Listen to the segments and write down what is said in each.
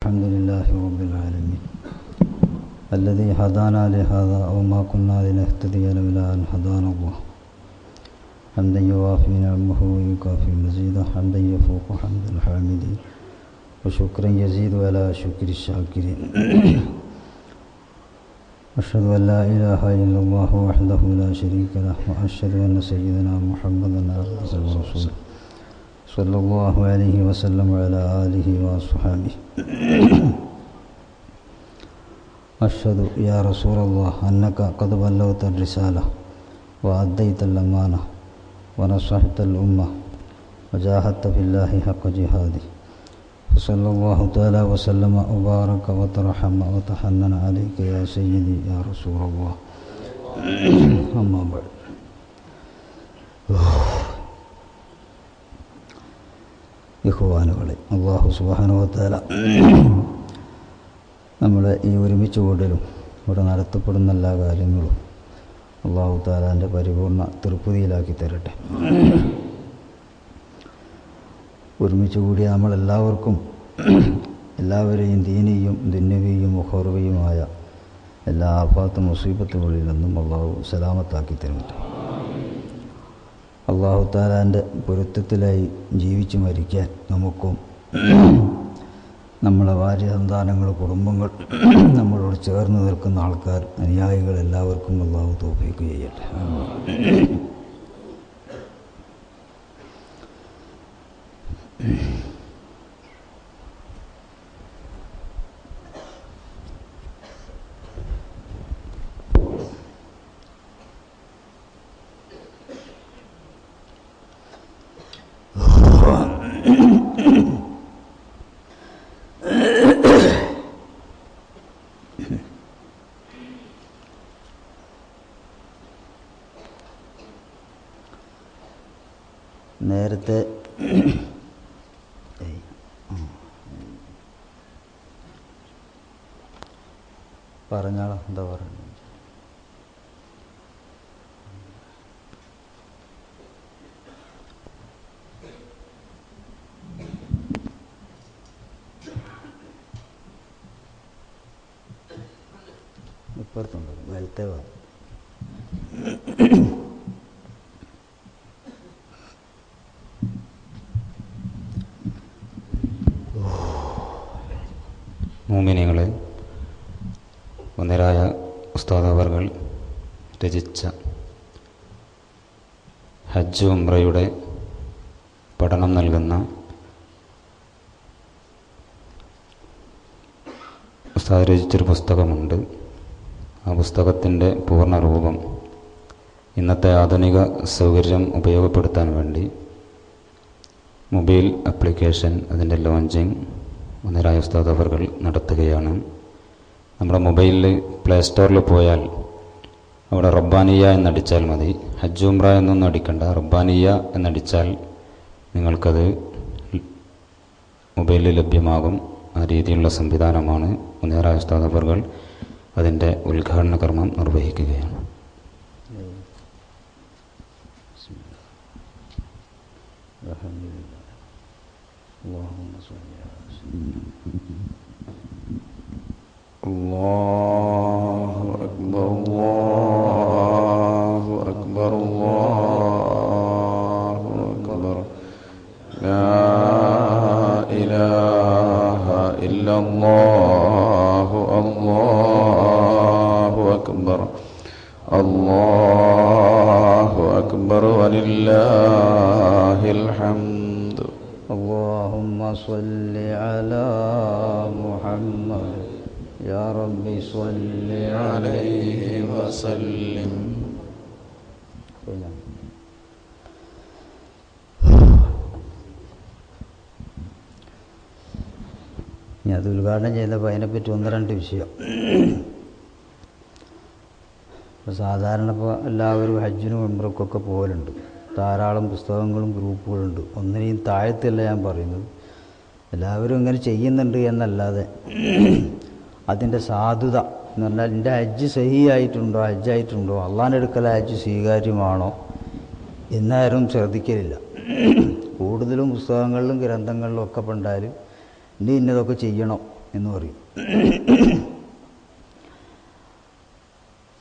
الحمد لله رب العالمين الذي هدانا لهذا وما كنا لنهتدي لولا أن هدانا الله حمدا يوافي نعمه ويكافي مزيدا حمدا يفوق حمد الحامدين وشكرا يزيد على شكر الشاكرين أشهد أن لا إله إلا الله وحده لا شريك له وأشهد أن سيدنا محمدا عبده ورسوله صلى الله عليه وسلم وعلى آله وصحبه أشهد يا رسول الله أنك قد بلغت الرسالة وأديت الأمانة ونصحت الأمة وجاهدت في الله حق جهاده فصلى الله تعالى وسلم وبارك وترحم وتحنن عليك يا سيدي يا رسول الله أما بعد ഇഖ്വാനുകളെ അല്ലാഹു സുബ്ഹാനഹു വ തആല നമ്മളെ ഈ ഒരുമിച്ച് കൂടലും ഇവിടെ നടത്തപ്പെടുന്ന എല്ലാ കാര്യങ്ങളും അല്ലാഹു തആലാൻ്റെ പരിപൂർണ തൃപ്തിയിലാക്കി തരട്ടെ. ഒരുമിച്ച് കൂടിയ നമ്മളെല്ലാവർക്കും എല്ലാവരെയും ദീനിയും ദുന്യവിയും ഉഖറവിയുമായ എല്ലാ ആഫാത്തും മുസീബത്തുകളിൽ നിന്നും അല്ലാഹു സലാമത്താക്കി തരട്ടെ. അല്ലാഹു തആലാൻ്റെ പൊരുത്തത്തിലായി ജീവിച്ചു മരിക്കാൻ നമുക്കും നമ്മളെ ഭാര്യ സന്താനങ്ങൾ കുടുംബങ്ങൾ നമ്മളോട് ചേർന്ന് നിൽക്കുന്ന ആൾക്കാർ അനുയായികൾ എല്ലാവർക്കും അല്ലാഹു തൗഫീഖ് ചെയ്യട്ടെ. നേരത്തെ പറഞ്ഞാളോ എന്താ പറയുന്നത്? ഇപ്പുറത്തുണ്ട് വലത്തെ ഭാഗം. മുഅ്മിനീങ്ങളെ, വന്ദരായ ഉസ്താദ് അവർകൾ രചിച്ച ഹജ്ജ് ഉംറയുടെ പഠനം നൽകുന്ന ഉസ്താദ് രചിച്ചൊരു പുസ്തകമുണ്ട്. ആ പുസ്തകത്തിൻ്റെ പൂർണ്ണ രൂപം ഇന്നത്തെ ആധുനിക സൗകര്യം ഉപയോഗപ്പെടുത്താൻ വേണ്ടി മൊബൈൽ ആപ്ലിക്കേഷൻ അതിൻ്റെ ലോഞ്ചിങ് വന്ദരായ ഉസ്താദ് അവർകൾ നടത്തുകയാണ്. നമ്മുടെ മൊബൈലിൽ പ്ലേ സ്റ്റോറിൽ പോയാൽ അവിടെ റബ്ബാനിയ എന്നടിച്ചാൽ മതി. ഹജ്ജ് ഉംറ എന്നൊന്നും അടിക്കണ്ട, റബ്ബാനിയ എന്നടിച്ചാൽ നിങ്ങൾക്കത് മൊബൈലിൽ ലഭ്യമാകും. ആ രീതിയിലുള്ള സംവിധാനമാണ്. വന്ദരായ ഉസ്താദ് അവർകൾ അതിൻ്റെ ഉദ്ഘാടന കർമ്മം നിർവഹിക്കുകയാണ്. അല്ലാഹു അക്ബർ അല്ലാഹു അക്ബർ അല്ലാഹു അക്ബർ ലാ ഇലാഹ ഇല്ലല്ലാഹു അല്ലാഹു അക്ബർ അല്ലാഹു അക്ബർ വലില്ലാഹിൽ ഹംദ്. اللهم صل على محمد يا رب صل عليه وسلم. ഞാൻ അത് ഉദ്ഘാടനം ചെയ്തപ്പോൾ അതിനെപ്പറ്റി ഒന്ന് രണ്ട് വിഷയം. ഇപ്പോൾ സാധാരണ ഇപ്പോൾ എല്ലാവരും ഹജ്ജിനും ഉംറയ്ക്കൊക്കെ പോകലുണ്ട്. ധാരാളം പുസ്തകങ്ങളും ഗ്രൂപ്പുകളുണ്ട്. ഒന്നിനെയും താഴത്തല്ല ഞാൻ പറയുന്നത്. എല്ലാവരും ഇങ്ങനെ ചെയ്യുന്നുണ്ട് എന്നല്ലാതെ അതിൻ്റെ സാധുത എന്ന് പറഞ്ഞാൽ എൻ്റെ ഹജ്ജ് സഹിയായിട്ടുണ്ടോ, ഹജ്ജായിട്ടുണ്ടോ, അള്ളാൻ്റെ അടുക്കൽ ഹജ്ജ് സ്വീകാര്യമാണോ എന്നാരും ശ്രദ്ധിക്കലില്ല. കൂടുതലും പുസ്തകങ്ങളിലും ഗ്രന്ഥങ്ങളിലും ഒക്കെ പണ്ടാലും ഇനി ഇന്നതൊക്കെ ചെയ്യണം എന്ന് പറയും.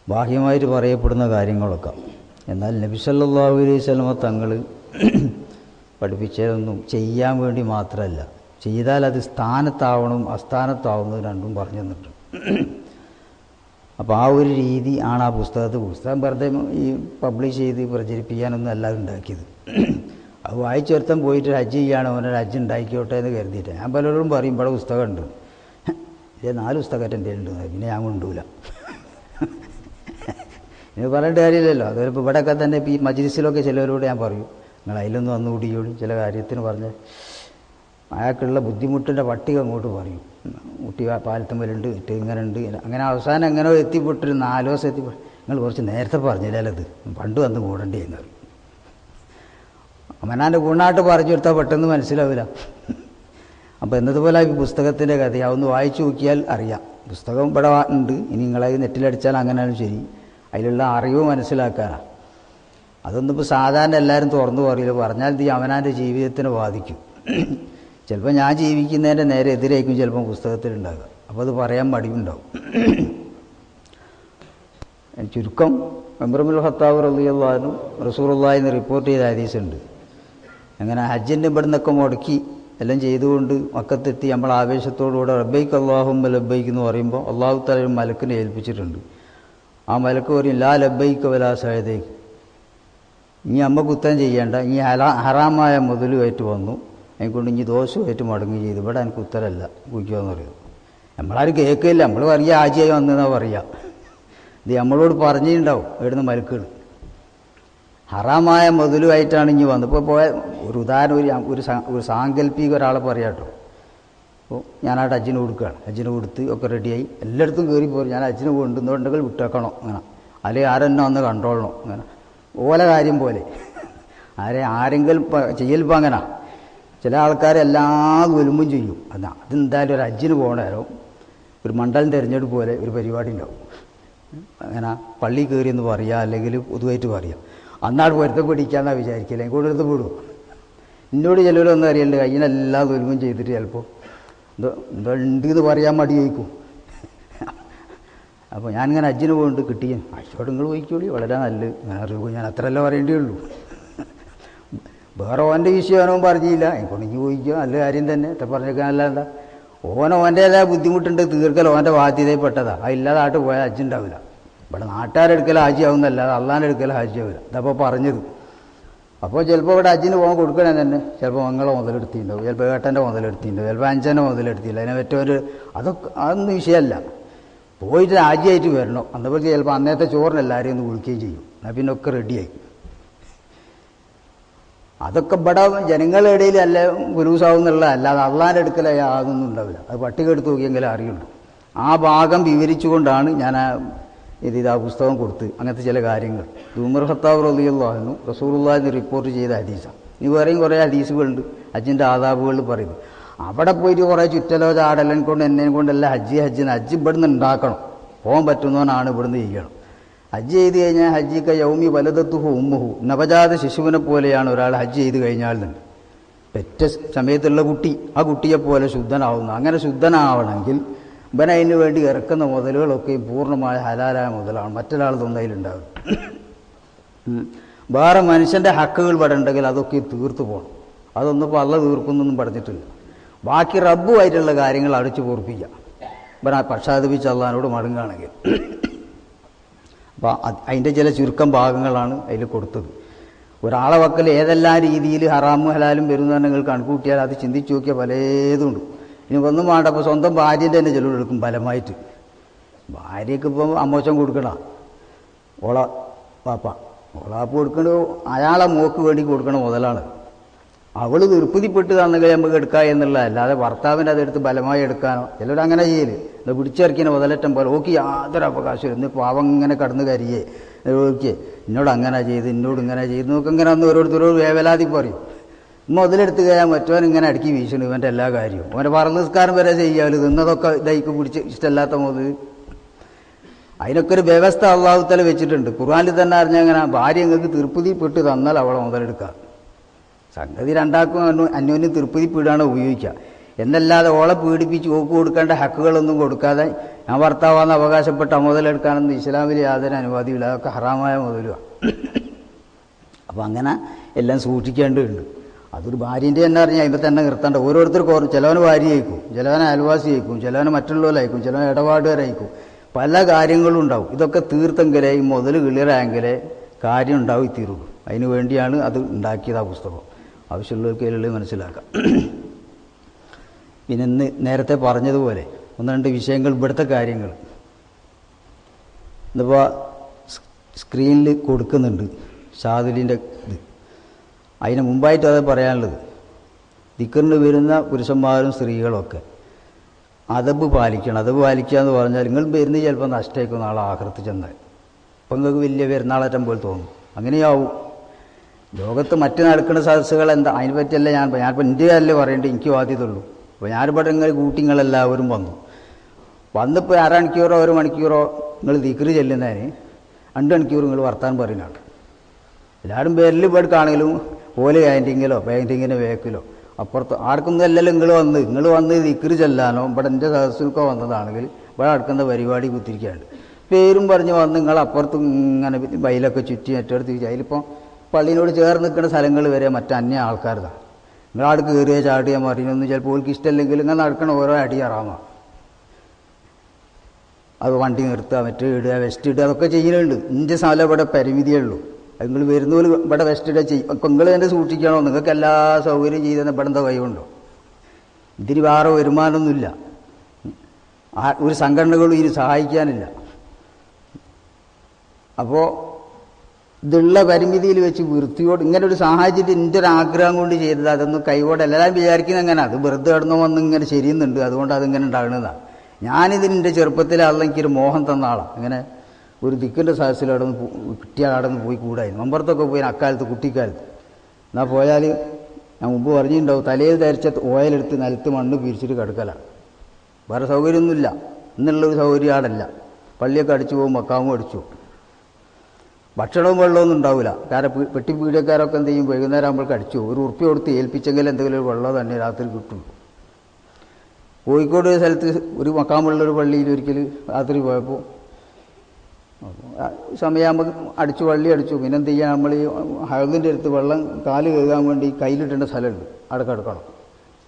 ബാഹ്യമായിട്ട് പറയപ്പെടുന്ന കാര്യങ്ങളൊക്കെ. എന്നാൽ നബി സല്ലല്ലാഹു അലൈഹി വസല്ലമ തങ്ങൾ പഠിപ്പിച്ചതൊന്നും ചെയ്യാൻ വേണ്ടി മാത്രമല്ല, ചെയ്താൽ അത് സ്ഥാനത്താവണം അസ്ഥാനത്താവുന്നത് രണ്ടും പറഞ്ഞു തന്നിട്ടുണ്ട്. അപ്പോൾ ആ ഒരു രീതി ആണ് ആ പുസ്തകം വെറുതെ ഈ പബ്ലിഷ് ചെയ്ത് പ്രചരിപ്പിക്കാനൊന്നും അല്ല ഉണ്ടാക്കിയത്. അത് വായിച്ചൊരുത്തം പോയിട്ട് ഹജ്ജ് ചെയ്യാണ്, അവനൊരു ഹജ്ജ് ഉണ്ടാക്കിയോട്ടെ എന്ന് കരുതിയിട്ട്. ഞാൻ പലരോടും പറയും ഇവിടെ പുസ്തകമുണ്ട്, ഇതേ 4 പുസ്തകമായിട്ട് എൻ്റെ ഉണ്ട്, പിന്നെ ഞാൻ കൊണ്ടുപോല. ഇനി പറഞ്ഞിട്ട് കാര്യമില്ലല്ലോ. അതുപോലെ ഇപ്പോൾ ഇവിടെയൊക്കെ തന്നെ ഇപ്പോൾ ഈ മജ്ലിസിലൊക്കെ ചിലവരോട് ഞാൻ പറയും, നിങ്ങൾ അതിലൊന്ന് വന്നുകൂടിയോളി, ചില കാര്യത്തിന് പറഞ്ഞ് അയാൾക്കുള്ള ബുദ്ധിമുട്ടിൻ്റെ പട്ടിക അങ്ങോട്ട് പറയും. കുട്ടി പാലത്തുമ്മലുണ്ട്, ഇങ്ങനെ ഉണ്ട്, അങ്ങനെ അവസാനം എങ്ങനെ എത്തിപ്പെട്ടൊരു 4 ദിവസം എത്തിപ്പെട്ടു. നിങ്ങൾ കുറച്ച് നേരത്തെ പറഞ്ഞില്ലത്, പണ്ട് വന്ന് കൂടേണ്ടി എന്ന് പറയും. അവനാൻ്റെ ഗുണമായിട്ട് പറഞ്ഞു കൊടുത്താൽ പെട്ടെന്ന് മനസ്സിലാവില്ല. അപ്പോൾ എന്നതുപോലെ ഈ പുസ്തകത്തിൻ്റെ കഥ ഒന്ന് വായിച്ചു നോക്കിയാൽ അറിയാം. പുസ്തകം ഇവിടെ ഉണ്ട്, ഇനി നിങ്ങളത് നെറ്റിലടിച്ചാൽ അങ്ങനെയാണ് ശരി, അതിലുള്ള അറിവ് മനസ്സിലാക്കാനാണ്. അതൊന്നും ഇപ്പോൾ സാധാരണ എല്ലാവരും തുറന്നു പറയില്ല. പറഞ്ഞാൽ ഇത് അവനാൻ്റെ ജീവിതത്തിനെ ബാധിക്കും. ചിലപ്പോൾ ഞാൻ ജീവിക്കുന്നതിൻ്റെ നേരെ എതിരായിരിക്കും ചിലപ്പോൾ പുസ്തകത്തിലുണ്ടാകുക. അപ്പോൾ അത് പറയാൻ മടിയുണ്ടാവും. ചുരുക്കം ഉമർ ഇബ്നുൽ ഖത്താബ് റളിയല്ലാഹു അൻഹു റസൂലുള്ളാഹി എന്ന് റിപ്പോർട്ട് ചെയ്ത ഹദീസുണ്ട്. അങ്ങനെ ഹജ്ജിൻ്റെ ഇവിടെ നിന്നൊക്കെ മുടക്കി എല്ലാം ചെയ്തുകൊണ്ട് മക്കത്തെത്തി നമ്മൾ ആവേശത്തോടുകൂടെ ലബ്ബൈക്ക് അല്ലാഹുമ്മ ലബ്ബൈക്ക് എന്ന് പറയുമ്പോൾ അള്ളാഹു തആല ഒരു മലക്കിനെ ഏൽപ്പിച്ചിട്ടുണ്ട്. ആ മലക്ക് പറയും ലാ ലബ്ബൈക്ക് വലാ സഅദൈക്ക്, ഇനി അമ്മ കുത്തം ചെയ്യേണ്ട, ഇനി ഹറാമായ മുതലുമായിട്ട് വന്നു, അതിനെക്കൊണ്ട് ഇനി ദോഷമായിട്ട് മടങ്ങി ചെയ്തു, ഇവിടെ എനിക്ക് ഉത്തരമല്ല കുയ്ക്കുമെന്ന് പറയുന്നത്. നമ്മളാരും കേൾക്കില്ല, നമ്മൾ പറയുക ആജിയായി വന്നതെന്നാണ് പറയുക. ഇത് നമ്മളോട് പറഞ്ഞിട്ടുണ്ടാവും ഇവിടുന്ന് മലക്കുകൾ. ഹറാമായ മുതലുമായിട്ടാണ് ഇനി വന്നത്. ഇപ്പോൾ പോയ ഒരു ഉദാഹരണം, ഒരു സാങ്കല്പിക ഒരാളെ പറയാം കേട്ടോ. അപ്പോൾ ഞാൻ ആ ഹജ്ജിന് കൊടുക്കുകയാണ്, ഹജ്ജിന് കൊടുത്ത് ഒക്കെ റെഡിയായി എല്ലായിടത്തും കയറി പോയി, ഞാൻ ഹജ്ജിന് കൊണ്ടുവന്നുണ്ടെങ്കിൽ വിട്ടേക്കണോ അങ്ങനെ, അല്ലെങ്കിൽ ആരെന്നെ വന്ന് കണ്ടോളണോ അങ്ങനെ, ഓലെ കാര്യം പോലെ ആരെങ്കിലും ചെയ്യലിപ്പോൾ അങ്ങനെ. ചില ആൾക്കാർ എല്ലാ ദുൽമും ചെയ്യും. അതെന്തായാലും ഒരു ഹജ്ജിന് പോകണേരോ ഒരു മണ്ഡലം തിരഞ്ഞെടുപ്പ് പോലെ ഒരു പരിപാടി ഉണ്ടാവും. അങ്ങനെ പള്ളി കയറി എന്ന് പറയുക, അല്ലെങ്കിൽ പൊതുവായിട്ട് പറയുക, അന്നാട് പൊരുത്തപ്പെടിക്കാന്നാണ് വിചാരിക്കില്ല, കൂടുതലത്ത് വിടും. എന്നോട് ചിലവരൊന്നും അറിയണ്ട്, കയ്യിനെല്ലാ ദുൽമും ചെയ്തിട്ട് ചിലപ്പോൾ എന്തോ ഉണ്ട് എന്ന് പറയാൻ മടി ചോദിക്കും. അപ്പോൾ ഞാനിങ്ങനെ ഹജ്ജിന് പോയിട്ട് കിട്ടിയ ആഴ്ചയോട് നിങ്ങൾ പോയിക്കോളി, വളരെ നല്ലത്, ഞാൻ അറിയുമ്പോൾ ഞാൻ അത്രയല്ല പറയേണ്ടേ ഉള്ളൂ. വേറെ ഓൻ്റെ വിഷയം പറഞ്ഞില്ല, എനിക്കൊണ്ട് ഇനി പോയിക്കോ, നല്ല കാര്യം തന്നെ, എത്ര പറഞ്ഞേക്കാനല്ല. എന്താ ഓൻ്റേതായ ബുദ്ധിമുട്ടുണ്ട് തീർക്കൽ ഓൻ്റെ ബാധ്യതയിൽപ്പെട്ടതാണ്. അതില്ലാതായിട്ട് പോയാൽ ഹജ്ജ് ഉണ്ടാവില്ല. ഇവിടെ നാട്ടുകാരെടുക്കൽ ഹാജി ആവുന്നല്ലാതെ അള്ളാൻ്റെ ഹാജി ആവില്ല. ഇതപ്പോൾ പറഞ്ഞത്. അപ്പോൾ ചിലപ്പോൾ ഇവിടെ ഹജ്ജിന് പോകാൻ കൊടുക്കണേ തന്നെ ചിലപ്പോൾ മങ്ങളെ മുതലെടുത്തിട്ടുണ്ടാവും, ചിലപ്പോൾ ഏട്ടൻ്റെ മുതലെടുത്തിട്ടുണ്ടാവും, ചിലപ്പോൾ അഞ്ചൻ്റെ മുതലെടുത്തില്ല. അതിനെ പറ്റൊരു അതൊന്നും വിഷയമല്ല. പോയിട്ട് ഹാജിയായിട്ട് വരണം. അന്നപ്പോഴേക്ക് ചിലപ്പോൾ അന്നത്തെ ചോറിന് എല്ലാവരെയും ഒന്ന് വിളിക്കുകയും ചെയ്യും. എന്നാൽ പിന്നെ ഒക്കെ റെഡിയായി. അതൊക്കെ ഇവിടെ ജനങ്ങളുടെ ഇടയിൽ അല്ല ഗുരുസാവുന്നുള്ള, അല്ലാതെ അള്ളാൻ്റെ അടുക്കലായി അതൊന്നും ഉണ്ടാവില്ല. അത് പട്ടിക എടുത്ത് നോക്കിയെങ്കിലേ അറിയുള്ളൂ. ആ ഭാഗം വിവരിച്ചുകൊണ്ടാണ് ഞാൻ ആ പുസ്തകം കൊടുത്ത് അങ്ങനത്തെ ചില കാര്യങ്ങൾ. ഉമർ ഖത്താബ് റളിയല്ലാഹു അൻഹു റസൂലുള്ളാഹി എന്ന് റിപ്പോർട്ട് ചെയ്ത ഹദീസാണ്. ഇനി വേറെയും കുറേ ഹദീസുകളുണ്ട് ഹജ്ജിൻ്റെ ആദാബുകളിൽ പറയുന്നത്. അവിടെ പോയിട്ട് കുറേ ചുറ്റലോ ചാടലൻ കൊണ്ട് എന്നെ കൊണ്ടല്ല ഹജ്ജ് ഇവിടുന്ന് ഉണ്ടാക്കണം. പോകാൻ പറ്റുന്നവനാണ് ഇവിടുന്ന് ചെയ്യണം. ഹജ്ജ് ചെയ്ത് കഴിഞ്ഞാൽ ഹജ്ജിക്ക യൗമി വലദത്തുഹു ഉമ്മുഹു, നവജാത ശിശുവിനെ പോലെയാണ് ഒരാൾ ഹജ്ജ് ചെയ്ത് കഴിഞ്ഞാൽ തന്നെ. പെറ്റ സമയത്തുള്ള കുട്ടി ആ കുട്ടിയെപ്പോലെ ശുദ്ധനാവുന്നു. അങ്ങനെ ശുദ്ധനാവണമെങ്കിൽ ഇവൻ അതിന് വേണ്ടി ഇറക്കുന്ന മുതലുകളൊക്കെ പൂർണ്ണമായ ഹലാലായ മുതലാണ്. മറ്റൊരാൾ തൊന്നതിലുണ്ടാവും. വേറെ മനുഷ്യൻ്റെ ഹക്കുകൾ ഇവിടെ ഉണ്ടെങ്കിൽ അതൊക്കെ തീർത്തു പോകണം. അതൊന്നും ഇപ്പോൾ അള്ള തീർക്കുന്നൊന്നും പറഞ്ഞിട്ടില്ല. ബാക്കി റബ്ബുമായിട്ടുള്ള കാര്യങ്ങൾ അടിച്ചു പൂർപ്പിക്കുക. ഇവൻ പക്ഷാദിപ്പിച്ച് അള്ളഹാനോട് മടങ്ങുകയാണെങ്കിൽ. അപ്പോൾ അതിൻ്റെ ചില ചുരുക്കം ഭാഗങ്ങളാണ് അതിൽ കൊടുത്തത്. ഒരാളെ വക്കൽ ഏതെല്ലാം രീതിയിൽ ഹറാമും ഹലാലും വരുന്നതെന്ന് നിങ്ങൾ കണക്കൂട്ടിയാൽ അത് ചിന്തിച്ച് നോക്കിയാൽ പലതുണ്ട്. ഇനി ഒന്നും വേണ്ട. അപ്പോൾ സ്വന്തം ഭാര്യൻ്റെ തന്നെ ചിലവ് എടുക്കും ബലമായിട്ട്. ഭാര്യയ്ക്ക് ഇപ്പം അമ്മോശം കൊടുക്കണം, ഓളാപ്പ് കൊടുക്കണോ അയാളെ മോക്ക് വേണ്ടി കൊടുക്കണ മുതലാണ്. അവൾ നിർപ്പതിപ്പെട്ട് തന്നെങ്കിൽ നമുക്ക് എടുക്കുക എന്നുള്ള, അല്ലാതെ ഭർത്താവിൻ്റെ അതെടുത്ത് ബലമായി എടുക്കാനോ. ചിലരങ്ങനെ ചെയ്യല്, ഇത് പിടിച്ചിറക്കിയ മുതലറ്റം പോലെ ഓക്കി യാതൊരു അവകാശമില്ല. ഇന്ന് പാവം ഇങ്ങനെ കടന്നു കരിയേ ഓക്കെ എന്നോട് അങ്ങനെ ചെയ്ത് എന്നോട് ഇങ്ങനെ ചെയ്ത് നോക്ക്. ഇങ്ങനെ അന്ന് ഓരോരുത്തരോട് വേവലാതി പറയും. മുതലെടുത്ത് കഴിയാൻ മറ്റവൻ ഇങ്ങനെ അടുക്കി വീശണം ഇവൻ്റെ എല്ലാ കാര്യവും. അവൻ്റെ പറനിസ്കാരം വരെ ചെയ്യാമല്ലോ. തിന്നതൊക്കെ ഇതായിക്ക് പിടിച്ച് ഇഷ്ടമല്ലാത്ത മുതൽ. അതിനൊക്കെ ഒരു വ്യവസ്ഥ അള്ളാഹു തആല വെച്ചിട്ടുണ്ട്. ഖുർആനിൽ തന്നെ അറിഞ്ഞാൽ അങ്ങനെ ഭാര്യ നിങ്ങൾക്ക് തിരുപ്പതിപ്പെട്ട് തന്നാൽ അവളെ മുതലെടുക്കുക. സംഗതി രണ്ടാക്കും അന്യോന്യം തിരുപ്പതിപ്പെടാണ് ഉപയോഗിക്കുക. എന്നല്ലാതെ ഓളെ പീഡിപ്പിച്ച് ഓക്ക് കൊടുക്കേണ്ട ഹക്കുകളൊന്നും കൊടുക്കാതെ ഞാൻ ഭർത്താവാന്ന് അവകാശപ്പെട്ട മുതലെടുക്കാനൊന്നും ഇസ്ലാമിൽ യാതൊരു അനുവാദമില്ല. അതൊക്കെ ഹറാമായ മുതലുമാണ്. അപ്പോൾ അങ്ങനെ എല്ലാം സൂക്ഷിക്കേണ്ടതുണ്ട്. അതൊരു ഭാര്യൻ്റെ തന്നെ അറിഞ്ഞാൽ അതിൻ്റെ തന്നെ നിർത്തേണ്ട. ഓരോരുത്തർക്കും ഓരോ ചിലവന് ഭാര്യയായിരിക്കും, ചിലവന് അയൽവാസി ആയിരിക്കും, ചിലവന് മറ്റുള്ളവരായിരിക്കും, ചിലവന് ഇടപാടുകാരായിരിക്കും, പല കാര്യങ്ങളും ഉണ്ടാവും. ഇതൊക്കെ തീർത്തെങ്കിലേ ഈ മുതൽ ക്ലിയറായെങ്കിലേ കാര്യം ഉണ്ടാവും തീരുള്ളൂ. അതിന് വേണ്ടിയാണ് അത് ഉണ്ടാക്കിയത് ആ പുസ്തകം. ആവശ്യമുള്ളവർക്ക് അതിലുള്ളത് മനസ്സിലാക്കാം. പിന്നെ ഇന്ന് നേരത്തെ പറഞ്ഞതുപോലെ ഒന്ന് രണ്ട് വിഷയങ്ങൾ, ഇവിടുത്തെ കാര്യങ്ങൾ ഇന്നിപ്പോൾ സ്ക്രീനിൽ കൊടുക്കുന്നുണ്ട് ഷാദുലിൻ്റെ ഇത്. അതിന് മുമ്പായിട്ട് അത് പറയാനുള്ളത്, ദിക്റിന് വരുന്ന പുരുഷന്മാരും സ്ത്രീകളൊക്കെ അദബ് പാലിക്കണം. അദബ് പാലിക്കുക എന്ന് പറഞ്ഞാൽ നിങ്ങൾ വരുന്നത് ചിലപ്പോൾ നഷ്ടമായിരിക്കും നാളെ ആഖിറത്ത് ചെന്നാൽ. അപ്പം നിങ്ങൾക്ക് വലിയ പെരുന്നാളറ്റം പോലെ തോന്നും. അങ്ങനെയാവും. ലോകത്ത് മറ്റ് നടക്കുന്ന സദസ്സുകൾ എന്താ അതിനെ പറ്റിയല്ല ഞാനിപ്പോൾ എൻ്റെ അല്ലേ പറയേണ്ടത്, എനിക്ക് ബാധ്യതയുള്ളൂ. അപ്പോൾ ഞാനിവിടെ നിങ്ങൾ കൂട്ടിങ്ങളെല്ലാവരും വന്നിപ്പോൾ അരമണിക്കൂറോ ഒരു മണിക്കൂറോ നിങ്ങൾ ദിക്റ് ചെല്ലുന്നതിന് 2 മണിക്കൂർ നിങ്ങൾ വർത്താനം പറയുന്നതാണ്. എല്ലാവരും പേരിൽ പോയിട്ടാണെങ്കിലും ഓല് പെയിൻറ്റിങ്ങിനോ വേക്കിലോ അപ്പുറത്ത് ആർക്കൊന്നും അല്ലല്ലോ നിങ്ങൾ വന്ന് ദിക്റ് ചെല്ലാനോ ഇവിടെ എൻ്റെ സദസ്സിനൊക്കെ വന്നതാണെങ്കിൽ ഇവിടെ അടുക്കുന്ന പരിപാടി കുത്തിരിക്കുകയാണ്. പേരും പറഞ്ഞ് വന്ന് നിങ്ങൾ അപ്പുറത്ത് ഇങ്ങനെ വയലൊക്കെ ചുറ്റി മറ്റെടുത്ത് അതിലിപ്പോൾ പള്ളിനോട് ചേർന്ന് നിൽക്കുന്ന സ്ഥലങ്ങൾ വരെ മറ്റന്യ ആൾക്കാരതാണ്. നിങ്ങളാട് കയറിയ ചാടിയാൽ മറിയൊന്നും ചിലപ്പോൾ ഓൾക്ക് ഇഷ്ടമല്ലെങ്കിൽ ഇങ്ങനെ നടക്കണ ഓരോ അടിയറാമാണ്. അത് വണ്ടി നിർത്തുക, മറ്റേ ഇടുക, വെസ്റ്റ് ഇടുക, അതൊക്കെ ചെയ്യുന്നുണ്ട്. എൻ്റെ സ്ഥലം ഇവിടെ പരിമിതിയേ ഉള്ളൂ. നിങ്ങൾ വരുന്നവർ ഇവിടെ വെസ്റ്റ് ഇടുക ചെയ്യും. അപ്പം നിങ്ങൾ തന്നെ സൂക്ഷിക്കണോ? നിങ്ങൾക്ക് എല്ലാ സൗകര്യം ചെയ്തെന്ന് ഇവിടെ എന്താ കഴിവുണ്ടോ? ഇതിന് വേറെ വരുമാനമൊന്നുമില്ല. ഒരു സംഘടനകളും ഇതിന് സഹായിക്കാനില്ല. അപ്പോൾ ഇതുള്ള പരിമിതിയിൽ വെച്ച് വൃത്തിയോട് ഇങ്ങനെ ഒരു സാഹചര്യം എൻ്റെ ഒരു ആഗ്രഹം കൊണ്ട് ചെയ്തത്. അതൊന്നും കൈകോടെ എല്ലാവരും വിചാരിക്കുന്നത് അങ്ങനെ അത് വെറുതെ കിടന്നു വന്ന് ഇങ്ങനെ ശരിയുന്നുണ്ട്, അതുകൊണ്ട് അതിങ്ങനെ ഉണ്ടാകുന്നതാണ്. ഞാനിതിന് എൻ്റെ ചെറുപ്പത്തിൽ എനിക്കൊരു മോഹം തന്ന ആളാണ്. ഇങ്ങനെ ഒരു ദിക്കിൻ്റെ സദസ്സിൽ കിട്ടിയ ആടന്ന് പോയി കൂടായിരുന്നു. അമ്പുറത്തൊക്കെ പോയി അക്കാലത്ത് കുട്ടിക്കാലത്ത്. എന്നാൽ പോയാൽ ഞാൻ മുമ്പ് പറഞ്ഞിട്ടുണ്ടാവും, തലയിൽ ധരിച്ച ഓയിലെടുത്ത് നിലത്ത് മണ്ണ് പിരിച്ചിട്ട് കിടക്കലാണ്. വേറെ സൗകര്യമൊന്നുമില്ല. എന്നുള്ളൊരു സൗകര്യം ആടല്ല. പള്ളിയൊക്കെ അടിച്ചു പോകും, മക്കാവും അടിച്ചു പോകും. ഭക്ഷണവും വെള്ളമൊന്നും ഉണ്ടാവില്ല. കാരണം പെട്ടിപ്പീടിയക്കാരൊക്കെ എന്ത് ചെയ്യും, വൈകുന്നേരം ആകുമ്പോഴേക്ക് അടിച്ചു പോകും. ഒരു ഉറുപ്പ്യ കൊടുത്ത് ഏൽപ്പിച്ചെങ്കിൽ എന്തെങ്കിലും ഒരു വെള്ളം തന്നെ രാത്രി കിട്ടുള്ളൂ. കോഴിക്കോട് ഒരു സ്ഥലത്ത് ഒരു മക്കാമുള്ളൊരു പള്ളിയിൽ ഒരിക്കൽ രാത്രി പോയപ്പോൾ സമയമാകുമ്പോൾ അടിച്ചു, വള്ളി അടിച്ചു. പിന്നെ എന്ത് ചെയ്യാൻ, നമ്മൾ ഈ ഹൗദിൻ്റെ അടുത്ത് വെള്ളം കാല് കഴുകാൻ വേണ്ടി കയ്യിലിട്ടേണ്ട സ്ഥലമുണ്ട്, അവിടെ കിടക്കണം.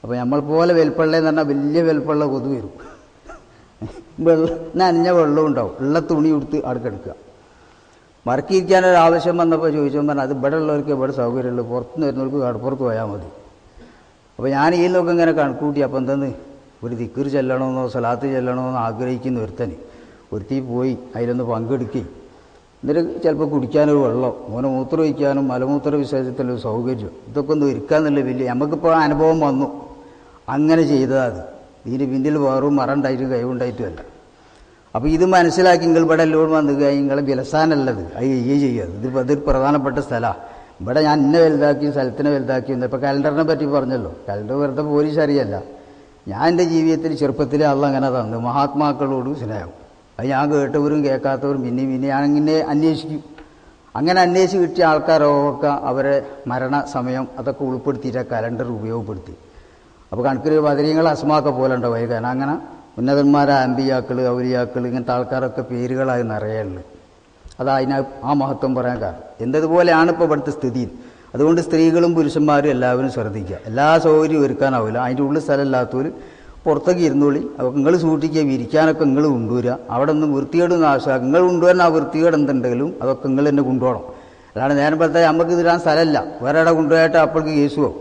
അപ്പോൾ നമ്മൾ പോലെ വെൽപ്പള്ളയെന്ന് പറഞ്ഞാൽ വലിയ വെൽപ്പള്ള കൊതു വരും. നനഞ്ഞ വെള്ളം ഉണ്ടാവും. ഉള്ള തുണി കൊടുത്ത് അവിടെ കിടക്കുക. മറക്കിയിരിക്കാനൊരാവശ്യം വന്നപ്പോൾ ചോദിച്ചപ്പോൾ പറഞ്ഞാൽ അത് ഇവിടെ ഉള്ളവർക്ക് ഇവിടെ സൗകര്യമുള്ളൂ, പുറത്തുനിന്ന് വരുന്നവർക്ക് കടപ്പുറത്ത് പോയാൽ മതി. അപ്പോൾ ഞാൻ ഈ നോക്കി ഇങ്ങനെ കണക്കൂട്ടി. അപ്പോൾ എന്തെന്ന് ഒരു ദിക്ർ ചെല്ലണമെന്നോ സലാത്ത് ചെല്ലണമെന്നോ ആഗ്രഹിക്കുന്ന ഒരുത്തി പോയി അതിലൊന്ന് പങ്കെടുക്കുകയും എന്നിട്ട് ചിലപ്പോൾ കുടിക്കാനൊരു വെള്ളം, മോനെ മൂത്രം ഒഴിക്കാനും മലമൂത്ര വിസർജനത്തിലൊരു സൗകര്യം, ഇതൊക്കെ ഒന്ന് ഒരുക്കാന്നുള്ള വലിയ നമുക്കിപ്പോൾ അനുഭവം വന്നു. അങ്ങനെ ചെയ്തതാണ് അത്. ഇതിന് പിന്നിൽ വേറും മറണ്ടായിട്ടും കഴിവുണ്ടായിട്ടുമല്ല. അപ്പോൾ ഇത് മനസ്സിലാക്കി നിങ്ങൾ ഇവിടെ എല്ലാം വന്നു നിങ്ങളെ വിലസാനല്ലത് അത് ചെയ്യുക. ഇതൊരു പ്രധാനപ്പെട്ട സ്ഥലമാണ്. ഇവിടെ ഞാൻ ഇന്നെ വലുതാക്കി സ്ഥലത്തിനെ വലുതാക്കി. ഇപ്പോൾ കലണ്ടറിനെ പറ്റി പറഞ്ഞല്ലോ. കലണ്ടർ വെറുതെ പോലീസ് അറിയല്ല. ഞാൻ എൻ്റെ ജീവിതത്തിൽ ചെറുപ്പത്തിലെ അള്ള അങ്ങനെ തന്നു മഹാത്മാക്കളോട് സ്നേഹം. അത് ഞാൻ കേട്ടവരും കേൾക്കാത്തവരും പിന്നെ ഞാനിങ്ങനെ അന്വേഷിക്കും. അങ്ങനെ അന്വേഷിച്ച് കിട്ടിയ ആൾക്കാരൊക്കെ അവരെ മരണ സമയം അതൊക്കെ ഉൾപ്പെടുത്തിയിട്ട് കലണ്ടർ ഉപയോഗപ്പെടുത്തി. അപ്പോൾ കണക്കിന് ബദരീങ്ങൾ അസ്മാക്ക പോലെ ഉണ്ടാവും. കാരണം അങ്ങനെ ഉന്നതന്മാരായ അമ്പിയാക്കൾ ഔലിയാക്കൾ ഇങ്ങനത്തെ ആൾക്കാരൊക്കെ പേരുകളായി നിറയുള്ളു. അതിന് ആ മഹത്വം പറയാൻ കാരണം. എന്തതുപോലെയാണ് ഇപ്പോൾ ഇവിടുത്തെ സ്ഥിതി. അതുകൊണ്ട് സ്ത്രീകളും പുരുഷന്മാരും എല്ലാവരും ശ്രദ്ധിക്കുക. എല്ലാ സൗകര്യവും ഒരുക്കാനാവില്ല. അതിൻ്റെ ഉള്ളിൽ സ്ഥലമില്ലാത്തവർ പുറത്തേക്ക് ഇരുന്നോളി. അപ്പോൾ നിങ്ങൾ സൂക്ഷിക്കുക. വിരിക്കാനൊക്കെ നിങ്ങൾ കൊണ്ടുവരിക. അവിടെ ഒന്നും വൃത്തികേടൊന്നും ആവശ്യമില്ല. നിങ്ങൾ കൊണ്ടുവരുന്ന ആ വൃത്തികേട് എന്തുണ്ടെങ്കിലും അതൊക്കെ നിങ്ങൾ തന്നെ കൊണ്ടുപോകണം. അല്ലാണ്ട് നേരം പറഞ്ഞാൽ നമുക്ക് ഇതിടാൻ സ്ഥലമില്ല, വേറെ ഇടം കൊണ്ടുപോയിട്ട് അപ്പോഴേക്ക് കേസ് പോകും.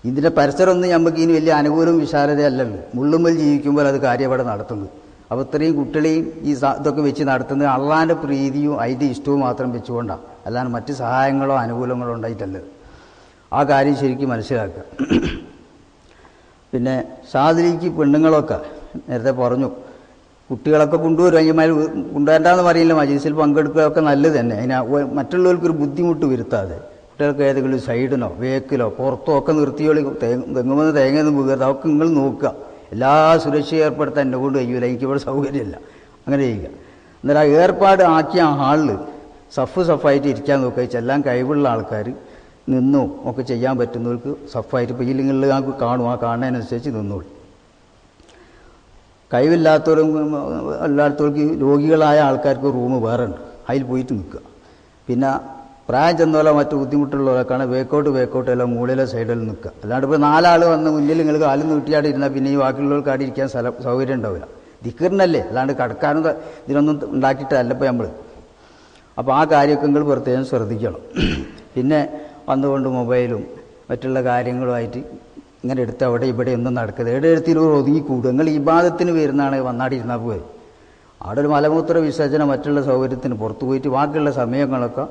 ഇതിൻ്റെ പരിസരമൊന്നും നമുക്ക് ഇനി വലിയ അനുകൂലവും വിശാലതയല്ലല്ലോ. മുള്ളുമ്മൽ ജീവിക്കുമ്പോൾ അത് കാര്യം അവിടെ നടത്തുന്നത്. അപ്പോൾ ഇത്രയും കുട്ടികളെയും ഈ ഇതൊക്കെ വെച്ച് നടത്തുന്നത് അള്ളാൻ്റെ പ്രീതിയും അതിൻ്റെ ഇഷ്ടവും മാത്രം വെച്ചുകൊണ്ടാണ്, അല്ലാണ്ട് മറ്റ് സഹായങ്ങളോ അനുകൂലങ്ങളോ ഉണ്ടായിട്ടല്ലത്. ആ കാര്യം ശരിക്കും മനസ്സിലാക്കുക. പിന്നെ ഷാദിലിക്ക് പെണ്ണുങ്ങളൊക്കെ നേരത്തെ പറഞ്ഞു കുട്ടികളൊക്കെ കൊണ്ടുവരും. അതിന്മാർ കൊണ്ടുവരണ്ടെന്ന് പറയില്ല. മജീസിൽ പങ്കെടുക്കുകയൊക്കെ നല്ലത് തന്നെ. മറ്റുള്ളവർക്കൊരു ബുദ്ധിമുട്ട് വരുത്താതെ കുട്ടികൾക്ക് ഏതെങ്കിലും സൈഡിനോ വേക്കിലോ പുറത്തോ ഒക്കെ നിർത്തിയോളി. തെങ്ങുമെന്ന് തേങ്ങയൊന്നും വീകരുത്. അതൊക്കെ നിങ്ങൾ നോക്കുക. എല്ലാ സുരക്ഷയും ഏർപ്പെടുത്താൻ എന്നെ കൊണ്ട് കഴിയൂല, എനിക്കിവിടെ സൗകര്യമില്ല. അങ്ങനെ ചെയ്യുക. എന്നാൽ ആ ഏർപ്പാട് ആക്കിയ ഹാളിൽ സഫായിട്ട് ഇരിക്കാൻ നോക്കുക. ചെല്ലാൻ കഴിവുള്ള ആൾക്കാർ നിന്നും ഒക്കെ ചെയ്യാൻ പറ്റുന്നവർക്ക് സഫായിട്ട് ഇപ്പോൾ ഈ ലിങ്ങളിൽ ഞങ്ങൾക്ക് കാണും, ആ കാണുന്നതിനനുസരിച്ച് നിന്നോളൂ. കഴിവില്ലാത്തവരും അല്ലാത്തവർക്ക് രോഗികളായ ആൾക്കാർക്ക് റൂം വേറെ ഉണ്ട്, അതിൽ പോയിട്ട് നിൽക്കുക. പിന്നെ പ്രായം ചെന്നോലോ മറ്റു ബുദ്ധിമുട്ടുള്ളവരൊക്കെയാണ് വേക്കൗട്ട് എല്ലാം മൂലയിലെ സൈഡിൽ നിൽക്കുക. അല്ലാണ്ട് ഇപ്പോൾ 4 ആൾ വന്ന് മുന്നിൽ നിങ്ങൾ കാലിൽ നീട്ടിയാടി ഇരുന്നാൽ പിന്നെ ഈ ബാക്കിയുള്ളവർക്ക് ആടി ഇരിക്കാൻ സൗകര്യം ഉണ്ടാവില്ല. ദിക്കറിനല്ലേ, അല്ലാണ്ട് കടക്കാനും ഇതിനൊന്നും ഉണ്ടാക്കിയിട്ടല്ല ഇപ്പോൾ നമ്മൾ. അപ്പോൾ ആ കാര്യമൊക്കെ നിങ്ങൾ പ്രത്യേകം ശ്രദ്ധിക്കണം. പിന്നെ വന്നുകൊണ്ട് മൊബൈലും മറ്റുള്ള കാര്യങ്ങളുമായിട്ട് ഇങ്ങനെ എടുത്ത് അവിടെ ഇവിടെ ഒന്നും നടക്കരുത്. എവിടെ എടുത്തിലും ഒതുങ്ങിക്കൂടും. നിങ്ങൾ ഇബാദത്തിന് വരുന്നതാണ് വന്നാടി ഇരുന്നാൽ പോയി. അവിടെ ഒരു മലമൂത്ര വിസർജനം മറ്റുള്ള സൗകര്യത്തിന് പുറത്തു പോയിട്ട് ബാക്കിയുള്ള സമയങ്ങളൊക്കെ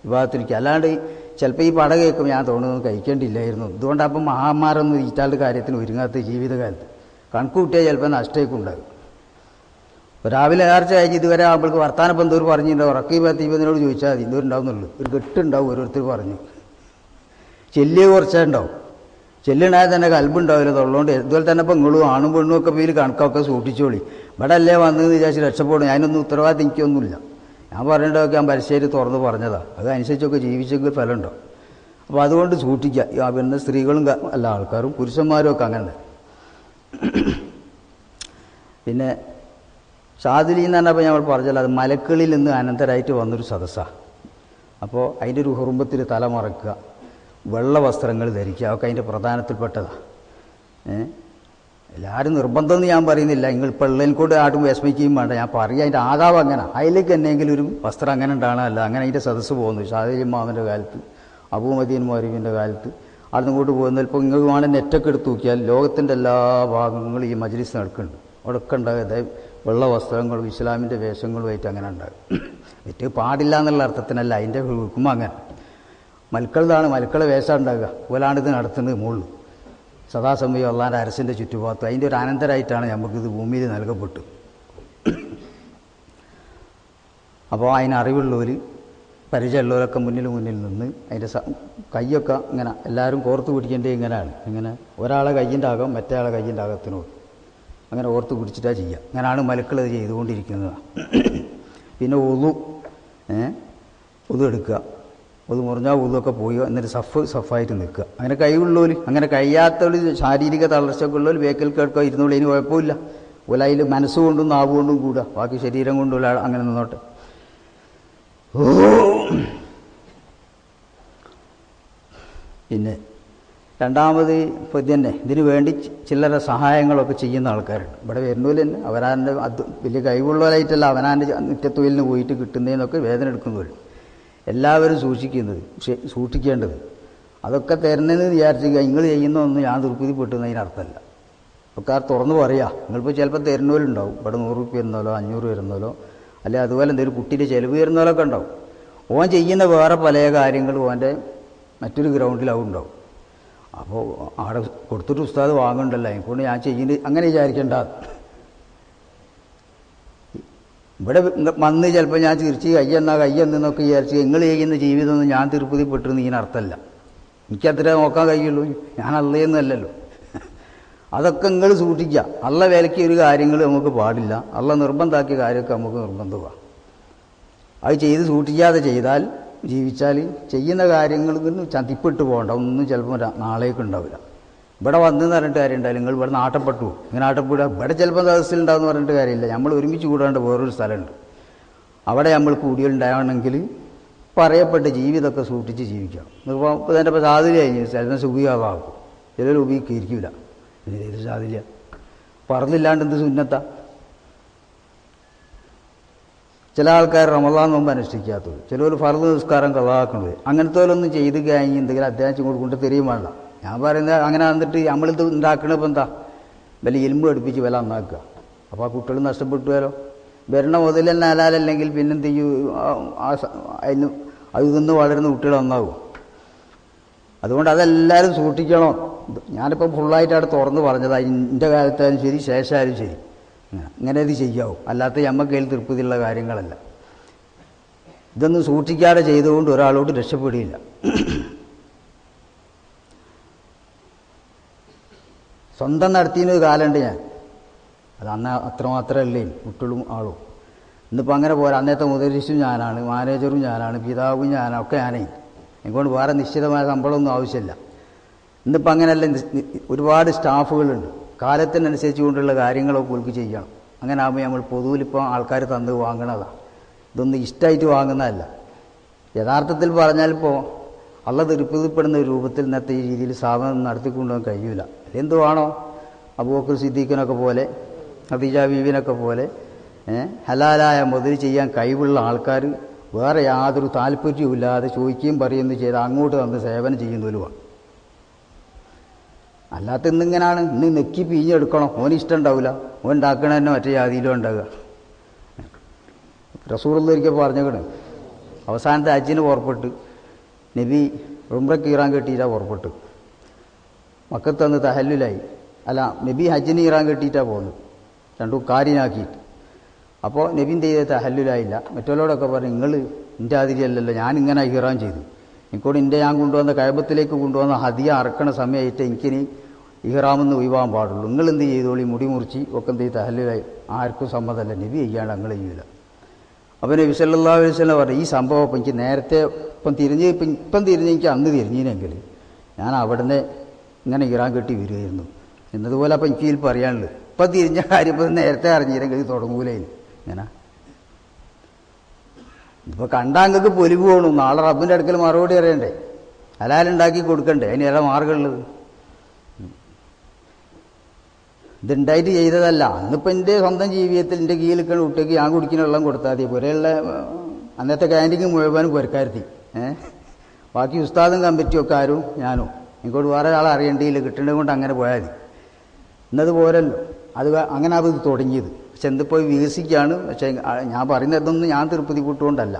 വിവാഹത്തിരിക്കുക. അല്ലാണ്ട് ചിലപ്പോൾ ഈ പട കേൾക്കും ഞാൻ തോന്നുന്നത് കഴിക്കേണ്ടിയില്ലായിരുന്നു. ഇതുകൊണ്ട് അപ്പം മഹാന്മാരൊന്നും ഈറ്റാളുടെ കാര്യത്തിന് ഒരുങ്ങാത്ത ജീവിതകാലത്ത് കണക്ക് കൂട്ടിയാൽ ചിലപ്പോൾ നഷ്ടമൊക്കെ ഉണ്ടാകും. രാവിലെ നേർച്ച കഴിഞ്ഞ് ഇതുവരെ ആകുമ്പോൾക്ക് വർത്താനം എന്തോര് പറഞ്ഞിട്ടുണ്ടാവും. റക്കീബ് തീപതിനോട് ചോദിച്ചാൽ മതി എന്തോരുണ്ടാവുന്നുള്ളൂ. ഒരു കെട്ടുണ്ടാവും ഓരോരുത്തർ പറഞ്ഞു. ചെല്ലിയ കുറച്ചേ ഉണ്ടാവും. ചെല്ലിനായ തന്നെ കൽബുണ്ടാവില്ല തൊള്ളോണ്ട്. ഇതുപോലെ തന്നെ ഇപ്പം നിങ്ങളും ആണും പെണ്ണും ഒക്കെ പേര് കണക്കൊക്കെ സൂക്ഷിച്ചോളി. ഇവിടെ അല്ലേ വന്നതെന്ന് വിചാരിച്ച് രക്ഷപ്പെടും. അതിനൊന്നും ഉത്തരവാദിത്തം എനിക്കൊന്നുമില്ല. ഞാൻ പറയേണ്ടതൊക്കെ ഞാൻ പരിശീലനം തുറന്ന് പറഞ്ഞതാണ്. അതനുസരിച്ചൊക്കെ ജീവിച്ചെങ്കിൽ ഫലമുണ്ടോ. അപ്പോൾ അതുകൊണ്ട് സൂക്ഷിക്കുക. പിന്നെ സ്ത്രീകളും അല്ല ആൾക്കാരും പുരുഷന്മാരും ഒക്കെ അങ്ങനെ. പിന്നെ ഷാദിലി എന്ന് പറഞ്ഞപ്പോൾ ഞങ്ങൾ പറഞ്ഞല്ലോ, അത് മലക്കളിൽ നിന്ന് അനന്തരായിട്ട് വന്നൊരു സദസ്സാണ്. അപ്പോൾ അതിൻ്റെ ഒരു ഹുറുമ്പത്തിൽ തല മറക്കുക, വെള്ള വസ്ത്രങ്ങൾ ധരിക്കുക, ഒക്കെ അതിൻ്റെ പ്രധാനത്തിൽപ്പെട്ടതാണ്. എല്ലാവരും നിർബന്ധമെന്ന് ഞാൻ പറയുന്നില്ല. നിങ്ങൾ ഇപ്പോൾ ഉള്ളതിനെക്കൊണ്ട് ആട്ടും വിഷമിക്കുകയും വേണ്ട. ഞാൻ പറയുക അതിൻ്റെ ആദാവ് അങ്ങനെ അതിലേക്ക് എന്നെങ്കിലും ഒരു വസ്ത്രം അങ്ങനെ ഉണ്ടാകണമല്ല. അങ്ങനെ അതിൻ്റെ സദസ്സ് പോകുന്നു. ഷാദിലി മാമൻ്റെ കാലത്ത്, അബൂമദീൻ മൗലവിൻ്റെ കാലത്ത് അവിടെ നിന്ന് കൊണ്ട് പോകുന്നത്. ഇപ്പോൾ നിങ്ങൾക്ക് വേണം നെറ്റൊക്കെ എടുത്ത് നോക്കിയാൽ ലോകത്തിൻ്റെ എല്ലാ ഭാഗങ്ങളും ഈ മജ്ലിസ് നടക്കുന്നുണ്ട്. അവിടെയൊക്കെ ഉണ്ടാകുക വെള്ള വസ്ത്രങ്ങളും ഇസ്ലാമിൻ്റെ വേഷങ്ങളുമായിട്ട് അങ്ങനെ ഉണ്ടാകും. ഏറ്റവും പാടില്ല എന്നുള്ള അർത്ഥത്തിനല്ല, അതിൻ്റെ ഹുക്കുമ അങ്ങനെ. മൽക്കളതാണ്, മൽക്കളെ വേഷം ഉണ്ടാകുക. പോലാണിത് നടത്തുന്നത് മുകളിൽ സദാസമയം അള്ളാൻ്റെ അരസിൻ്റെ ചുറ്റുഭാഗത്ത്. അതിൻ്റെ ഒരു അനന്തരമായിട്ടാണ് നമുക്കിത് ഭൂമിയിൽ നൽകപ്പെട്ടു. അപ്പോൾ അതിനറിവുള്ളവർ പരിചയമുള്ളവരൊക്കെ മുന്നിൽ നിന്ന് അതിൻ്റെ കൈയൊക്കെ ഇങ്ങനെ എല്ലാവരും കോർത്ത് പിടിക്കേണ്ടത് ഇങ്ങനെയാണ്. ഇങ്ങനെ ഒരാളെ കയ്യിൻ്റെ അകം മറ്റേ ആളെ കയ്യിൻ്റെ അകത്തിനോട് അങ്ങനെ ഓർത്ത് പിടിച്ചിട്ടാണ് ചെയ്യുക. അങ്ങനെയാണ് മലക്കൾ ഇത് ചെയ്തുകൊണ്ടിരിക്കുന്നത്. പിന്നെ ഉതു എടുക്കുക. ഉതു മുറിഞ്ഞാൽ ഉതൊക്കെ പോയി എന്നിട്ട് സഫായിട്ട് നിൽക്കുക. അങ്ങനെ കഴിവുള്ളവർ, അങ്ങനെ കഴിയാത്തവർ, ശാരീരിക തളർച്ചയൊക്കെ ഉള്ളവർ വേക്കൽ കേൾക്കുക ഇരുന്നോളൂ. ഇനി കുഴപ്പമില്ല. ഓല അതിൽ മനസ്സുകൊണ്ടും നാവുകൊണ്ടും കൂടുക, ബാക്കി ശരീരം കൊണ്ടുള്ള അങ്ങനെ നിന്നോട്ടെ. പിന്നെ രണ്ടാമത് ഇപ്പോൾ തന്നെ ഇതിനു വേണ്ടി ചില്ലറ സഹായങ്ങളൊക്കെ ചെയ്യുന്ന ആൾക്കാരുണ്ട്. ഇവിടെ വരുന്നവർ തന്നെ അവനാൻ്റെ അത് വലിയ കഴിവുള്ളവരായിട്ടല്ല, അവനാൻ്റെ നിത്യത്തൊഴിലിന് പോയിട്ട് കിട്ടുന്നതിനൊക്കെ വേദന എടുക്കുന്നവരും. എല്ലാവരും സൂക്ഷിക്കേണ്ടത് അതൊക്കെ തരുന്നതെന്ന് വിചാരിച്ചിരിക്കുക. നിങ്ങൾ ചെയ്യുന്നതൊന്നും ഞാൻ തൃപ്തിപ്പെട്ടെന്നതിന് അർത്ഥമല്ല. ഒക്കെ തുറന്ന് പറയുക. നിങ്ങളിപ്പോൾ ചിലപ്പോൾ തരുന്നവരുണ്ടാവും. ഇവിടെ 100 രൂപ വരുന്നോലോ 500 വരുന്നോലോ അല്ലെ അതുപോലെ എന്തെങ്കിലും കുട്ടീൻ്റെ ചിലവ് വരുന്നോലൊക്കെ ഉണ്ടാവും. ഓൻ ചെയ്യുന്ന വേറെ പല കാര്യങ്ങളും ഓൻ്റെ മറ്റൊരു ഗ്രൗണ്ടിലാവും ഉണ്ടാവും. അപ്പോൾ അവിടെ കൊടുത്തിട്ട് ഉസ്താദ് വാങ്ങണ്ടല്ലോ, അതിനെക്കൊണ്ട് ഞാൻ ചെയ്യുന്നത് അങ്ങനെ വിചാരിക്കേണ്ട. ഇവിടെ വന്ന് ചിലപ്പോൾ ഞാൻ തിരിച്ച് കയ്യെന്നൊക്കെ വിചാരിച്ച് നിങ്ങൾ ചെയ്യുന്ന ജീവിതമൊന്നും ഞാൻ തിരുപ്പതിപ്പെട്ടിരുന്ന ഇതിനർത്ഥമല്ല. എനിക്കത്ര നോക്കാൻ കഴിയുള്ളൂ. ഞാൻ അള്ളയെന്നല്ലല്ലോ. അതൊക്കെ നിങ്ങൾ സൂക്ഷിക്കുക. അള്ള വിലക്കിയ ഒരു കാര്യങ്ങൾ നമുക്ക് പാടില്ല. അള്ള നിർബന്ധമാക്കിയ കാര്യമൊക്കെ നമുക്ക് നിർബന്ധമാണ്. അത് ചെയ്ത് സൂക്ഷിക്കാതെ ചെയ്താൽ ജീവിച്ചാൽ ചെയ്യുന്ന കാര്യങ്ങൾ ചതിപ്പെട്ട് പോകണ്ട. ഒന്നും ചിലപ്പോൾ നാളേക്ക് ഉണ്ടാവില്ല. ഇവിടെ വന്നെന്ന് പറഞ്ഞിട്ട് കാര്യമുണ്ടാവില്ല. നിങ്ങൾ ഇവിടെ നാട്ടപ്പെട്ടു ഇങ്ങനെ നാട്ടപ്പെടുക. ഇവിടെ ചിലപ്പോൾ സദസ്സിലുണ്ടാവുമെന്ന് പറഞ്ഞിട്ട് കാര്യമില്ല. നമ്മൾ ഒരുമിച്ച് കൂടാണ്ട് വേറൊരു സ്ഥലമുണ്ട്. അവിടെ നമ്മൾ കൂടിയുണ്ടാവണമെങ്കിൽ പറയപ്പെട്ട ജീവിതമൊക്കെ സൂക്ഷിച്ച് ജീവിക്കണം. ഇപ്പോൾ തന്നെ ഇപ്പോൾ സാധ്യത കഴിഞ്ഞ് ചിലപ്പോൾ സുഖിയാവാകും, ചിലർ ഉപയോഗിക്കില്ല. ഇത് സാധ്യത പറഞ്ഞില്ലാണ്ട് എന്ത് സുന്നത്താ. ചില ആൾക്കാർ റമളാൻ നോമ്പ് അനുഷ്ഠിക്കാത്തത്, ചിലർ ഫർദ് നിസ്കാരം കളാക്കുന്നത്, അങ്ങനത്തോലൊന്നും ചെയ്ത് കഴിഞ്ഞ് എന്തെങ്കിലും അത്യാവശ്യം കൊണ്ട് തെരിയും വേണ്ട. ഞാൻ പറയുന്നത് അങ്ങനെ വന്നിട്ട് നമ്മളിത് ഉണ്ടാക്കണപ്പോൾ എന്താ വില ഇൽമ്പ് പഠിപ്പിച്ച് വില നന്നാക്കുക. അപ്പോൾ ആ കുട്ടികൾ നഷ്ടപ്പെട്ടുവല്ലോ. വരണ മുതൽ തന്നെ ഹലാലല്ലെങ്കിൽ പിന്നെന്ത് ചെയ്യും, അതിന് അത് നിന്ന് വളരുന്ന കുട്ടികൾ നന്നാവും. അതുകൊണ്ട് അതെല്ലാവരും സൂക്ഷിക്കണം. ഞാനിപ്പോൾ ഫുള്ളായിട്ട് അവിടെ തുറന്ന് പറഞ്ഞതാണ്. എൻ്റെ കാലത്തായാലും ശരി ശേഷമായാലും ശരി ഇങ്ങനെ ഇത് ചെയ്യാവും. അല്ലാത്ത നമ്മക്കയിൽ തൃപ്തിയുള്ള കാര്യങ്ങളല്ല. ഇതൊന്നും സൂക്ഷിക്കാതെ ചെയ്തുകൊണ്ട് ഒരാളോട് രക്ഷപ്പെടുകയില്ല. സ്വന്തം നടത്തിയൊരു കാലമുണ്ട് ഞാൻ. അത് അന്ന് അത്രമാത്രമല്ലേ കുട്ടികളും ആളും. ഇന്നിപ്പോൾ അങ്ങനെ പോരാ. അന്നത്തെ മുദരിസും ഞാനാണ്, മാനേജറും ഞാനാണ്, പിതാവും ഞാനാണ്, ഒക്കെ ഞാനേ. എനിക്കൊണ്ട് വേറെ നിശ്ചിതമായ ശമ്പളമൊന്നും ആവശ്യമില്ല. ഇന്നിപ്പോൾ അങ്ങനെയല്ല, ഒരുപാട് സ്റ്റാഫുകളുണ്ട്. കാലത്തിനനുസരിച്ച് കൊണ്ടുള്ള കാര്യങ്ങളൊക്കെ ഉൾക്ക് ചെയ്യണം. അങ്ങനെ ആകുമ്പോൾ നമ്മൾ പൊതുവിലിപ്പോൾ ആൾക്കാർ തന്ന് വാങ്ങണതാണ്. ഇതൊന്നും ഇഷ്ടമായിട്ട് വാങ്ങുന്നതല്ല. യഥാർത്ഥത്തിൽ പറഞ്ഞാലിപ്പോൾ അള്ള തൃപ്തിപ്പെടുന്ന രൂപത്തിൽ ഇന്നത്തെ ഈ രീതിയിൽ സ്ഥാപനം നടത്തിക്കൊണ്ടുപോകാൻ കഴിയില്ല. എന്തുവാണോ അബൂബക്കർ സിദ്ദീഖിനൊക്കെ പോലെ ഖദീജ ബീവിനൊക്കെ പോലെ ഹലാലായ മുതൽ ചെയ്യാൻ കഴിവുള്ള ആൾക്കാർ വേറെ യാതൊരു താല്പര്യവുമില്ലാതെ ചോദിക്കുകയും പറയുകയും ചെയ്ത് അങ്ങോട്ട് തന്ന് സേവനം ചെയ്യുന്നവരുമാണ്. അല്ലാത്ത ഇന്നിങ്ങനാണ്, ഇന്ന് നെക്കി പിഴിഞ്ഞെടുക്കണം, ഓന് ഇഷ്ടം ഉണ്ടാവില്ല, ഓൻ ഉണ്ടാക്കണ തന്നെ മറ്റേ ജാതിയിലും ഉണ്ടാകുക. റസൂലുള്ളാഹി ഒരിക്കൽ പറഞ്ഞേക്കണ്, അവസാനത്തെ ഹജ്ജിന് പുറപ്പെട്ട് നബി ഉംറയ്ക്ക് ഈറാൻ കെട്ടിയിട്ടാണ് പുറപ്പെട്ടു. മക്കത്ത് തന്ന് തഹല്ലുലായി. അല്ല, നബി ഹജ്ജിന് ഈറാൻ കെട്ടിയിട്ടാണ് പോകുന്നത്, രണ്ടും കാര്യനാക്കിയിട്ട്. അപ്പോൾ നബിൻ്റെ ചെയ്ത് തഹല്ലുലായില്ല. മറ്റുള്ളവരോടൊക്കെ പറഞ്ഞു, നിങ്ങൾ എൻ്റെ ആതിരിയല്ലല്ലോ, ഞാനിങ്ങനെ ഈറാൻ ചെയ്തു, എനിക്കോട് ഞാൻ കൊണ്ടുവന്ന കഅബത്തിലേക്ക് കൊണ്ടുവന്ന ഹദിയ അറക്കണ സമയമായിട്ട് എനിക്കിനി ഇഹ്റാമെന്ന് ഒഴിവാൻ പാടുള്ളൂ. നിങ്ങൾ എന്ത് ചെയ്തോളി, മുടി മുറിച്ച് ഒക്കെ എന്ത് ചെയ്ത് തഹല്ലുലായി. ആർക്കും സമ്മതമല്ല, നബി ചെയ്യാണ്ട് ഞങ്ങൾ ചെയ്യില്ല. അപ്പോൾ നബി സല്ലല്ലാഹു അലൈഹി വസല്ലം പറഞ്ഞു, ഈ സംഭവം ഇപ്പം എനിക്ക് നേരത്തെ ഇപ്പം തിരിഞ്ഞ് എനിക്ക് അന്ന് തിരിഞ്ഞിനെങ്കിൽ ഞാൻ അവിടുന്ന് ഇങ്ങനെ ഇറാൻ കെട്ടി വരികയായിരുന്നു എന്നതുപോലെ. അപ്പം എനിക്ക് ഇതിൽ പറയാനുള്ളത്, ഇപ്പം തിരിഞ്ഞ കാര്യം ഇപ്പം നേരത്തെ അറിഞ്ഞില്ലെങ്കിൽ ഇത് തുടങ്ങൂലായി. ഇങ്ങനെ ഇപ്പോൾ കണ്ടാങ്ങൾക്ക് പൊലിവ് പോകണം, നാളെ റബ്ബിൻ്റെ അടുക്കൽ മറുപടി അറിയണ്ടേ, ഹലാലുണ്ടാക്കി കൊടുക്കണ്ടേ, അതിന് ഏതാ മാർഗമുള്ളത്? ഇതുണ്ടായിട്ട് ചെയ്തതല്ല. അന്നിപ്പോൾ എൻ്റെ സ്വന്തം ജീവിതത്തിൽ എൻ്റെ കീഴിൽ നിൽക്കുന്ന കുട്ടിക്ക് ഞാൻ കുടിക്കുന്ന വെള്ളം കൊടുത്താൽ മതി. പുരയുള്ള അന്നത്തെ ക്യാൻറ്റീൻ മുഴുവനും പുരക്കാരുത്തി. ബാക്കി ഉസ്താദും കമ്മിറ്റിയൊക്കെ ആരും ഞാനും. എനിക്കോട് വേറെ ആളെ അറിയേണ്ടിയില്ല, കിട്ടേണ്ടത് കൊണ്ട് അങ്ങനെ പോയാൽ മതി. ഇന്നതുപോലല്ലോ അത് അങ്ങനെ അത് തുടങ്ങിയത്. പക്ഷെ എന്തിപ്പോൾ വികസിക്കുകയാണ്. പക്ഷേ ഞാൻ പറയുന്നതൊന്നും ഞാൻ തിരുപ്പതി കൂട്ടുകൊണ്ടല്ല.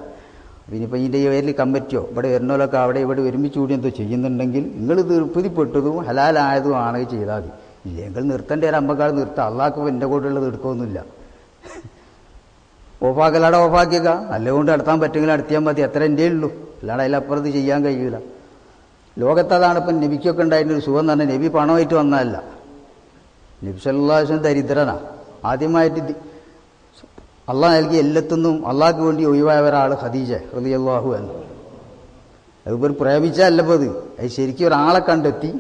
പിന്നിപ്പോൾ ഇതിൻ്റെ പേരിൽ കമ്മിറ്റിയോ ഇവിടെ വരുന്നോലൊക്കെ അവിടെ ഇവിടെ ഒരുമിച്ച് കൂടി എന്തോ ചെയ്യുന്നുണ്ടെങ്കിൽ നിങ്ങൾ തിരുപ്പതിപ്പെട്ടതും ഹലാലായതും ആണെങ്കിൽ ചെയ്താൽ മതി. ഇല്ലെങ്കിൽ നിർത്തേണ്ട ഒരു അമ്പക്കാൾ നിർത്താം. അള്ളാഹ്ക്ക് എൻ്റെ കൂടെയുള്ളത് എടുക്കുകയൊന്നുമില്ല. ഓഫാക്കലാടെ ഓഫാക്കിയേക്ക, നല്ലതുകൊണ്ട് നടത്താൻ പറ്റുമെങ്കിൽ നടത്തിയാൽ മതി, അത്ര എൻ്റെ ഉള്ളൂ. അല്ലാതെ അതിലപ്പുറത്ത് ചെയ്യാൻ കഴിയില്ല. ലോകത്തതാണ് ഇപ്പം നബിക്കൊക്കെ ഉണ്ടായിരുന്നൊരു സുഖം എന്ന് പറഞ്ഞാൽ, നബി പണമായിട്ട് വന്നതല്ല. നബി സല്ലല്ലാഹു അലൈഹി വസല്ലം ദരിദ്രനാണ്. ആദ്യമായിട്ട് അള്ളാഹ് നൽകി എല്ലാത്തുനിന്നും അള്ളാഹ്ക്ക് വേണ്ടി ഒഴിവായ ഒരാൾ ഖദീജ റളിയല്ലാഹു അൻഹ. അതിപ്പോൾ പ്രേമിച്ചല്ലപ്പോൾ അത് ശരിക്കും ഒരാളെ കണ്ടെത്തി.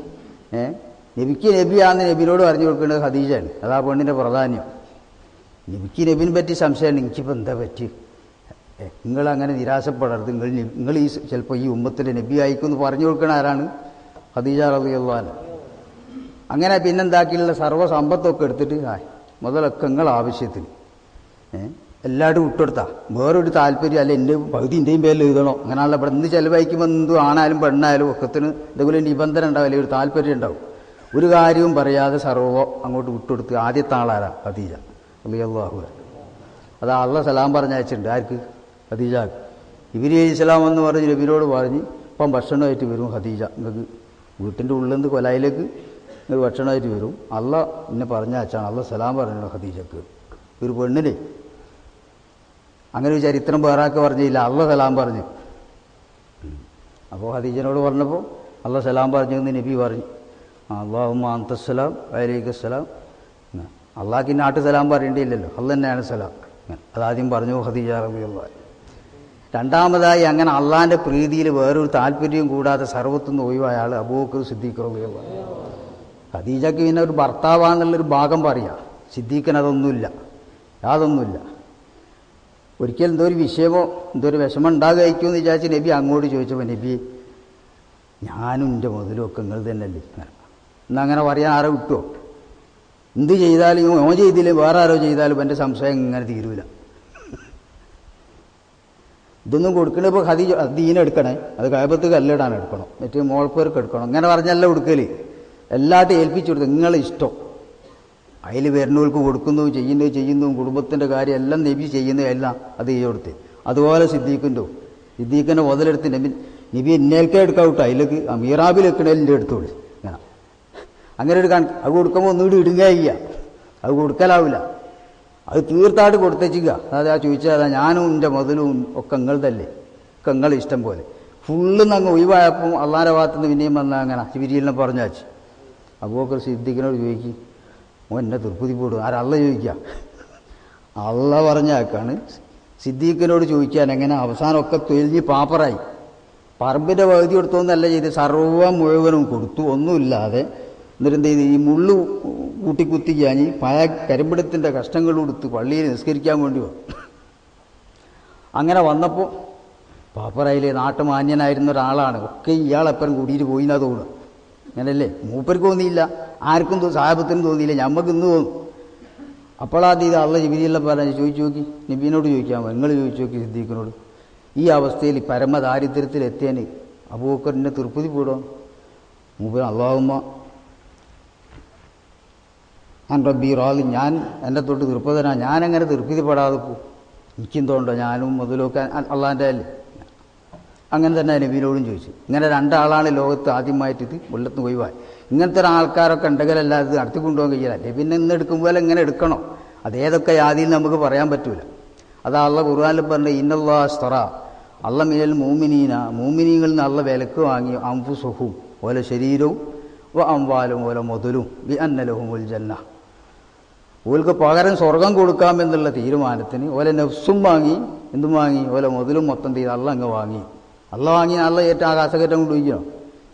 നബിക്ക് നബിയാന്ന് നബിനോട് പറഞ്ഞു കൊടുക്കേണ്ടത് ഖദീജയാണ്. അതാ പെണ്ണിൻ്റെ പ്രാധാന്യം. നബിക്ക് നബിനെ പറ്റി സംശയമാണ്, എനിക്കിപ്പോൾ എന്താ പറ്റി, നിങ്ങളങ്ങനെ നിരാശപ്പെടരുത്, നിങ്ങൾ ഈ ചിലപ്പോൾ ഈ ഉമ്മത്തിലെ നബി ആയിക്കുമെന്ന് പറഞ്ഞു കൊടുക്കണ ആരാണ്? ഖദീജ റളിയല്ലാഹു അൻഹ. അങ്ങനെ പിന്നെന്താക്കിയുള്ള സർവ്വസമ്പത്തൊക്കെ എടുത്തിട്ട് മുതലൊക്കെ നിങ്ങൾ ആവശ്യത്തിന് എല്ലാവരും വിട്ടുകൊടുത്താൽ വേറൊരു താല്പര്യം അല്ല, എൻ്റെ പകുതി എൻ്റെയും പേരിൽ എഴുതണോ അങ്ങനെയുള്ള ഇവിടെ നിന്ന് ചിലവഴിക്കുമ്പോൾ എന്തും ആണായാലും പെണ്ണായാലും ഒക്കത്തിന് ഇതുപോലെ നിബന്ധന ഉണ്ടാവില്ല, ഒരു താല്പര്യം ഉണ്ടാവും. ഒരു കാര്യവും പറയാതെ സർവ്വം അങ്ങോട്ട് വിട്ടുകൊടുത്ത് ആദ്യത്തെ ആളാരാ? ഖദീജ റളിയല്ലാഹു അൻഹ. അത് അള്ളാഹ് സലാം പറഞ്ഞയച്ചിട്ടുണ്ട്. ആർക്ക്? ഖദീജക്ക്. ഇവര് ഇസ്ലാം എന്ന് പറഞ്ഞ് നബിയോട് പറഞ്ഞ് ഇപ്പം ഭക്ഷണമായിട്ട് വരും ഖദീജ, നിങ്ങൾക്ക് വീട്ടിൻ്റെ ഉള്ളിൽ നിന്ന് കൊലായിലേക്ക് നിങ്ങൾ ഭക്ഷണമായിട്ട് വരും. അള്ളാഹ് എന്നെ പറഞ്ഞയച്ചാണ്. അള്ളാഹ് സലാം പറഞ്ഞു ഖദീജക്ക്. ഒരു പെണ്ണിനെ അങ്ങനെ ഒരു ചരിത്രം വേറാക്ക് പറഞ്ഞില്ല, അള്ളാഹ് സലാം പറഞ്ഞു. അപ്പോൾ ഖദീജനോട് പറഞ്ഞപ്പോൾ അള്ളാഹ് സലാം പറഞ്ഞു എന്ന് നബി പറഞ്ഞു. അല്ലാഹുമ്മ അന്തസ്സലാം വഅലൈക്കസ്സലാം. അള്ളാഹ്ക്ക് നാട്ടു സലാം പറയേണ്ടിയില്ലല്ലോ, അള്ളാഹ് തന്നെയാണ് സലാം. അതാദ്യം പറഞ്ഞു ഖദീജ റളിയല്ലാഹു അൻഹ. രണ്ടാമതായി അങ്ങനെ അള്ളാഹിൻ്റെ പ്രീതിയിൽ വേറൊരു താല്പര്യവും കൂടാതെ സർവ്വത്തുനിന്ന് ഒഴിവായ ആൾ അബൂബക്കർ സിദ്ദീഖ് റളിയല്ലാഹു അൻഹു. ഖദീജയ്ക്ക് പിന്നെ ഒരു ഭർത്താവാണെന്നുള്ളൊരു ഭാഗം പറയാം, സിദ്ദീഖിന് അതൊന്നുമില്ല, യാതൊന്നുമില്ല. ഒരിക്കൽ എന്തോ ഒരു വിഷയമോ എന്തോ ഒരു വിഷമം ഉണ്ടാകുമായിരിക്കുമെന്ന് വിചാരിച്ച് നബി അങ്ങോട്ട് ചോദിച്ചപ്പോൾ നബി, ഞാനും എൻ്റെ മുതലും ഒക്കെ നിങ്ങൾ തന്നെയല്ലേ, എന്നങ്ങനെ പറയാൻ ആരോ കിട്ടുമോ? എന്ത് ചെയ്താലും ഓൻ ചെയ്തില്ലെങ്കിൽ വേറെ ആരോ ചെയ്താലും എൻ്റെ സംശയം ഇങ്ങനെ തീരൂല. ഇതൊന്നും കൊടുക്കണേ. ഇപ്പോൾ ദീനം എടുക്കണേ, അത് കഅബത്ത് കല്ലിടാൻ എടുക്കണം, മറ്റേ മോൾപ്പേർക്ക് എടുക്കണം, ഇങ്ങനെ പറഞ്ഞല്ല കൊടുക്കൽ. എല്ലാട്ടും ഏൽപ്പിച്ചു കൊടുത്തു, നിങ്ങളെ ഇഷ്ടം. അതിൽ വരുന്നവർക്ക് കൊടുക്കുന്നതും ചെയ്യുന്നതും കുടുംബത്തിൻ്റെ കാര്യം എല്ലാം നബി ചെയ്യുന്നതെല്ലാം അത് ചെയ്ത് കൊടുത്ത്. അതുപോലെ സിദ്ദീഖിൻ്റെ മുതലെടുത്ത് നബി എന്നേൽക്കേ എടുക്കാൻ വിട്ടു, അതിലേക്ക് മീറാബിൽ വെക്കണേലിൻ്റെ എടുത്തോളൂ. അങ്ങനെ ഒരു അത് കൊടുക്കുമ്പോൾ ഒന്നുകൂടി ഇടുകയില്ല, അത് കൊടുക്കലാവില്ല, അത് തീർത്തായിട്ട് കൊടുത്തേക്കുക. അതായത് ആ ചോദിച്ചാൽ ഞാനും എൻ്റെ മുതലും ഒക്കെ നിങ്ങളതല്ലേ, ഒക്കെ നിങ്ങളെ ഇഷ്ടം പോലെ. ഫുള്ള് അങ്ങ് ഒഴിവായപ്പോൾ അള്ളാൻ്റെ ഭാഗത്തുനിന്ന് പിന്നെയും വന്നാൽ അങ്ങനെ ജിബ്രീലിനെ പറഞ്ഞാച്ച്. അബൂബക്കർ സിദ്ദീഖിനോട് ചോദിക്കും, ഓൻ എന്നെ തൃപ്തിപ്പെടും. ആരല്ല ചോദിക്കുക? അള്ളാഹ് പറഞ്ഞാക്കാണ് സിദ്ദീഖിനോട് ചോദിക്കാൻ. എങ്ങനെ അവസാനമൊക്കെ തൊഴിഞ്ഞ് പാപ്പറായി. പറമ്പിൻ്റെ പകുതി കൊടുത്തോന്നല്ല ചെയ്ത് സർവ്വം മുഴുവനും കൊടുത്തു, ഒന്നുമില്ലാതെ. എന്നിട്ട് എന്ത് ചെയ്ത് ഈ മുള്ളു കൂട്ടി കുത്തി കഴിഞ്ഞ് പഴയ കരിമ്പിടത്തിൻ്റെ കഷ്ണങ്ങൾ കൊടുത്ത് പള്ളിയിൽ നിസ്കരിക്കാൻ വേണ്ടി വന്നു. അങ്ങനെ വന്നപ്പോൾ പാപ്പറയിലെ നാട്ടുമാന്യനായിരുന്ന ഒരാളാണ്, ഒക്കെ ഇയാളെപ്പുറം കൂടിയിട്ട് പോയി എന്നാ തോന്നുക. അങ്ങനല്ലേ, മൂപ്പർക്ക് തോന്നിയില്ല, ആർക്കും സാഹബത്തിനും തോന്നിയില്ല, ഞമ്മക്ക് ഇന്ന് തോന്നും. അപ്പോഴാദ്യം ഇത് അള്ള ജിബിരിയുള്ള പറഞ്ഞ് ചോദിച്ചു നോക്കി, നബീനോട് ചോദിക്കാൻ നിങ്ങൾ ചോദിച്ചു നോക്കി സിദ്ദീഖിനോട്, ഈ അവസ്ഥയിൽ പരമദാരിദ്ര്യത്തിലെത്തിയാൻ അബൂബക്കറിനെ തൃപ്തി പോടും. മൂപ്പർ അല്ലാഹുമ്മ അൻ റബ്ബി റാദി, ഞാൻ എൻ്റെ തൊട്ട് തൃപ്തനാ, ഞാനെങ്ങനെ തൃപ്തിപ്പെടാതെ പോകും, എനിക്കും തോണ്ടോ, ഞാനും മുതലൊക്കെ അള്ളാൻ്റെ അല്ലേ. അങ്ങനെ തന്നെ നബീനോടും ചോദിച്ചു. ഇങ്ങനെ രണ്ടാളാണ് ലോകത്ത് ആദ്യമായിട്ട് ഇത് വെള്ളത്തിന് ഒഴിവായി. ഇങ്ങനത്തെ ആൾക്കാരൊക്കെ ഉണ്ടെങ്കിലല്ലാതെ ഇത് നടത്തിക്കൊണ്ടുപോകാൻ കഴിയില്ല. പിന്നെ ഇന്ന് എടുക്കുമ്പോൾ എങ്ങനെ എടുക്കണോ, അതേതൊക്കെ യാതിയിൽ നമുക്ക് പറയാൻ പറ്റൂല. അതാ അള്ള ഖുർആനിൽ പറഞ്ഞ ഇന്നല്ലാഹ് അസ്തറ, അള്ള മിനൽ മൂമിനീന, മൂമിനീങ്ങളിൽ നിന്ന് അള്ള വിലക്ക് വാങ്ങി അംഫുസുഹും ഓല ശരീരവും അംവാലും ഓല മുതലും ബി അന്നലഹുമുൽ ജന്ന, ഓൽക്ക് പകരം സ്വർഗം കൊടുക്കാമെന്നുള്ള തീരുമാനത്തിന് ഓല നഫ്സും വാങ്ങി, എന്തും വാങ്ങി, ഓല മുതലും മൊത്തം ചെയ്ത് അള്ള അങ്ങ് വാങ്ങി. അള്ള വാങ്ങി അള്ള ഏറ്റവും ആകാശകയറ്റം കൊണ്ട് വയ്ക്കണോ,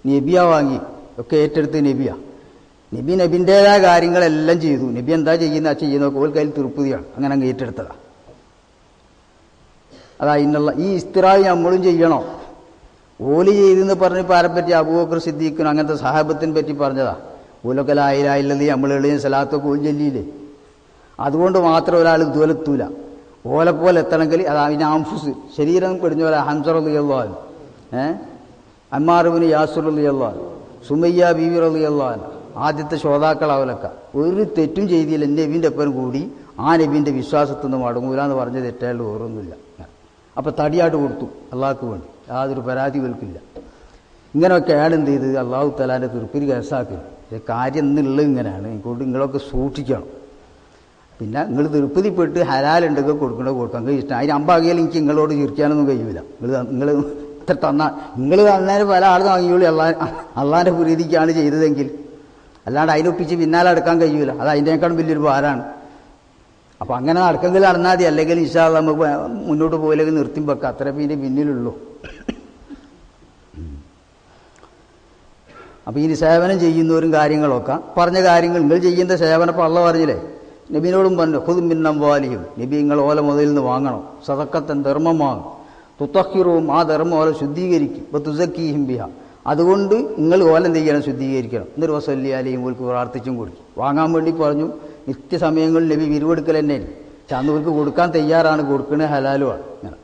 നബിയ വാങ്ങി, ഒക്കെ ഏറ്റെടുത്ത് നബിയ. നബി നബിൻ്റേതായ കാര്യങ്ങളെല്ലാം ചെയ്തു. നബി എന്താ ചെയ്യുന്നതൊക്കെ ഓൽ കയ്യിൽ തൃപ്തിയാണ്, അങ്ങനെ അങ്ങ് ഏറ്റെടുത്തതാ. അതാ ഇന്നുള്ള ഈ ഇസ്തിറായി നമ്മളും ചെയ്യണോ. ഓല് ചെയ്തെന്ന് പറഞ്ഞ് ആരെപ്പറ്റി അബൂബക്കർ സിദ്ദീഖിനും അങ്ങനത്തെ സഹാബത്തിനെ പറ്റി പറഞ്ഞതാ. ഓലൊക്കെ ലായിലായില്ലത് നമ്മൾ എളിയും സലാത്തൊക്കെ ഓൽ ചൊല്ലിയില്ലേ, അതുകൊണ്ട് മാത്രം ഒരാൾ ദുലത്തൂല. ഓലെപ്പോലെ എത്തണമെങ്കിൽ അത് അതിന് ആംഫുസ് ശരീരം പിടിഞ്ഞ പോലെ ഹംസ റളിയല്ലാഹു അൻഹു, അമ്മാർ ഇബ്നു യാസിർ റളിയല്ലാഹു അൻഹു, സുമയ്യ ബീവി റളിയല്ലാഹു അൻഹ, ആദ്യത്തെ ശ്രോതാക്കളാവലൊക്കെ ഒരു തെറ്റും ചെയ്തില്ല. നബീൻ്റെ ഒപ്പം കൂടി ആ നബീൻ്റെ വിശ്വാസത്തിൽ നിന്ന് മടങ്ങൂല എന്ന് പറഞ്ഞ് തെറ്റായിട്ട് ഓരോന്നുമില്ല. അപ്പം തടിയായിട്ട് കൊടുത്തു അള്ളാഹ്ക്ക് വേണ്ടി, യാതൊരു പരാതി കേൾക്കില്ല. ഇങ്ങനെയൊക്കെയാണ് എന്ത് ചെയ്ത് അള്ളാഹു തആലാൻ്റെ തൃപ്തി കേസാക്കുന്നത്. കാര്യം എന്നുള്ളത് ഇങ്ങനെയാണ്. ഇങ്ങോട്ട് നിങ്ങളൊക്കെ സൂക്ഷിക്കണം. പിന്നെ നിങ്ങൾ തൃപ്തിപ്പെട്ട് ഹലാലുണ്ടെങ്കിൽ കൊടുക്കാൻ ഇഷ്ടം. അതിന് അമ്പാകിയാൽ എനിക്ക് നിങ്ങളോട് ചിരിക്കാനൊന്നും കഴിയില്ല. നിങ്ങൾ ഇത്ര തന്നാൽ നിങ്ങൾ തന്നേരം പല ആൾ വാങ്ങിയോളൂ. അള്ളാൻ്റെ പ്രീതിക്കാണ് ചെയ്തതെങ്കിൽ, അല്ലാണ്ട് അതിനൊപ്പിച്ച് പിന്നാലെ അടുക്കാൻ കഴിയൂല. അത് അതിൻ്റെക്കാളും വലിയൊരു ഭാരമാണ്. അപ്പം അങ്ങനെ നടക്കെങ്കിൽ നടന്നാൽ മതി. അല്ലെങ്കിൽ ഇൻഷാ അല്ലാഹ് നമുക്ക് മുന്നോട്ട് പോയില്ലെങ്കിൽ നിർത്തി വെക്കാം. അത്ര പിന്നെ പിന്നിലുള്ളൂ. അപ്പോൾ ഇനി സേവനം ചെയ്യുന്നവരും കാര്യങ്ങളൊക്കെ പറഞ്ഞ കാര്യങ്ങൾ നിങ്ങൾ ചെയ്യുന്ന സേവനം ഇപ്പോൾ അള്ളാഹ് പറഞ്ഞില്ലേ, നബീനോടും പറഞ്ഞു ഖുദ് മിൻ അംവാലിഹിം, നബി നിങ്ങൾ ഓല മുതലിൽ നിന്ന് വാങ്ങണം, സദഖത്തൻ ധർമ്മം വാങ്ങും, തുത്തഹിറും ആ ധർമ്മം ഓല ശുദ്ധീകരിക്കും, ഇപ്പോൾ തുസക്കീഹിം ബിഹ, അതുകൊണ്ട് നിങ്ങൾ ഓലം ചെയ്യണം, ശുദ്ധീകരിക്കണം. എന്നിട്ട് വസല്ലി അലൈഹിം, ഓൽക്ക് പ്രാർത്ഥിച്ചും കൊടുക്കും. വാങ്ങാൻ വേണ്ടി പറഞ്ഞു. നിത്യസമയങ്ങളിൽ നബി വിരിവെടുക്കൽ തന്നെ, പക്ഷെ അന്ന് ഓൽക്ക് കൊടുക്കാൻ തയ്യാറാണ്, കൊടുക്കണേ ഹലാലുമാണ്. അങ്ങനെ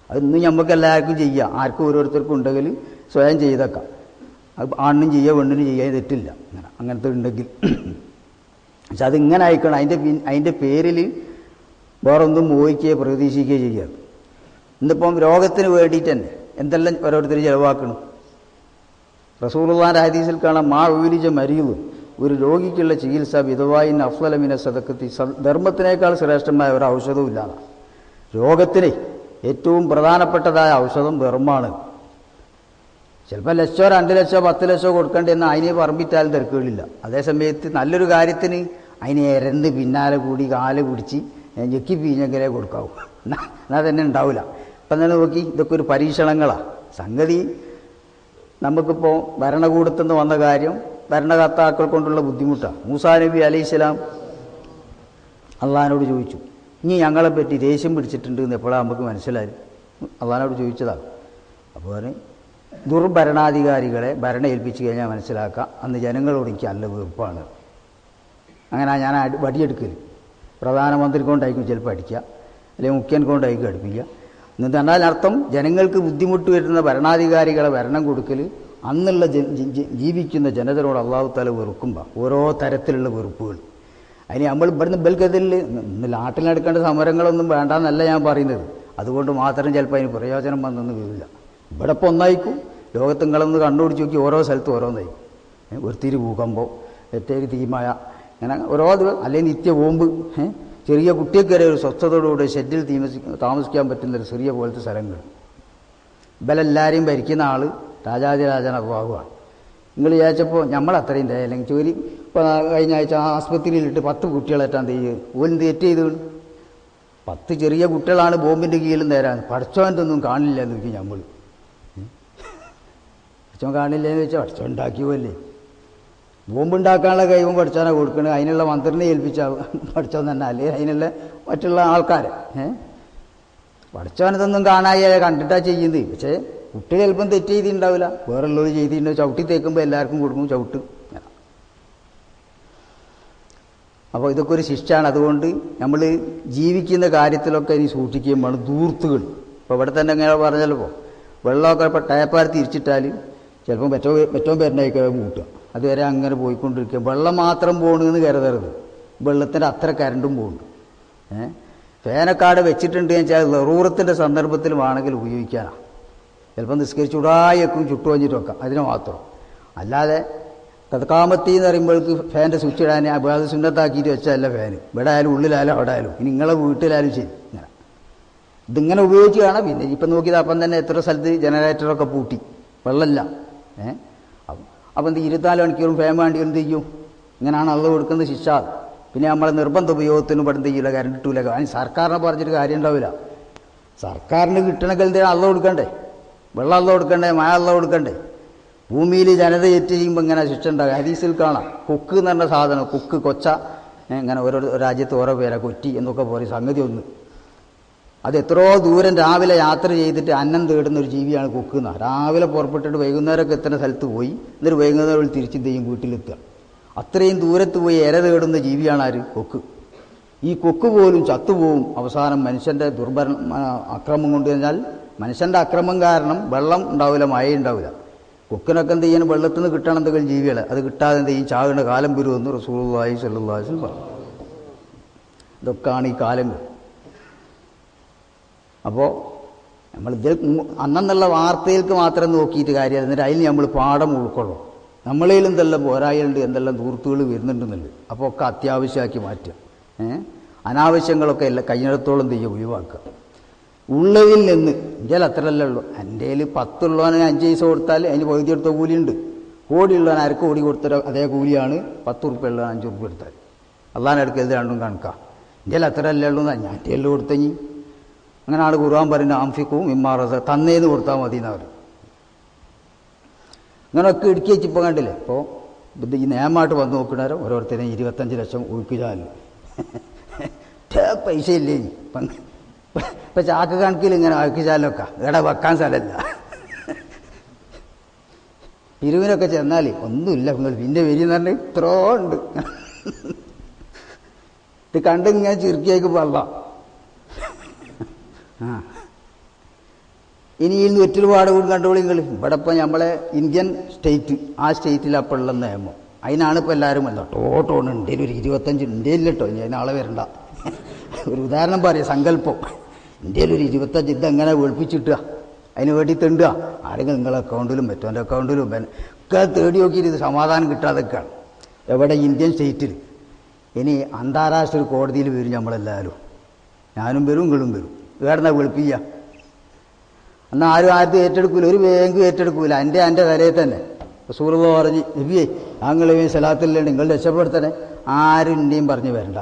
അത് ഇന്ന് നമുക്ക് എല്ലാവർക്കും ചെയ്യാം. ആർക്കും ഓരോരുത്തർക്കും ഉണ്ടെങ്കിൽ സ്വയം ചെയ്തേക്കാം. അത് ആണിനും ചെയ്യുക പെണ്ണിനും ചെയ്യാൻ തെറ്റില്ല. അങ്ങനത്തെ ഉണ്ടെങ്കിൽ. പക്ഷെ അതിങ്ങനെ അയക്കണം. അതിൻ്റെ പേരിൽ വേറൊന്നും മോഹിക്കുകയോ പ്രതീക്ഷിക്കുകയോ ചെയ്യാറ്. ഇന്നിപ്പം രോഗത്തിന് വേണ്ടിയിട്ട് തന്നെ എന്തെല്ലാം ഓരോരുത്തർ ചിലവാക്കണം. റസൂലുള്ളാഹിന്റെ ഹദീസിൽ കാണാം, മാ ഉലിജ മരീദുൻ, ഒരു രോഗിക്കുള്ള ചികിത്സ വിധവായിൻ അഫ്ളല മിന സദഖത്തി, ധർമ്മത്തിനേക്കാൾ ശ്രേഷ്ഠമായ ഒരു ഔഷധവും ഇല്ലാതെ. രോഗത്തിന് ഏറ്റവും പ്രധാനപ്പെട്ടതായ ഔഷധം ധർമ്മമാണ്. ചിലപ്പോൾ 1 ലക്ഷമോ 2 ലക്ഷമോ 10 ലക്ഷമോ കൊടുക്കേണ്ടി എന്നാൽ അതിനെ പറമ്പിറ്റാലും തിരക്കുകളില്ല. അതേസമയത്ത് നല്ലൊരു കാര്യത്തിന് അതിനെ ഇരന്ന് പിന്നാലെ കൂടി കാല് പിടിച്ച് ഞെക്കി പിഴിഞ്ഞെങ്കിലേ കൊടുക്കാവൂ, എന്നാൽ തന്നെ ഉണ്ടാവില്ല. ഇപ്പം തന്നെ നോക്കി, ഇതൊക്കെ ഒരു പരീക്ഷണങ്ങളാണ്. സംഗതി നമുക്കിപ്പോൾ ഭരണകൂടത്തു നിന്ന് വന്ന കാര്യം ഭരണകർത്താക്കൾ കൊണ്ടുള്ള ബുദ്ധിമുട്ടാണ്. മൂസാ നബി അലൈഹിസ്സലാം അള്ളാഹിനോട് ചോദിച്ചു, ഇനി ഞങ്ങളെപ്പറ്റി ദേഷ്യം പിടിച്ചിട്ടുണ്ട് എന്ന് എപ്പോഴാണ് നമുക്ക് മനസ്സിലായി? അള്ളാഹിനോട് ചോദിച്ചതാണ്. അപ്പോൾ ദുർഭരണാധികാരികളെ ഭരണം ഏൽപ്പിച്ച് കഴിഞ്ഞാൽ മനസ്സിലാക്കാം, അന്ന് ജനങ്ങളോട് എനിക്ക് നല്ല വെറുപ്പാണ്. അങ്ങനെ ഞാൻ വടിയെടുക്കൽ പ്രധാനമന്ത്രി കൊണ്ടായിരിക്കും ചിലപ്പോൾ അടിക്കുക, അല്ലെങ്കിൽ മുഖ്യൻ കൊണ്ടായിരിക്കും അടുപ്പിക്കുക. എന്നിട്ട് അതിനർത്ഥം ജനങ്ങൾക്ക് ബുദ്ധിമുട്ട് വരുന്ന ഭരണാധികാരികളെ ഭരണം കൊടുക്കൽ അന്നുള്ള ജീവിക്കുന്ന ജനതയോട് അള്ളാഹു തആല വെറുക്കുമ്പോൾ ഓരോ തരത്തിലുള്ള വെറുപ്പുകൾ. അതിന് നമ്മൾ ഇവിടുന്ന് ബൽക്കതിൽ നാട്ടിൽ നടക്കേണ്ട സമരങ്ങളൊന്നും വേണ്ടെന്നല്ല ഞാൻ പറയുന്നത്. അതുകൊണ്ട് മാത്രം ചിലപ്പോൾ അതിന് പ്രയോജനം വന്നെന്ന് വരില്ല. ഇവിടെ ഇപ്പോൾ ഒന്നായിരിക്കും, ലോകത്ത് നിങ്ങളൊന്ന് കണ്ടുപിടിച്ച് നോക്കി ഓരോ സ്ഥലത്തും ഓരോന്നായിരിക്കും. ഒരു തിരി ഭൂകമ്പം, ഏറ്റൊരു തീമായ, അങ്ങനെ ഓരോ അല്ലെങ്കിൽ നിത്യ ബോംബ്. ചെറിയ കുട്ടിയൊക്കെ ഒരു സ്വസ്ഥതയോടുകൂടി ഷെഡിൽ താമസിക്കാൻ പറ്റുന്നൊരു ചെറിയ പോലത്തെ സ്ഥലങ്ങൾ. ഇവരെല്ലാവരെയും ഭരിക്കുന്ന ആൾ രാജാതിരാജൻ അള്ളാഹുവാണ്. നിങ്ങൾ വിചാരിച്ചപ്പോൾ നമ്മളത്രയും അല്ലെങ്കിൽ ഇപ്പോൾ കഴിഞ്ഞ ആഴ്ച ആസ്പത്രിയിലിട്ട് 10 കുട്ടികളേറ്റാൻ തെയ്യുക ഓലും തെറ്റ് ചെയ്തു. 10 ചെറിയ കുട്ടികളാണ് ബോംബിൻ്റെ കീഴിൽ നേരാൻ. പഠിച്ചോൻ്റൊന്നും കാണില്ല എന്ന് നോക്കി നമ്മൾ. പഠിച്ചോൻ കാണില്ല എന്ന് വെച്ചാൽ പഠിച്ചോൻ ഉണ്ടാക്കിയല്ലേ. ബോംബുണ്ടാക്കാനുള്ള കഴിവും പഠിച്ചോനെ കൊടുക്കണത്. അതിനുള്ള മന്ത്രിനെ ഏൽപ്പിച്ച പഠിച്ചോൻ തന്നെ, അല്ലെങ്കിൽ അതിനുള്ള മറ്റുള്ള ആൾക്കാരെ. പഠിച്ചോനതൊന്നും കാണാതെ കണ്ടിട്ടാ ചെയ്യുന്നത്. പക്ഷേ കുട്ടികൾ ചിലപ്പം തെറ്റ് ചെയ്തിട്ടുണ്ടാവില്ല, വേറുള്ളവർ ചെയ്തിട്ടുണ്ടാവും. ചവിട്ടി തേക്കുമ്പോൾ എല്ലാവർക്കും കൊടുക്കും ചവിട്ട്. അപ്പോൾ ഇതൊക്കെ ഒരു ശിക്ഷയാണ്. അതുകൊണ്ട് നമ്മൾ ജീവിക്കുന്ന കാര്യത്തിലൊക്കെ ഇനി സൂക്ഷിക്കുമ്പോൾ ദൂർത്തുകൾ. ഇപ്പോൾ ഇവിടെ തന്നെ ഇങ്ങനെ പറഞ്ഞല്ലോ, വെള്ളമൊക്കെ ഇപ്പോൾ ടേപ്പാർ തിരിച്ചിട്ടാൽ ചിലപ്പോൾ ഏറ്റവും പേരിനൊക്കെ കൂട്ടുക. അതുവരെ അങ്ങനെ പോയിക്കൊണ്ടിരിക്കുക. വെള്ളം മാത്രം പോകണമെന്ന് കരുതരുത്. വെള്ളത്തിൻ്റെ അത്ര കരണ്ടും പോകുന്നുണ്ട്. ഫാനക്കാട് വെച്ചിട്ടുണ്ട് എന്ന് വെച്ചാൽ നെറൂറത്തിൻ്റെ സന്ദർഭത്തിൽ വേണമെങ്കിൽ ഉപയോഗിക്കാനാണ്. ചിലപ്പോൾ നിസ്കരിച്ചുടായേക്കും ചുട്ടു വഞ്ഞിട്ടൊക്കെ, അതിന് മാത്രം. അല്ലാതെ കഥകാമത്തി എന്ന് പറയുമ്പോഴേക്ക് ഫാൻ്റെ സ്വിച്ച് ഇടാൻ അത് സുന്നത്താക്കിയിട്ട് വെച്ചതല്ല ഫാന്. ഇവിടെ ആയാലും ഉള്ളിലായാലും അവിടെ ആയാലും ഇനി നിങ്ങളെ വീട്ടിലായാലും ശരി. ഇങ്ങനെ ഇതിങ്ങനെ ഉപയോഗിച്ച് കാണാം. പിന്നെ ഇപ്പം നോക്കിയത് അപ്പം തന്നെ എത്ര സ്ഥലത്ത് ജനറേറ്ററൊക്കെ പൂട്ടി, വെള്ളമില്ല. അപ്പം എന്ത് 24 മണിക്കൂറും ഫാൻ വേണ്ടി എന്ത് ചെയ്യും? ഇങ്ങനെയാണ് അള്ള കൊടുക്കുന്നത് ശിക്ഷ. പിന്നെ നമ്മളെ നിർബന്ധ ഉപയോഗത്തിനും ഇവിടെ എന്ത് ചെയ്യില്ല, കരണ്ട് കിട്ടൂല. അതിന് സർക്കാരിനെ പറഞ്ഞിട്ട് കാര്യം ഉണ്ടാവില്ല. സർക്കാരിന് കിട്ടണമെങ്കിൽ എന്തിനാ അള്ള കൊടുക്കണ്ടേ? വെള്ളം അള്ള കൊടുക്കണ്ടേ? മഴ അള്ള കൊടുക്കണ്ടേ? ഭൂമിയിൽ ജനത ഏറ്റ് ചെയ്യുമ്പോൾ ഇങ്ങനെ ശിക്ഷ ഉണ്ടാകും. ഹദീസിൽ കാണാം, കൊക്ക് എന്ന് പറഞ്ഞ സാധനം, കൊക്ക്, കൊച്ച, ഇങ്ങനെ ഓരോ രാജ്യത്ത് ഓരോ പേരാ, കൊറ്റി എന്നൊക്കെ പറയും. സംഗതി ഒന്ന്, അത് എത്രയോ ദൂരം രാവിലെ യാത്ര ചെയ്തിട്ട് അന്നം തേടുന്ന ഒരു ജീവിയാണ് കൊക്ക് എന്നാ. രാവിലെ പുറപ്പെട്ടിട്ട് വൈകുന്നേരമൊക്കെ എത്തുന്ന സ്ഥലത്ത് പോയി എന്നിട്ട് വൈകുന്നേരം തിരിച്ച് ചെയ്യും വീട്ടിലെത്തുക. അത്രയും ദൂരത്ത് പോയി ഇര തേടുന്ന ജീവിയാണ് ആര്? കൊക്ക്. ഈ കൊക്ക് പോലും ചത്തുപോകും അവസാനം മനുഷ്യൻ്റെ അക്രമം കൊണ്ട്. കഴിഞ്ഞാൽ മനുഷ്യൻ്റെ അക്രമം കാരണം വെള്ളം ഉണ്ടാവില്ല, മഴ ഉണ്ടാവില്ല. കൊക്കിനൊക്കെ എന്ത് ചെയ്യാൻ വെള്ളത്തിൽ നിന്ന് കിട്ടണം എന്തെങ്കിലും ജീവികളെ, അത് കിട്ടാതെ എന്ത് ചെയ്യും? ചാകുന്ന കാലം വരുമെന്ന് റസൂലുള്ളാഹി സ്വല്ലല്ലാഹു അലൈഹി വസല്ലം പറഞ്ഞു. ഇതൊക്കെയാണ് ഈ കാലങ്ങൾ. അപ്പോൾ നമ്മളിതിൽ അന്നെന്നുള്ള വാർത്തയിലേക്ക് മാത്രം നോക്കിയിട്ട് കാര്യമില്ല. എന്നിട്ട് അതിൽ നമ്മൾ പാഠം ഉൾക്കൊള്ളും. നമ്മളേലും എന്തെല്ലാം പോരായുണ്ട്, എന്തെല്ലാം ദൂർത്തുകൾ വരുന്നുണ്ടെന്നുള്ളത്. അപ്പോൾ ഒക്കെ അത്യാവശ്യമാക്കി മാറ്റുക. അനാവശ്യങ്ങളൊക്കെ എല്ലാം കഴിഞ്ഞിടത്തോളം ചെയ്യുക, ഒഴിവാക്കുക. ഉള്ളതിൽ നിന്ന് ഇന്ത്യയിൽ അത്രയല്ലേ ഉള്ളൂ. എൻ്റെ കയ്യിൽ 10 ഉള്ളവന് 5 പൈസ കൊടുത്താൽ അതിന് പകുതി എടുത്ത കൂലിയുണ്ട്. കോടിയുള്ളവൻ അരക്ക് കോടി കൊടുത്ത അതേ കൂലിയാണ് 10 ഉറുപ്പ്യ ഉള്ളവൻ 5 ഉറുപ്പ്യ എടുത്താൽ. അള്ളാഹിനെ എടുക്കരുത്, രണ്ടും കണക്കാം. ഇന്ത്യയിൽ അത്രയല്ലേ ഉള്ളൂ. ഞാൻ എൻ്റെ എല്ലാം കൊടുത്തഞ്ഞി. അങ്ങനെ ആൾ ഖുർആൻ പറയുന്ന ആംഫിക്കും ഇമ്മാറസ തന്നേന്ന് കൊടുത്താൽ മതി എന്നവർ. ഇങ്ങനെയൊക്കെ ഇടുക്കി വെച്ചിപ്പോൾ കണ്ടില്ലേ. ഇപ്പോൾ ഈ നിയമമായിട്ട് വന്ന് നോക്കുന്നവരോ ഓരോരുത്തരും 25 ലക്ഷം ഒഴുക്കിച്ചാൽ പൈസ ഇല്ലേ. ഇപ്പം ചാക്ക് കണക്കിൽ ഇങ്ങനെ ഒഴുക്കിച്ചാലൊക്കെ ഇവിടെ വെക്കാൻ സ്ഥലമില്ല. പിരിവിനൊക്കെ ചെന്നാൽ ഒന്നുമില്ല, നിങ്ങൾ പിന്നെ വരിയെന്ന് പറഞ്ഞാൽ ഇത്രോ ഉണ്ട്. ഇത് കണ്ട് ഇങ്ങനെ ചുരുക്കിയേക്ക് വെള്ളം. ഇനി ഈ ഒരുപാട് കൂടി കണ്ടുപിടിങ്ങൾ. ഇവിടെ ഇപ്പം നമ്മളെ ഇന്ത്യൻ സ്റ്റേറ്റ്, ആ സ്റ്റേറ്റിലപ്പോഴുള്ള നിയമം, അതിനാണ് ഇപ്പോൾ എല്ലാവരും വന്നത്. ടോട്ടോണ് ഇന്ത്യയിൽ ഒരു 25 ഇന്ത്യയിൽ കേട്ടോ, ഇനി അതിനാളെ വരണ്ട. ഒരു ഉദാഹരണം പറയാം, സങ്കല്പം. ഇന്ത്യയിൽ ഒരു 25 ഇതെങ്ങനെ വെളുപ്പിച്ചിട്ടുക, അതിന് വേണ്ടി തെണ്ടുക. ആരെങ്കിലും നിങ്ങളുടെ അക്കൗണ്ടിലും മറ്റവൻ്റെ അക്കൗണ്ടിലും ഒക്കെ തേടി നോക്കിയിട്ട് ഇത് സമാധാനം കിട്ടാതൊക്കെയാണ്. എവിടെ? ഇന്ത്യൻ സ്റ്റേറ്റിൽ. ഇനി അന്താരാഷ്ട്ര കോടതിയിൽ വരും നമ്മളെല്ലാവരും. ഞാനും വരും, നിങ്ങളും വരും. വേറെ വെളുപ്പിക്കുക. എന്നാൽ ആരും ഏറ്റെടുക്കില്ല, ഒരു ബാങ്കും ഏറ്റെടുക്കില്ല. എൻ്റെ തലയിൽ തന്നെ റസൂലുള്ളാഹി പറഞ്ഞ്, നബിയേ ഞങ്ങളെ സലാത്തില്ലേണ്ട നിങ്ങൾ രക്ഷപ്പെടുത്തണേ. ആരും ഇന്ത്യയും പറഞ്ഞ് വരണ്ട.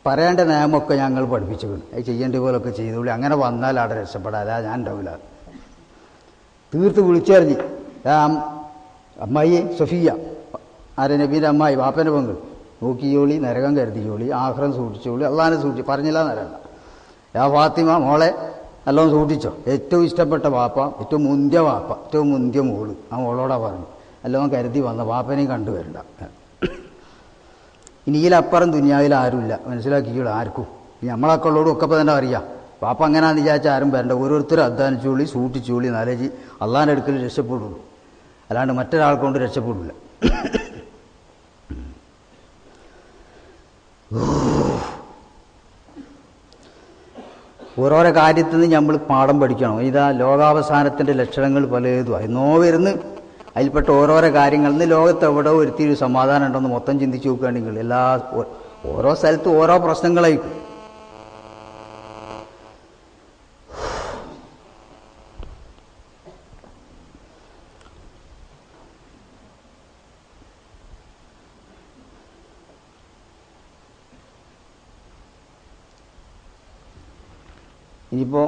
പറയേണ്ട നിയമമൊക്കെ ഞങ്ങൾ പഠിപ്പിച്ചിട്ടുണ്ട്. അത് ചെയ്യേണ്ട പോലൊക്കെ ചെയ്തോളി. അങ്ങനെ വന്നാൽ അവിടെ രക്ഷപ്പെടാം, അല്ല ഞാൻ ഉണ്ടാവില്ല. തീർത്ത് വിളിച്ചറിഞ്ഞ് അമ്മായി സഫിയ, ആരെ നബീൻ്റെ അമ്മായി, വാപ്പൻ്റെ പെങ്ങൾ, നോക്കിയോളി, നരകം കരുതിയോളി, ആഖിറം സൂക്ഷിച്ചോളി, അള്ളാഹിനെ സൂക്ഷിച്ചു. പറഞ്ഞില്ല എന്നല്ല. യാ ഫാത്തിമ മോളെ നല്ലോണം സൂക്ഷിച്ചോ. ഏറ്റവും ഇഷ്ടപ്പെട്ട വാപ്പ, ഏറ്റവും മുന്തിയ വാപ്പ, ഏറ്റവും മുന്തിയ മോള്, ആ മോളോടാ പറഞ്ഞു. നല്ലോണം കരുതി വന്ന വാപ്പനെയും കണ്ടുവരണ്ട. ഇനിയിലപ്പുറം ദുനിയാവിൽ ആരുമില്ല, മനസ്സിലാക്കിക്കോളൂ. ആർക്കും നമ്മളൊക്കെ ഉള്ളോടും ഒക്കെ ഇപ്പോൾ തന്നെ അറിയാം. വാപ്പ അങ്ങനെയാണെന്ന് വിചാരിച്ചാൽ ആരും വരണ്ട. ഓരോരുത്തരും അധ്വാനിച്ചോളി, സൂക്ഷിച്ചോളി, നാലേജി അള്ളാഹിൻ്റെ അടുക്കൽ രക്ഷപ്പെടുള്ളൂ. അല്ലാണ്ട് മറ്റൊരാൾ കൊണ്ട് രക്ഷപ്പെടില്ല. ഓരോരോ കാര്യത്തിൽ നിന്ന് നമ്മൾ പാഠം പഠിക്കണം. ഇതാ ലോകാവസാനത്തിൻ്റെ ലക്ഷണങ്ങൾ പലതും എന്നോ വരുന്ന്. അതിൽപ്പെട്ട ഓരോരോ കാര്യങ്ങൾ ഇന്ന് ലോകത്ത് എവിടെ ഒരുത്തിരി സമാധാനം ഉണ്ടെന്ന് മൊത്തം ചിന്തിച്ച് നോക്കുകയാണെങ്കിൽ ഓരോ സ്ഥലത്തും ഓരോ പ്രശ്നങ്ങളായിരിക്കും. ഇനിയിപ്പോൾ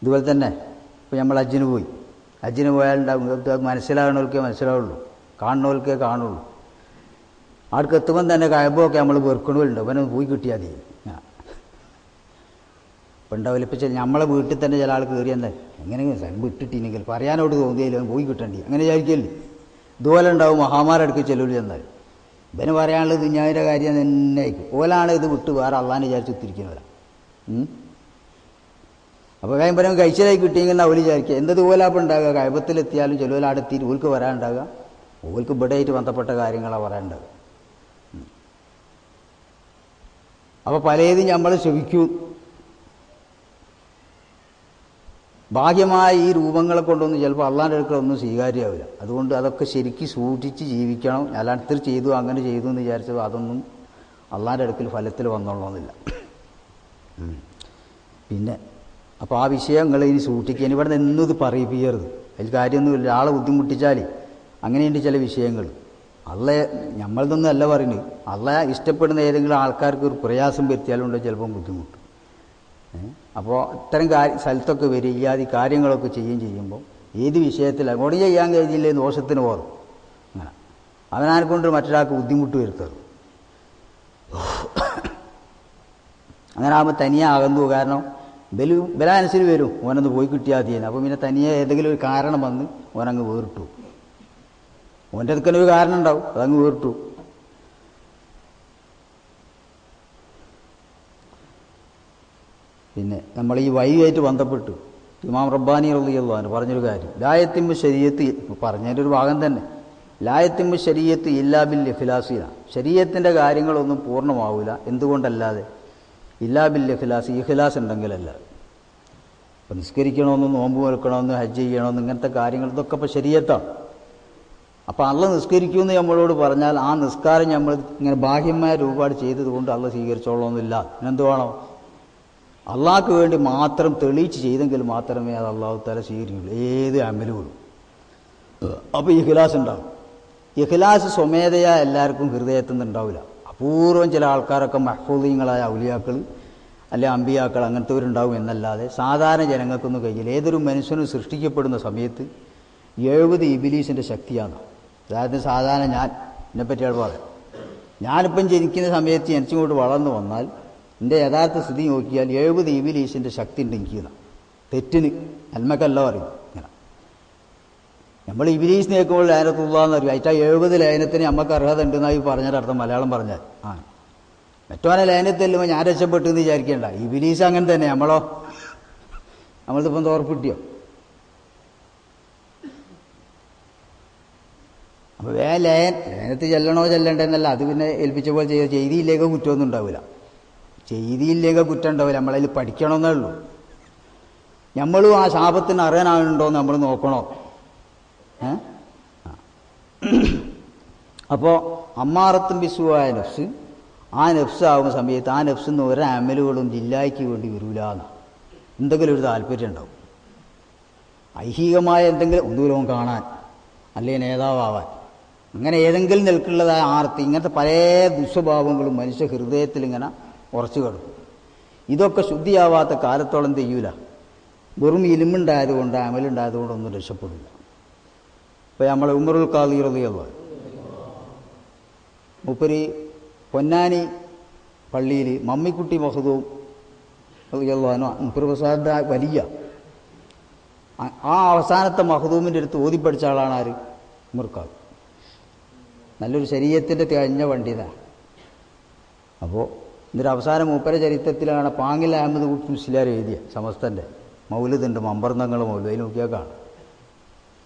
ഇതുപോലെ തന്നെ ഇപ്പോൾ നമ്മൾ ഹജ്ജിന് പോയി, ഹജ്ജിന് പോയാലുണ്ടാവും മനസ്സിലാകണവർക്കേ മനസ്സിലാവുള്ളൂ, കാണുന്നവർക്കേ കാണുള്ളൂ. ആൾക്ക് എത്തുമ്പം തന്നെ കയമ്പൊക്കെ നമ്മൾ വെറുക്കണമല്ലോ, അവനൊന്ന് പോയി കിട്ടിയാൽ മതി. ഇപ്പം ഉണ്ടാവില്ല. ഇപ്പം നമ്മളെ വീട്ടിൽ തന്നെ ചില ആൾ കയറിയെന്നെ എങ്ങനെയെങ്കിലും സ്ഥലം വിട്ടിട്ടില്ലെങ്കിൽ പറയാനോട് തോന്നിയില്ല, പോയി കിട്ടേണ്ടി അങ്ങനെ വിചാരിക്കല്ലേ. ഇതുപോലെ ഉണ്ടാവും മഹാമാരടുക്ക് ചെല്ലൂരി ചെന്നാൽ. ഇവന് പറയാനുള്ളത് ദുനിയാവിൻ്റെ കാര്യം തന്നെ ആയിരിക്കും. ഓലാണ് ഇത് വിട്ട് വേറെ അള്ളാനെ വിചാരിച്ച് ഒത്തിരിക്കുന്നവരാ. അപ്പോൾ കയമ്പരം കഴിച്ചതായി കിട്ടിയെങ്കിൽ അവര് വിചാരിക്കുക എന്തത് ഓലാപ്പം ഉണ്ടാകുക. കയമ്പത്തിലെത്തിയാലും ചെല്ലുവലാടെത്തിയിട്ട് ഓൽക്ക് വരാനുണ്ടാകുക, ഓൽക്ക് ഇവിടെയായിട്ട് ബന്ധപ്പെട്ട കാര്യങ്ങളാണ് പറയാനുണ്ടാകുക. അപ്പോൾ പലതും നമ്മൾ ശ്രമിക്കൂ. ബാഹ്യമായ ഈ രൂപങ്ങളെ കൊണ്ടൊന്നും ചിലപ്പോൾ അള്ളാൻ്റെ അടുക്കളൊന്നും സ്വീകാര്യമാവില്ല. അതുകൊണ്ട് അതൊക്കെ ശരിക്കും സൂക്ഷിച്ച് ജീവിക്കണം. അല്ലാത്ത ചെയ്തു അങ്ങനെ ചെയ്തു എന്ന് വിചാരിച്ചത് അതൊന്നും അള്ളാൻ്റെ അടുക്കൽ ഫലത്തിൽ വന്നോളണമെന്നില്ല. പിന്നെ അപ്പോൾ ആ വിഷയങ്ങൾ ഇനി സൂക്ഷിക്കുക. ഇനി ഇവിടെ നിന്നും ഇത് പറയിപ്പിക്കരുത്, അതിൽ കാര്യമൊന്നുമില്ല. ആളെ ബുദ്ധിമുട്ടിച്ചാൽ അങ്ങനെയുണ്ട് ചില വിഷയങ്ങൾ. നമ്മളതൊന്നും അല്ല പറയുന്നത്. ഇഷ്ടപ്പെടുന്ന ഏതെങ്കിലും ആൾക്കാർക്ക് ഒരു പ്രയാസം വരുത്തിയാലുണ്ട് ചിലപ്പം ബുദ്ധിമുട്ട്. അപ്പോൾ ഇത്തരം സ്ഥലത്തൊക്കെ വരിക ഇല്ലാതെ കാര്യങ്ങളൊക്കെ ചെയ്യുമ്പോൾ ഏത് വിഷയത്തിൽ അങ്ങോട്ട് ചെയ്യാൻ കഴിഞ്ഞില്ലേ ദോഷത്തിന് പോറും. അങ്ങനെ അവനാനെ കൊണ്ട് മറ്റൊരാൾക്ക് ബുദ്ധിമുട്ട് വരുത്തത്. അങ്ങനെ ആകുമ്പോൾ തനിയെ അകന്നു. കാരണം ബലാനുസരിച്ച് വരും, ഓനൊന്ന് പോയി കിട്ടിയാൽ മതി. അപ്പോൾ പിന്നെ തനിയെ ഏതെങ്കിലും ഒരു കാരണം വന്ന് ഓനങ്ങ് വേറിട്ടു. ഓൻ്റെ അടുക്കൽ ഒരു കാരണം ഉണ്ടാവും, അതങ്ങ് വേറിട്ടു. പിന്നെ നമ്മൾ ഈ വഴിയായിട്ട് ബന്ധപ്പെട്ട് ഇമാം റബ്ബാനി റളിയല്ലാഹു അൻഹു പറഞ്ഞൊരു കാര്യം, ലായത്തിമ്പ് ശരീഅത്ത് പറഞ്ഞതിൻ്റെ ഒരു ഭാഗം തന്നെ, ലായത്തിമ്പ് ശരീഅത്ത് ഇല്ലാ ബിൽ ഇഖ്ലാസിന, ശരീഅത്തിൻ്റെ കാര്യങ്ങളൊന്നും പൂർണ്ണമാവില്ല എന്തുകൊണ്ടല്ലാതെ, ഇല്ലാ ബിൽ ഇഖ്ലാസ്, ഇഖ്ലാസ് ഉണ്ടെങ്കിലല്ലാതെ. ഇപ്പം നിസ്കരിക്കണമെന്ന്, നോമ്പ് വെക്കണമെന്ന്, ഹജ്ജ് ചെയ്യണമെന്ന്, ഇങ്ങനത്തെ കാര്യങ്ങൾ ഇതൊക്കെ ഇപ്പോൾ ശരീഅത്താണ്. അപ്പോൾ അള്ള നിസ്കരിക്കുമെന്ന് നമ്മളോട് പറഞ്ഞാൽ ആ നിസ്കാരം നമ്മൾ ഇങ്ങനെ ബാഹ്യമായ രൂപപാട് ചെയ്തത് കൊണ്ട് അള്ള സ്വീകരിച്ചോളണമെന്നില്ല. പിന്നെന്ത് വേണം? അള്ളാഹ്ക്ക് വേണ്ടി മാത്രം തെളിയിച്ച് ചെയ്തെങ്കിൽ മാത്രമേ അത് അള്ളാഹു തആല സ്വീകരിക്കുള്ളൂ ഏത് അമലുകളും. അപ്പോൾ ഇഖ്ലാസ് ഉണ്ടാവും. ഇഖ്ലാസ് സ്വമേധയാ എല്ലാവർക്കും ഹൃദയത്തിൽ നിന്ന് ഉണ്ടാവില്ല. അപൂർവം ചില ആൾക്കാരൊക്കെ മഹ്ഫൂദീങ്ങളായ ഔലിയാക്കൾ അല്ലെ അമ്പിയാക്കൾ അങ്ങനത്തെവരുണ്ടാവും എന്നല്ലാതെ സാധാരണ ജനങ്ങൾക്കൊന്നും കഴിയില്ല. ഏതൊരു മനുഷ്യനും സൃഷ്ടിക്കപ്പെടുന്ന സമയത്ത് 70 ഇബിലീസിൻ്റെ ശക്തിയാണ്. അതായത് സാധാരണ എന്നെപ്പറ്റിയാണ് പറയാം. ഞാനിപ്പം ജനിക്കുന്ന സമയത്ത് എനിച്ചിങ്ങോട്ട് വളർന്നു വന്നാൽ എൻ്റെ യഥാർത്ഥ സ്ഥിതി നോക്കിയാൽ 70 ഇബിലീസിൻ്റെ ശക്തി ഉണ്ട് എനിക്ക്. തെറ്റിന് അൽമക്കല്ല പറയും. ഇങ്ങനെ നമ്മൾ ഇബിലീസ് കേൾക്കുമ്പോൾ ലയനത്തുള്ളാന്ന് പറയും. അതിൻ്റെ 70 ലയനത്തിന് നമുക്ക് അർഹത ഉണ്ടെന്നായി പറഞ്ഞൊരർത്ഥം മലയാളം പറഞ്ഞാൽ. മറ്റോനെ ലയനത്തെല്ലുമ്പോൾ ഞാൻ രക്ഷപ്പെട്ടു എന്ന് വിചാരിക്കേണ്ട. ഇബിലീസ് അങ്ങനെ തന്നെ. നമ്മളിതിപ്പം തോർപ്പിട്ടിയോ? അപ്പോൾ ലയനത്തിൽ ചെല്ലണോ ചെല്ലണ്ടെന്നല്ല, അത് പിന്നെ ഏൽപ്പിച്ച പോലെ ചെയ്തിയില്ലെങ്കിൽ കുറ്റമൊന്നും ഉണ്ടാവില്ല. ചെയ്തിയില്ലെങ്കിൽ കുറ്റം ഉണ്ടാവില്ല. നമ്മളതിൽ പഠിക്കണമെന്നേ ഉള്ളൂ. നമ്മളും ആ ശാപത്തിന് അറിയാനാളുണ്ടോ എന്ന് നമ്മൾ നോക്കണോ? അപ്പോൾ അമ്മാറത്തും ബിസുവായ നഫ്സ്, ആ നഫ്സ് ആകുന്ന സമയത്ത് ആ നഫ്സിൽ നിന്ന് ഒരു അമലുകളും ജില്ലായ്ക്ക് വേണ്ടി വരില്ല എന്ന് എന്തെങ്കിലും ഒരു താല്പര്യം ഉണ്ടാവും. ഐഹികമായ എന്തെങ്കിലും ഒന്നുകിലും കാണാൻ, അല്ലെങ്കിൽ നേതാവാൻ, അങ്ങനെ ഏതെങ്കിലും നിൽക്കുള്ളതായ ആർത്തി, ഇങ്ങനത്തെ പല ദുസ്വഭാവങ്ങളും മനുഷ്യ ഹൃദയത്തിൽ ഇങ്ങനെ ഉറച്ചു കിടക്കും. ഇതൊക്കെ ശുദ്ധിയാവാത്ത കാലത്തോളം ചെയ്യൂല. വെറും ഇലിമുണ്ടായതുകൊണ്ട് അമലുണ്ടായതുകൊണ്ട് ഒന്നും രക്ഷപ്പെടില്ല. ഇപ്പോൾ നമ്മൾ ഉമറുൽ ഖാദി റളിയല്ലാഹു അൻഹു മൂപ്പര് പൊന്നാനി പള്ളിയിൽ മമ്മിക്കുട്ടി മഹ്ദൂം റളിയല്ലാഹു അൻഹു മൂപ്പര് പ്രസാദ വലിയ ആ അവസാനത്തെ മഹ്ദൂമിൻ്റെ അടുത്ത് ഓതി പഠിച്ച ആളാണ് ആര്? ഉമർ ഖാദി. നല്ലൊരു ശരീഅത്തിൻ്റെ തികഞ്ഞ പണ്ഡിതനാണ്. അപ്പോൾ ഇതിൻ്റെ അവസാനം മൂപ്പര ചരിത്രത്തിലാണ് പാങ്ങിൽ അഹമ്മദ് മുസ്ലിയാർ എഴുതിയ സമസ്തൻ്റെ മൗലിദുണ്ട്, മമ്പർന്നങ്ങൾ മൗലിദ്. അതിൽ നോക്കിയാൽ കാണാം.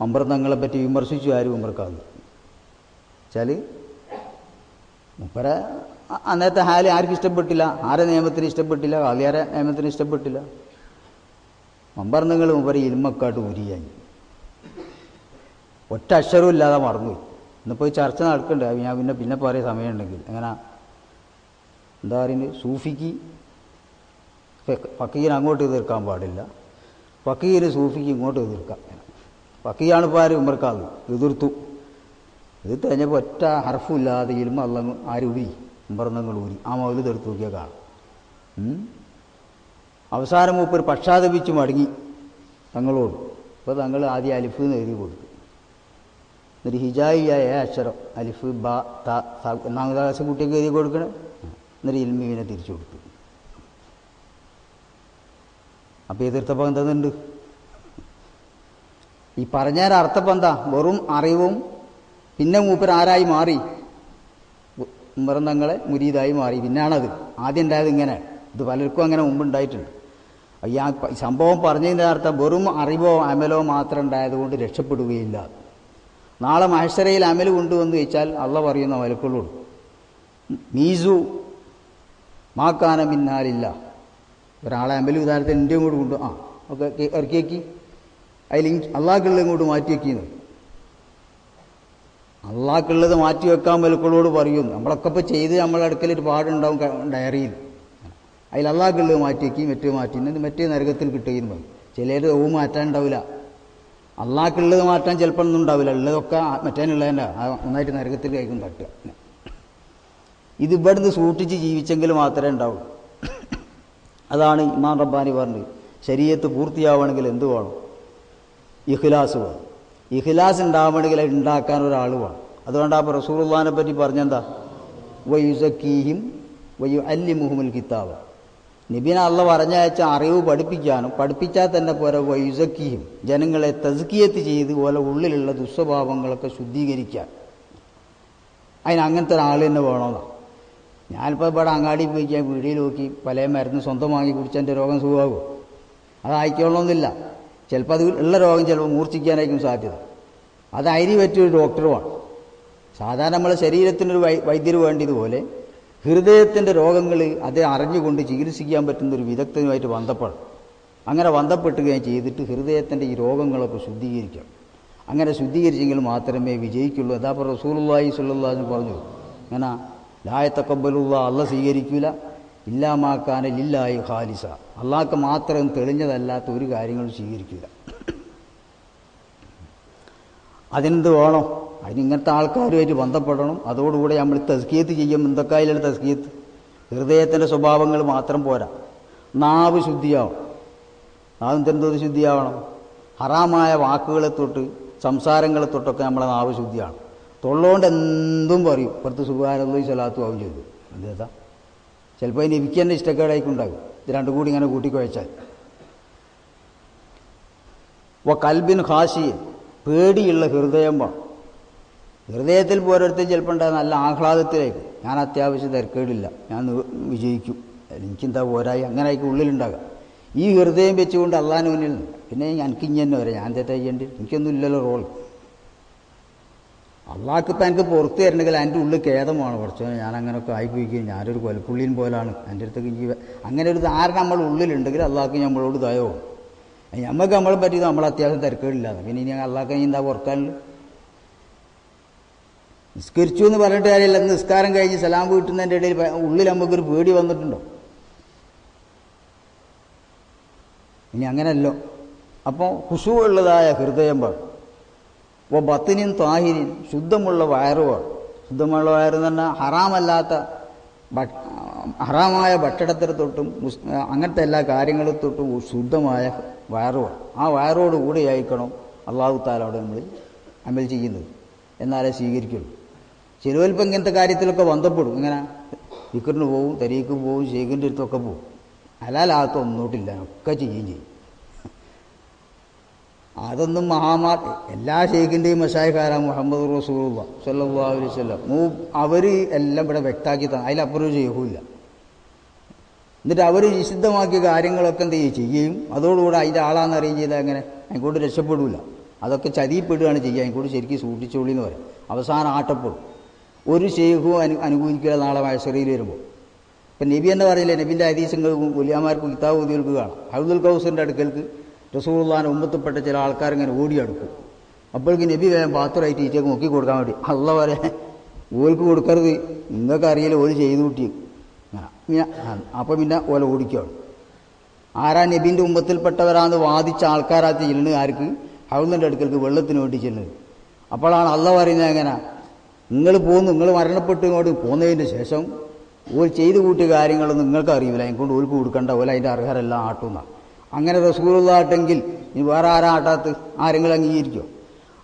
മമ്പർന്നങ്ങളെ പറ്റി വിമർശിച്ചു ആരും ഉമർ ഖാദി വെച്ചാൽ മൂപ്പര അന്നത്തെ ഹാല് ആർക്കും ഇഷ്ടപ്പെട്ടില്ല. ആരെ നിയമത്തിന് ഇഷ്ടപ്പെട്ടില്ല, ഖാദിയാരെ നിയമത്തിന് ഇഷ്ടപ്പെട്ടില്ല. മമ്പർന്നങ്ങൾ മൂപ്പര ഇൽമക്കാട്ട് ഉരിയാഞ്ഞു. ഒറ്റ അക്ഷരവും ഇല്ലാതെ മറന്നുപോയി. ഇന്നിപ്പോൾ ചർച്ച നടക്കണ്ടേ, ഞാൻ പിന്നെ പറയാൻ സമയമുണ്ടെങ്കിൽ. എങ്ങനെ എന്താ പറയുന്നത്, സൂഫിക്ക് ഫക്കീന് അങ്ങോട്ട് എതിർക്കാൻ പാടില്ല, ഫക്കീന് സൂഫിക്ക് ഇങ്ങോട്ട് എതിർക്കാം. ഫക്കീയാണ് ഇപ്പോൾ ആര്? ഉമർ ഖാദി എതിർത്തു. ഇത് കഴിഞ്ഞപ്പോൾ ഒറ്റ ഹർഫും ഇല്ലാതെ ഇൽമ ആര് ഊരി? ഉമ്പർന്നങ്ങൾ ഊരി. ആ മൗലിദ് എടുത്ത് നോക്കിയാൽ കാണാം. അവസാനം മൂപ്പർ പക്ഷാതപിച്ച് മടങ്ങി തങ്ങളോട്. അപ്പോൾ തങ്ങൾ ആദ്യം അലിഫ് എന്ന് എഴുതി കൊടുത്തു. എന്നിട്ട് ഹിജായിയായ അക്ഷരം അലിഫ് ബ ത ഒന്നാമത്തെ ക്ലാസ് കുട്ടിക്ക് എഴുതി കൊടുക്കണം. എന്നിട്ട് ഇൽമീനെ തിരിച്ചു കൊടുത്തു. അപ്പോൾ എതിർത്തപ്പോൾ എന്തുണ്ട്? ഈ പറഞ്ഞാൽ അർത്ഥപ്പം എന്താ? വെറും അറിവും പിന്നെ മൂപ്പർ ആരായി മാറി? ഉമ്മറും തങ്ങളെ മുരീദായി മാറി. പിന്നാണത് ആദ്യം ഉണ്ടായത് ഇങ്ങനെ. ഇത് പലർക്കും അങ്ങനെ മുമ്പുണ്ടായിട്ടുണ്ട്. ഈ സംഭവം പറഞ്ഞതിൻ്റെ അർത്ഥം വെറും അറിവോ അമലോ മാത്രം ഉണ്ടായതുകൊണ്ട് രക്ഷപ്പെടുകയില്ല. നാളെ മഹ്ശറയിൽ അമൽ കൊണ്ടുവന്ന് വെച്ചാൽ അള്ള പറയുന്ന മലക്കുകളോട് മീസു മാക്കാന മിന്നാലില്ല. ഒരാളെ അമൽ ഉദാഹരണത്തിന് എൻ്റെ കൂടെ കൊണ്ട് ഒക്കെ ഇറക്കിയേക്കി അതിൽ അള്ളാഹ്ക്കുള്ളത് ഇങ്ങോട്ട് മാറ്റി വയ്ക്കുന്നത്. അള്ളാഹ്ക്കുള്ളത് മാറ്റി വെക്കാൻ മലക്കുകളോട് പറയും. നമ്മളൊക്കെ ഇപ്പോൾ ചെയ്ത് നമ്മളെ അടുക്കലൊരു പാടുണ്ടാവും ഡയറിയിൽ. അതിൽ അള്ളാഹ്ക്കുള്ളത് മാറ്റി വയ്ക്കി മറ്റേ മാറ്റി മറ്റേ നരകത്തിൽ കിട്ടുകയും പറയും. ചിലർ ഓ മാറ്റാൻ ഉണ്ടാവില്ല. അള്ളാഹ്ക്കുള്ളത് മാറ്റാൻ ചിലപ്പോൾ ഒന്നും ഉണ്ടാവില്ല. ഉള്ളതൊക്കെ മറ്റേനുള്ളതിൻ്റെ ഒന്നായിട്ട് നരകത്തിൽ കഴിക്കും തട്ടുക. ഇത് ഇവിടുന്ന് സൂക്ഷിച്ച് ജീവിച്ചെങ്കിൽ മാത്രമേ ഉണ്ടാവൂ. അതാണ് ഇമാം റബ്ബാനി പറഞ്ഞത്, ശരീഅത്ത് പൂർത്തിയാവണമെങ്കിൽ എന്ത് വേണം? ഇഖ്ലാസ് വേണം. ഇഖ്ലാസ് ഉണ്ടാവണമെങ്കിൽ അത് ഉണ്ടാക്കാൻ ഒരാൾ വേണം. അതുകൊണ്ടാണ് അപ്പോൾ റസൂലുള്ളാഹിനെ പറ്റി പറഞ്ഞെന്താ? വയുസക്കീഹിം വയുഅല്ലിമുഹുൽ കിതാബ. നബിനെ അള്ള പറഞ്ഞയച്ച അറിവ് പഠിപ്പിക്കാനും പഠിപ്പിച്ചാൽ തന്നെ പോരാ വയുസക്കീഹിം, ജനങ്ങളെ തസ്കിയത്ത് ചെയ്ത് പോലെ ഉള്ളിലുള്ള ദുസ്വഭാവങ്ങളൊക്കെ ശുദ്ധീകരിക്കാൻ. അങ്ങനത്തെ ഒരാൾ തന്നെ വേണമെന്നാണ്. ഞാനിപ്പോൾ ഇവിടെ അങ്ങാടി പോയിക്കാൻ വീടിൽ നോക്കി പല മരുന്ന് സ്വന്തം വാങ്ങി കുടിച്ചാൽ എൻ്റെ രോഗം സുഖമാകുമോ? അതായിക്കോളണമെന്നില്ല. ചിലപ്പോൾ അത് ഉള്ള രോഗം ചിലപ്പോൾ മൂർച്ഛിക്കാനായിരിക്കും സാധ്യത. അത് അരി പറ്റിയൊരു ഡോക്ടറുമാണ്. സാധാരണ നമ്മളെ ശരീരത്തിനൊരു വൈദ്യർ വേണ്ടിയതുപോലെ ഹൃദയത്തിൻ്റെ രോഗങ്ങൾ അത് അറിഞ്ഞുകൊണ്ട് ചികിത്സിക്കാൻ പറ്റുന്നൊരു വിദഗ്ധനുമായിട്ട് ബന്ധപ്പെടണം. അങ്ങനെ ബന്ധപ്പെടുകയും ചെയ്തിട്ട് ഹൃദയത്തിൻ്റെ ഈ രോഗങ്ങളൊക്കെ ശുദ്ധീകരിക്കണം. അങ്ങനെ ശുദ്ധീകരിച്ചെങ്കിൽ മാത്രമേ വിജയിക്കുള്ളൂ. അതാപ്പോൾ റസൂലുള്ളാഹി സ്വല്ലല്ലാഹു അലൈഹി വസല്ലം പറഞ്ഞു, അങ്ങനെ ലാ യതഖബ്ബലുല്ലാഹ്, അള്ള സ്വീകരിക്കില്ല ഇല്ലാ മാ കാന ലില്ലാഹി ഖാലിസ, അള്ളാഹ്ക്ക് മാത്രം തെളിഞ്ഞതല്ലാത്ത ഒരു കാര്യങ്ങളും സ്വീകരിക്കില്ല. അതിനെന്ത് വേണം? അതിനിങ്ങനത്തെ ആൾക്കാരുമായിട്ട് ബന്ധപ്പെടണം. അതോടുകൂടെ നമ്മൾ തസ്കിയത്ത് ചെയ്യും. എന്തൊക്കെയായാലും തസ്കിയത്ത് ഹൃദയത്തിൻ്റെ സ്വഭാവങ്ങൾ മാത്രം പോരാ, നാവ് ശുദ്ധിയാവും. നാവിൻ്റെ ശുദ്ധിയാവണം. ഹറാമായ വാക്കുകളെ തൊട്ട് സംസാരങ്ങളെ തൊട്ടൊക്കെ നമ്മളെ നാവ് ശുദ്ധിയാണ്. തൊള്ളോണ്ട് എന്തും പറയും. പുറത്ത് സുബ്ഹാനല്ലാഹി സ്വലാത്തു ആവും ചെയ്തു. എന്താ ചിലപ്പോൾ അതിന് എനിക്ക് തന്നെ ഇഷ്ടക്കേടായിക്കുണ്ടാകും. ഇത് രണ്ടും കൂടി ഇങ്ങനെ കൂട്ടിക്കുഴച്ചാൽ. കൽബിൻ ഖാശി, പേടിയുള്ള ഹൃദയം വേണം. ഹൃദയത്തിൽ പോരടുത്ത് ചിലപ്പോൾ ഉണ്ടാകും നല്ല ആഹ്ലാദത്തിലായിരിക്കും. ഞാൻ അത്യാവശ്യം തിരക്കേടില്ല, ഞാൻ വിജയിക്കും, എനിക്കെന്താ പോരായി, അങ്ങനെ ആയിരിക്കും ഉള്ളിലുണ്ടാകുക. ഈ ഹൃദയം വെച്ചുകൊണ്ട് അള്ളാഹിന് മുന്നിൽ പിന്നെ എനിക്ക് ഇനി തന്നെ വരാം, ഞാൻ തെറ്റാ ചെയ്യേണ്ടി, എനിക്കൊന്നും ഇല്ലല്ലോ റോൾ. അള്ളാഹ്ക്കിപ്പോൾ എനിക്ക് പുറത്ത് തരണമെങ്കിൽ എൻ്റെ ഉള്ളിൽ ഖേദമാണ്. കുറച്ച് ഞാൻ അങ്ങനെയൊക്കെ ആയിപ്പോയിക്കും, ഞാനൊരു കൊലപ്പുള്ളിയും പോലാണ്, എൻ്റെ അടുത്തേക്ക് എനിക്ക് അങ്ങനെ ഒരു ധാരണ നമ്മൾ ഉള്ളിലുണ്ടെങ്കിൽ അള്ളാഹ്ക്ക് നമ്മളോട് ദയോ. നമുക്ക് നമ്മളെ പറ്റിയത് നമ്മൾ അത്യാവശ്യം തിരക്കേടില്ലാതെ പിന്നെ ഇനി അള്ളാഹ്ക്ക് ഇനി എന്താ ഓർക്കാനുള്ളൂ? നിസ്കരിച്ചു എന്ന് പറഞ്ഞിട്ട് കാര്യമില്ല. നിസ്കാരം കഴിഞ്ഞ് സലാം വീട്ടുന്നതിൻ്റെ ഇടയിൽ ഉള്ളിൽ നമുക്കൊരു പേടി വന്നിട്ടുണ്ടോ? ഇനി അങ്ങനെയല്ലോ. അപ്പോൾ ഖുശൂ ഉള്ളതായ ഹൃദയം വേണം. അപ്പോൾ ബത്തിനും ത്വാഹിരിൻ, ശുദ്ധമുള്ള വയറ് വേണം. ശുദ്ധമുള്ള വയറെന്ന് പറഞ്ഞാൽ ഹറാമായ ഭക്ഷണത്തിന് തൊട്ടും അങ്ങനത്തെ എല്ലാ കാര്യങ്ങളെ തൊട്ടും ശുദ്ധമായ വയറ് വേണം. ആ വയറോട് കൂടി ആയിരിക്കണം അള്ളാഹു തആലയോട് നമ്മൾ അമൽ ചെയ്യുന്നത്, എന്നാലേ സ്വീകരിക്കുള്ളൂ. ചിലവൽപ്പം ഇങ്ങനത്തെ കാര്യത്തിലൊക്കെ ബന്ധപ്പെടും. ഇങ്ങനെ വിക്റിന് പോവും, തരീക്ക് പോവും, ഷെയ്ഖിൻ്റെ അടുത്തൊക്കെ പോവും. ഹലാലാകത്ത ഒന്നോട്ടില്ല, ഒക്കെ ചെയ്യുകയും ചെയ്യും. അതൊന്നും എല്ലാ ഷെയ്ഖിൻ്റെയും മശായിഖാരാ മുഹമ്മദ് റസൂലുള്ളാഹി സ്വല്ലല്ലാഹു അലൈഹി വസല്ലം അവർ എല്ലാം ഇവിടെ വ്യക്താക്കി തന്നെ, അതിലപ്പുറം ചെയ്യൂല. എന്നിട്ട് അവർ നിഷിദ്ധമാക്കിയ കാര്യങ്ങളൊക്കെ എന്ത് ചെയ്യുകയും അതോടുകൂടെ അതിൻ്റെ ആളാണെന്ന് അറിയുകയും ചെയ്താൽ അങ്ങനെ അതിനെക്കൊണ്ട് രക്ഷപ്പെടില്ല. അതൊക്കെ ചതിപ്പെടുകയാണ് ചെയ്യുക. അതിനെക്കൊണ്ട് ശരിക്കും സൂക്ഷിച്ചോളി എന്ന് പറയും. അവസാനം ആട്ടപ്പെടും. ഒരു ഷെയ്ഖും അനുകൂലിക്കുക നാളെ മഹ്ശറിൽ വരുമ്പോൾ. ഇപ്പം നബി എന്ന് പറയില്ലേ, നബിൻ്റെ ഹദീസുകൾ ഉലിയാമാർക്ക് കിതാബ് ഓതികൾക്ക് കാണാം. ഹൗദുൽ കൗസറിൻ്റെ അടുക്കൽക്ക് റസൂലുള്ളാഹിന്റെ ഉമ്മത്തിൽപ്പെട്ട ചില ആൾക്കാർ ഇങ്ങനെ ഓടിയെടുക്കും. അപ്പോഴേക്ക് നബി വേഗം പാത്രമായിട്ട് ഈറ്റേക്ക് നോക്കി കൊടുക്കാൻ വേണ്ടി അള്ള പറയാൻ ഓൽക്ക് കൊടുക്കരുത്, നിങ്ങൾക്ക് അറിയില്ല ഓല് ചെയ്തു കൂട്ടി. അപ്പം പിന്നെ ഓല ഓടിക്കുകയാണ്. ആരാ നബീൻ്റെ ഉമ്മത്തിൽപ്പെട്ടവരാന്ന് വാദിച്ച ആൾക്കാരാ ചെല്ലുന്നത്? ആർക്ക്? ഹൗദിൻ്റെ അടുക്കൽക്ക് വെള്ളത്തിന് വേണ്ടി ചെല്ലുന്നത്. അപ്പോഴാണ് അള്ള പറയുന്നത്, എങ്ങനെ നിങ്ങൾ പോന്നു, നിങ്ങൾ മരണപ്പെട്ട് ഇങ്ങോട്ട് പോന്നതിന് ശേഷം ഓൽ ചെയ്തു കൂട്ടിയ കാര്യങ്ങളൊന്നും നിങ്ങൾക്ക് അറിയില്ല, അതിനെക്കൊണ്ട് ഓൽക്ക് കൊടുക്കണ്ട, ഓല അതിൻ്റെ അർഹരെല്ലാം ആട്ടുന്ന. അങ്ങനെ റസൂലുള്ളാഹ്ട്ടെങ്കിൽ ഇനി വേറെ ആരാ ആട്ടാത്ത്? ആരെങ്കിലും അംഗീകരിക്കുമോ?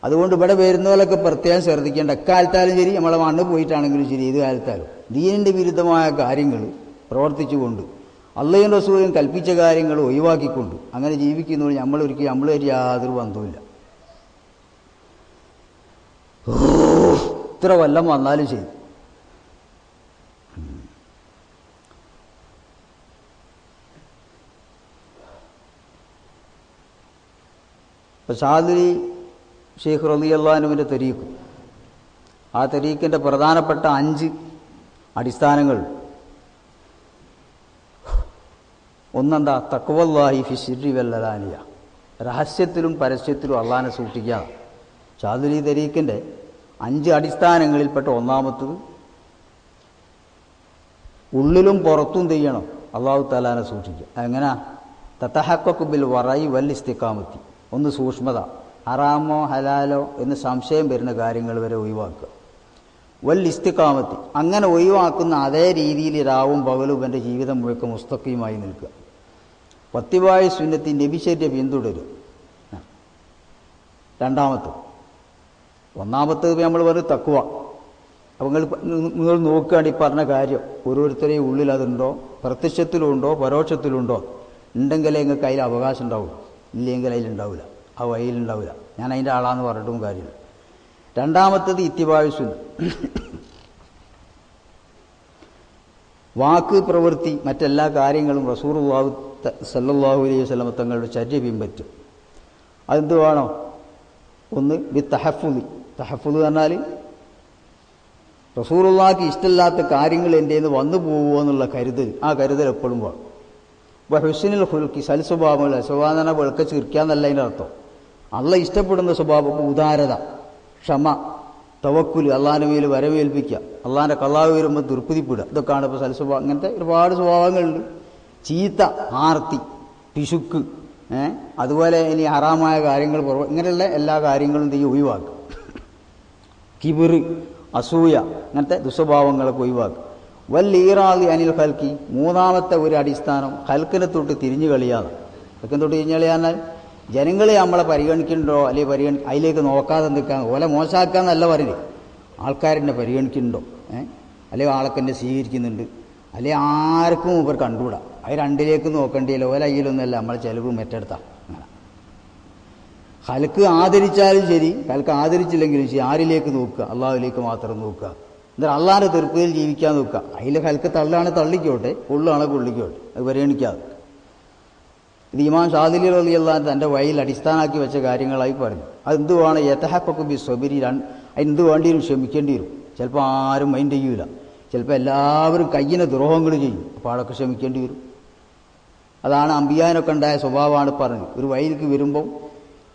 അതുകൊണ്ട് ഇവിടെ വരുന്നവരൊക്കെ പ്രത്യേകം ശ്രദ്ധിക്കേണ്ട. എക്കാലത്താലും ശരി, നമ്മളെ മണ്ണ് പോയിട്ടാണെങ്കിലും ശരി, ഏത് കാലത്താലും ദീനിൻ്റെ വിരുദ്ധമായ കാര്യങ്ങൾ പ്രവർത്തിച്ചുകൊണ്ട് അള്ളയും റസൂലും കൽപ്പിച്ച കാര്യങ്ങൾ ഒഴിവാക്കിക്കൊണ്ട് അങ്ങനെ ജീവിക്കുന്നതുകൊണ്ട് നമ്മളൊരിക്കലും യാതൊരു ബന്ധവുമില്ല. ഇത്ര കൊല്ലം വന്നാലും ശരി. ഇപ്പം ഷാദിലി ഷെയ്ഖ് റളിയല്ലാഹു അൻഹുവിൻ്റെ തരീഖ്, ആ തരീഖിൻ്റെ പ്രധാനപ്പെട്ട 5 അടിസ്ഥാനങ്ങൾ. ഒന്നെന്താ? തഖ്വല്ലാഹി ഫി സിർരി വൽ അലാനിയ, രഹസ്യത്തിലും പരസ്യത്തിലും അള്ളാഹിനെ സൂക്ഷിക്കുക. ഷാദിലി തരീഖിൻ്റെ 5 അടിസ്ഥാനങ്ങളിൽപ്പെട്ട ഒന്നാമത്തത് ഉള്ളിലും പുറത്തും ചെയ്യണം അള്ളാഹു തആലാനെ സൂക്ഷിക്കുക. എങ്ങനെ? തതഹഖഖു ബിൽ വറഇ വൽ ഇസ്തിഖാമത്തി, ഒന്ന് സൂക്ഷ്മത, ഹറാമോ ഹലാലോ എന്ന് സംശയം വരുന്ന കാര്യങ്ങൾ വരെ ഒഴിവാക്കുക. വൽ ഇസ്തിഖാമത്തി, അങ്ങനെ ഒഴിവാക്കുന്ന അതേ രീതിയിൽ രാവും പകലും എൻ്റെ ജീവിതം മുഴുക്ക മുസ്തഖീമായി നിൽക്കുക. വത്തിബായ സുന്നത്തി, നബിശര്യ പിന്തുടരുക. രണ്ടാമത്തത്. ഒന്നാമത്തത് നമ്മൾ പറയും തഖ്വ. അപ്പോൾ നിങ്ങൾ നോക്കുകയാണ് ഈ പറഞ്ഞ കാര്യം ഓരോരുത്തരെയും ഉള്ളിൽ അതുണ്ടോ, പ്രത്യക്ഷത്തിലുണ്ടോ പരോക്ഷത്തിലുണ്ടോ. ഉണ്ടെങ്കിലേ നിങ്ങൾക്ക് അതിൽ അവകാശം ഉണ്ടാവുള്ളൂ, ഇല്ലെങ്കിൽ അതിലുണ്ടാവില്ല, ആ വഴിയിലുണ്ടാവില്ല. ഞാൻ അതിൻ്റെ ആളാന്ന് പറഞ്ഞിട്ടും കാര്യമില്ല. രണ്ടാമത്തത് ഇത്തിബായ സുന്ന, വാക്ക് പ്രവൃത്തി മറ്റെല്ലാ കാര്യങ്ങളും റസൂലുള്ളാഹി സ്വല്ലല്ലാഹു അലൈഹി വസല്ലം തങ്ങളുടെ ചര്യ പിൻപറ്റും. അതെന്ത് വേണം? ഒന്ന് ബി തഹഫുദ്. തഹഫുദ് പറഞ്ഞാൽ റസൂലുള്ളാഹിക്ക് ഇഷ്ടമില്ലാത്ത കാര്യങ്ങൾ എൻ്റെ നിന്ന് വന്നു പോകുമോ എന്നുള്ള കരുതൽ, ആ കരുതൽ എപ്പോഴും വേണം. ഇപ്പോൾ ഹുസ്നുൽ ഖുൽഖി, സൽസ്വഭാവങ്ങൾ, സ്വഭാവന വെളുക്ക ചിരിക്കാന്നല്ല അതിൻ്റെ അർത്ഥം. അള്ള ഇഷ്ടപ്പെടുന്ന സ്വഭാവം ഉദാരത, ക്ഷമ, തവക്കുൽ, അള്ളാഹിൻ്റെ മേൽ വരവേൽപ്പിക്കുക, അള്ളാഹിൻ്റെ ഖളാ വരുമ്പോൾ തൃപ്തിപ്പെടുക, ഇതൊക്കെയാണ് ഇപ്പോൾ സൽസ്വഭാവം. അങ്ങനത്തെ ഒരുപാട് സ്വഭാവങ്ങളുണ്ട്. ചീത്ത, ആർത്തി, പിശുക്ക്, അതുപോലെ ഇനി ഹറാമായ കാര്യങ്ങൾ, ഇങ്ങനെയുള്ള എല്ലാ കാര്യങ്ങളും ഒഴിവാക്കുക. കിബിർ, അസൂയ, അങ്ങനത്തെ ദുസ്വഭാവങ്ങളൊക്കെ ഒഴിവാക്കുക. വൽ ഈറാദി അനിൽ ഖൽക്കി, മൂന്നാമത്തെ ഒരു അടിസ്ഥാനം ഖൽക്കിനെ തൊട്ട് തിരിഞ്ഞു കളിയാണ്. ഖൽക്കിനെ തൊട്ട് തിരിഞ്ഞു കളിയാന്നാൽ ജനങ്ങളെ നമ്മളെ പരിഗണിക്കുന്നുണ്ടോ അല്ലെങ്കിൽ അതിലേക്ക് നോക്കാതെ നിൽക്കാൻ, ഓലെ മോശമാക്കാന്നല്ല പറയുന്നത്, ആൾക്കാരെന്നെ പരിഗണിക്കുന്നുണ്ടോ, അല്ലെങ്കിൽ ആളൊക്കെ എന്നെ സ്വീകരിക്കുന്നുണ്ട്, അല്ലെങ്കിൽ ആർക്കും ഇവർ കണ്ടുകൂടാ, അത് രണ്ടിലേക്ക് നോക്കേണ്ടിയല്ലോ, ഓല അയ്യിലൊന്നുമല്ല നമ്മളെ ചെലവ് മറ്റെടുത്താൽ. അങ്ങനെ ഖൽക്ക് ആദരിച്ചാലും ശരി, ഖൽക്ക് ആദരിച്ചില്ലെങ്കിലും ശരി, ആരിലേക്ക് നോക്കുക? അള്ളാഹുവിലേക്ക് മാത്രം നോക്കുക. എന്നിട്ട് അള്ളാഹിൻ്റെ തൃപ്തിയിൽ ജീവിക്കാൻ നോക്കുക. അതിൽ ഖൽക്ക് തള്ളാണ് തള്ളിക്കോട്ടെ, കൊള്ളുകയാണ് കൊള്ളിക്കോട്ടെ, അത് പരിഗണിക്കാതെ. ഇത് ഇമാം ഷാദിലി റളിയല്ലാഹു അൻഹു തൻ്റെ വഴിയിൽ അടിസ്ഥാനമാക്കി വെച്ച കാര്യങ്ങളായി പറഞ്ഞു. അതെന്ത് വേണം? യതഹഖഖു ബി സ്വബരി, അതിനെന്ത് വേണ്ടിയും ക്ഷമിക്കേണ്ടി വരും. ചിലപ്പോൾ ആരും മൈൻഡ് ചെയ്യൂല, ചിലപ്പോൾ എല്ലാവരും കയ്യിനെ ദ്രോഹങ്ങൾ ചെയ്യും, അപ്പോൾ അതൊക്കെ ക്ഷമിക്കേണ്ടി വരും. അതാണ് അമ്പിയാനൊക്കെ ഉണ്ടായ സ്വഭാവമാണ് പറഞ്ഞത്. ഒരു വഴിയിലേക്ക് വരുമ്പം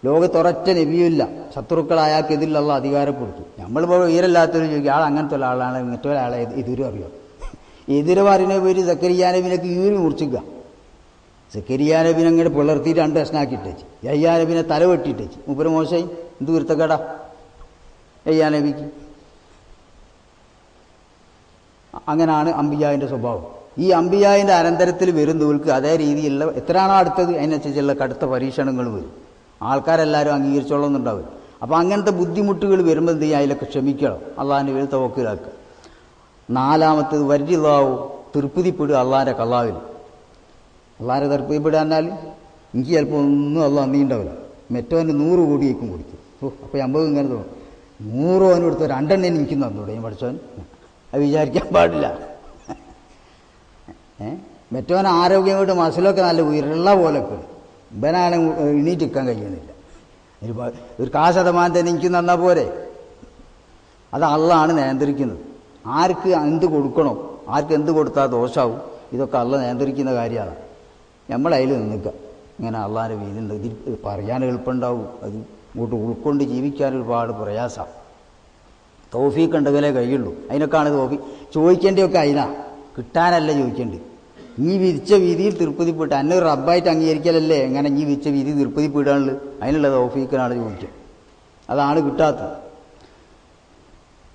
ലോകത്തൊരൊറ്റ നബിയുമില്ല, ശത്രുക്കളായാക്കെതിൽ അള്ളാഹ് അധികാരപ്പെടുത്തു. നമ്മളിപ്പോൾ ഉയരല്ലാത്തൊരു ചോദിക്കും, ആൾ അങ്ങനത്തെ ഒരാളാണ്, മറ്റേ ഒരാളെ എതിരും അറിയാം. എതിരെ പറയുന്ന പേര് സക്കരിയാ നബിനൊക്കെ ഈറി മുറിച്ചിക്കുക. സക്കരിയാ നബിനെ അങ്ങനെ പിളർത്തി 2 കഷ്ണാക്കിയിട്ടേച്ച്, യഹ്യാ നബിനെ തല വെട്ടിയിട്ടേച്ച്. മൂപ്പര് മോശമായി, എന്ത് വിരുത്തക്കേട യഹ്യാ നബിക്ക്. അങ്ങനെയാണ് അമ്പിയാവിൻ്റെ സ്വഭാവം. ഈ അമ്പിയാവിൻ്റെ അനന്തരത്തിൽ വരുന്നവർക്ക് അതേ രീതിയിലുള്ള എത്രയാണോ അടുത്തത് അതിനനുസരിച്ചുള്ള കടുത്ത പരീക്ഷണങ്ങൾ വരും. ആൾക്കാരെല്ലാവരും അംഗീകരിച്ചോളൊന്നുണ്ടാവില്ല. അപ്പോൾ അങ്ങനത്തെ ബുദ്ധിമുട്ടുകൾ വരുമ്പോൾ എന്ത് ചെയ്യുക? അതിലൊക്കെ ക്ഷമിക്കണം, അള്ളാഹിൻ്റെ പേര് തവക്കുലാക്കുക. നാലാമത്തത് വരില്ലാവോ, തൃപ്തിപ്പെടുക അള്ളാഹിൻ്റെ ഖളാവിൽ. അള്ളാഹിനെ തൃപ്തിപ്പെടുക എന്നാൽ എനിക്ക് ചിലപ്പോൾ ഒന്നും അള്ളാഹ് നീണ്ടാവില്ല, മറ്റവന് 100 കോടിയേക്കും കൊടുക്കും. അപ്പോൾ നമുക്ക് ഇങ്ങനെ തോന്നും, 100 അവന് കൊടുത്ത 2 എണ്ണം എനിക്ക് തന്നൂടെ ഞാൻ പഠിച്ചവൻ, അത് വിചാരിക്കാൻ പാടില്ല. മറ്റവൻ ആരോഗ്യമായിട്ട് മസിലൊക്കെ നല്ല ഉയരുള്ള പോലൊക്കെ, ഇവനാണ് എണീറ്റിക്കാൻ കഴിയുന്നില്ല. ഒരു 1% എനിക്ക് തന്നാൽ പോരെ. അത് അള്ളാഹാണ് നിയന്ത്രിക്കുന്നത്. ആർക്ക് എന്ത് കൊടുക്കണോ, ആർക്ക് എന്ത് കൊടുത്താൽ ദോഷമാവും, ഇതൊക്കെ അള്ള നിയന്ത്രിക്കുന്ന കാര്യമാണ്. നമ്മളതിൽ നിൽക്കുക. ഇങ്ങനെ അള്ളാഹിൻ്റെ വീതിയുണ്ട്, ഇതിൽ പറയാൻ എളുപ്പമുണ്ടാവും, അത് ഇങ്ങോട്ട് ഉൾക്കൊണ്ട് ജീവിക്കാൻ ഒരുപാട് പ്രയാസമാണ്. തൗഫീഖ് ഉണ്ടെങ്കിലേ കഴിയുള്ളൂ. അതിനൊക്കെയാണ് തൗഫീഖ് ചോദിക്കേണ്ടിയൊക്കെ. അതിനാണ്, കിട്ടാനല്ല ചോദിക്കേണ്ടത്. ഈ വിരിച്ച വീതിയിൽ തൃപ്തിപ്പെട്ട് എന്നെ ഒരു റബ്ബായിട്ട് അംഗീകരിക്കലല്ലേ എങ്ങനെ ഈ വിരിച്ച വീതി തൃപ്തിപ്പെടാനുള്ളത്? അതിനുള്ള തൗഫീഖിനാണ് ചോദിക്കുക. അതാണ് കിട്ടാത്തത്.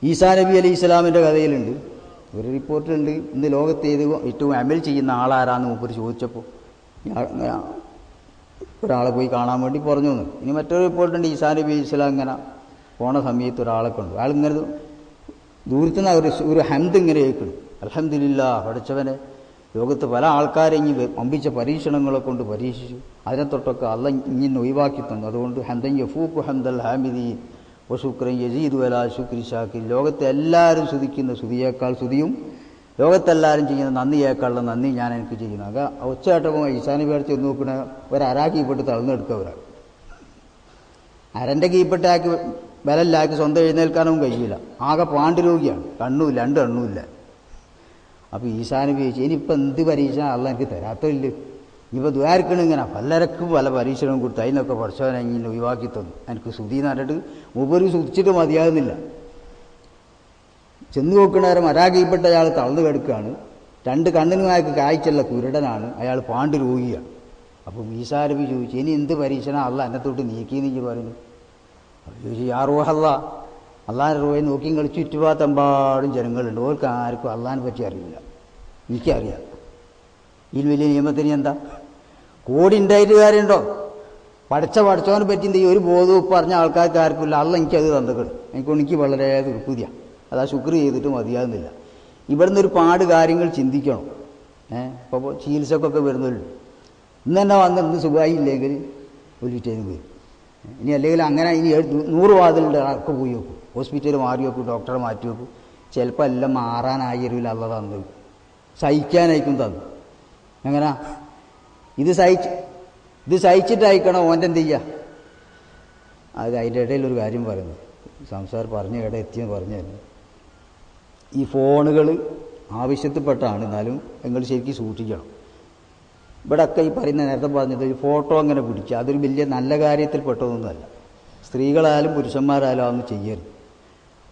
ഈസാ നബി അലൈഹി ഇസ്ലാമിൻ്റെ കഥയിലുണ്ട്, ഒരു റിപ്പോർട്ടുണ്ട്, ഇന്ന് ലോകത്ത് ഏറ്റവും അമൽ ചെയ്യുന്ന ആളാരാന്ന് മൂപ്പര് ചോദിച്ചപ്പോൾ ഒരാളെ പോയി കാണാൻ വേണ്ടി പറഞ്ഞു തന്നു. ഇനി മറ്റൊരു റിപ്പോർട്ടുണ്ട്, ഈസാ നബി ഇസ്ലാം ഇങ്ങനെ പോണ സമയത്ത് ഒരാളെ കണ്ടു. അയാൾ ഇങ്ങനെ ദൂരത്തുനിന്ന് ഒരു ഹംദ് ഇങ്ങനെ കേൾക്കണം, അൽഹംദുലില്ലാ പഠിച്ചവനെ ലോകത്ത് പല ആൾക്കാരെ ഇനി അമ്പിച്ച പരീക്ഷണങ്ങളെ കൊണ്ട് പരീക്ഷിച്ചു, അതിനെ തൊട്ടൊക്കെ അല്ല ഇങ്ങനെ ഒഴിവാക്കി തന്നു. അതുകൊണ്ട് ഹംദൻ യഫൂഖു ഹംദൽ ഹാമിദീൻ വശുക്രൻ യസീദു അലാ ശുക്രി ഷാക്കിർ. ലോകത്തെ എല്ലാവരും സ്തുതിക്കുന്ന സ്തുതിയേക്കാൾ സ്തുതിയും ലോകത്തെല്ലാവരും ചെയ്യുന്ന നന്ദിയേക്കാളുള്ള നന്ദി ഞാൻ എനിക്ക് ചെയ്യുന്നു. അത് ഒച്ചയാട്ടപ്പോൾ ഈസാനി പേർ ചെന്ന് നോക്കണ ഒരരാക്കിപ്പെട്ട് തളർന്നെടുക്കുക. ഒരാൾ അരൻ്റെ കീപ്പെട്ടാക്കി ബലമില്ലാക്കി സ്വന്തം എഴുന്നേൽക്കാനും കഴിയില്ല, ആകെ പാണ്ഡുരോഗിയാണ്, കണ്ണുമില്ല, രണ്ട് കണ്ണുമില്ല. അപ്പോൾ ഈസാനബി ചോദിച്ചു, ഇനിയിപ്പോൾ എന്ത് പരീക്ഷ അല്ല എനിക്ക് തരാത്തില്ല, ഇനിയിപ്പോൾ ദ്വാരക്കണം ഇങ്ങനെ പലർക്കും പല പരീക്ഷണവും കൊടുത്ത് അതിനൊക്കെ പഠിച്ചവനെ ഇങ്ങനെ ഒഴിവാക്കി തന്നു. എനിക്ക് സ്തുതി എന്ന് പറഞ്ഞിട്ട് മൂപ്പര് സ്തുതിച്ചിട്ട് മതിയാകുന്നില്ല. ചെന്ന് നോക്കണേരം അരാഗീപ്പെട്ട അയാൾ തളർന്നു കിടക്കുകയാണ്, രണ്ട് കണ്ണിനുമായിട്ട് കാഴ്ചയുള്ള കുരുടനാണ്, അയാൾ പാണ്ഡു രോഗിയാണ്. അപ്പോൾ ഈസാനബി ചോദിച്ചു, ഇനി എന്ത് പരീക്ഷണ അല്ല എന്നെ തൊട്ട് നീക്കിയെന്ന് പറഞ്ഞു. അപ്പോൾ ചോദിച്ചു, യാ റൂഹല്ല, അള്ളാഹിൻ്റെ റൂഹയെ നോക്കി കളിച്ച് ചുറ്റുപാത്തെമ്പാടും ജനങ്ങളുണ്ട്, ഓർക്ക് ആർക്കും അള്ളാഹിനെ പറ്റി അറിയില്ല, എനിക്കറിയാം. ഈ വലിയ നിയമത്തിന് എന്താ കോടി ഉണ്ടായിട്ട് കാര്യമുണ്ടോ? പഠിച്ചവനെ പറ്റി എന്ത് ചെയ്യും, ഒരു ബോധവും പറഞ്ഞ ആൾക്കാർക്ക് ആർക്കില്ല, അല്ല എനിക്കത് തന്നിക്കണം. എനിക്ക് വളരെ തൃപ്തിയാണ്, അതാ ശുക്ർ ചെയ്തിട്ട് മതിയാകുന്നില്ല. ഇവിടുന്ന് ഒരു പാട് കാര്യങ്ങൾ ചിന്തിക്കണം. ഇപ്പോൾ ചികിത്സക്കൊക്കെ വരുന്നവരുണ്ട്, ഇന്ന് തന്നെ വന്ന് ഇന്ന് സുഖമായി ഇല്ലെങ്കിൽ ഒരു പിറ്റേന്ന് പോയി. ഇനി അല്ലെങ്കിൽ അങ്ങനെ ഇനി 100 വാതിലുണ്ട്, ഒക്കെ പോയി നോക്കും, ഹോസ്പിറ്റൽ മാറി നോക്കും, ഡോക്ടറെ മാറ്റി നോക്കും, ചിലപ്പോൾ എല്ലാം മാറാനായിരിക്കില്ല, അല്ല തന്നു സഹിക്കാനായിരിക്കും തന്നു. എങ്ങനാ ഇത് സഹിച്ചിട്ടായിക്കണം ഓൻ്റെ എന്ത് ചെയ്യുക. അത് അതിൻ്റെ ഇടയിലൊരു കാര്യം പറയുന്നത്, സംസാരം പറഞ്ഞ ഇട എത്തിയെന്ന് പറഞ്ഞു തരുന്നു. ഈ ഫോണുകൾ ആവശ്യത്തിൽപ്പെട്ടാണ്, എന്നാലും നിങ്ങൾ ശരിക്കും സൂക്ഷിക്കണം. ഇവിടെയൊക്കെ ഈ പറയുന്ന നേരത്തെ പറഞ്ഞത് ഈ ഫോട്ടോ അങ്ങനെ പിടിക്കുക, അതൊരു വലിയ നല്ല കാര്യത്തിൽപ്പെട്ടതൊന്നുമല്ല. സ്ത്രീകളായാലും പുരുഷന്മാരായാലും അതൊന്നും ചെയ്യരുത്.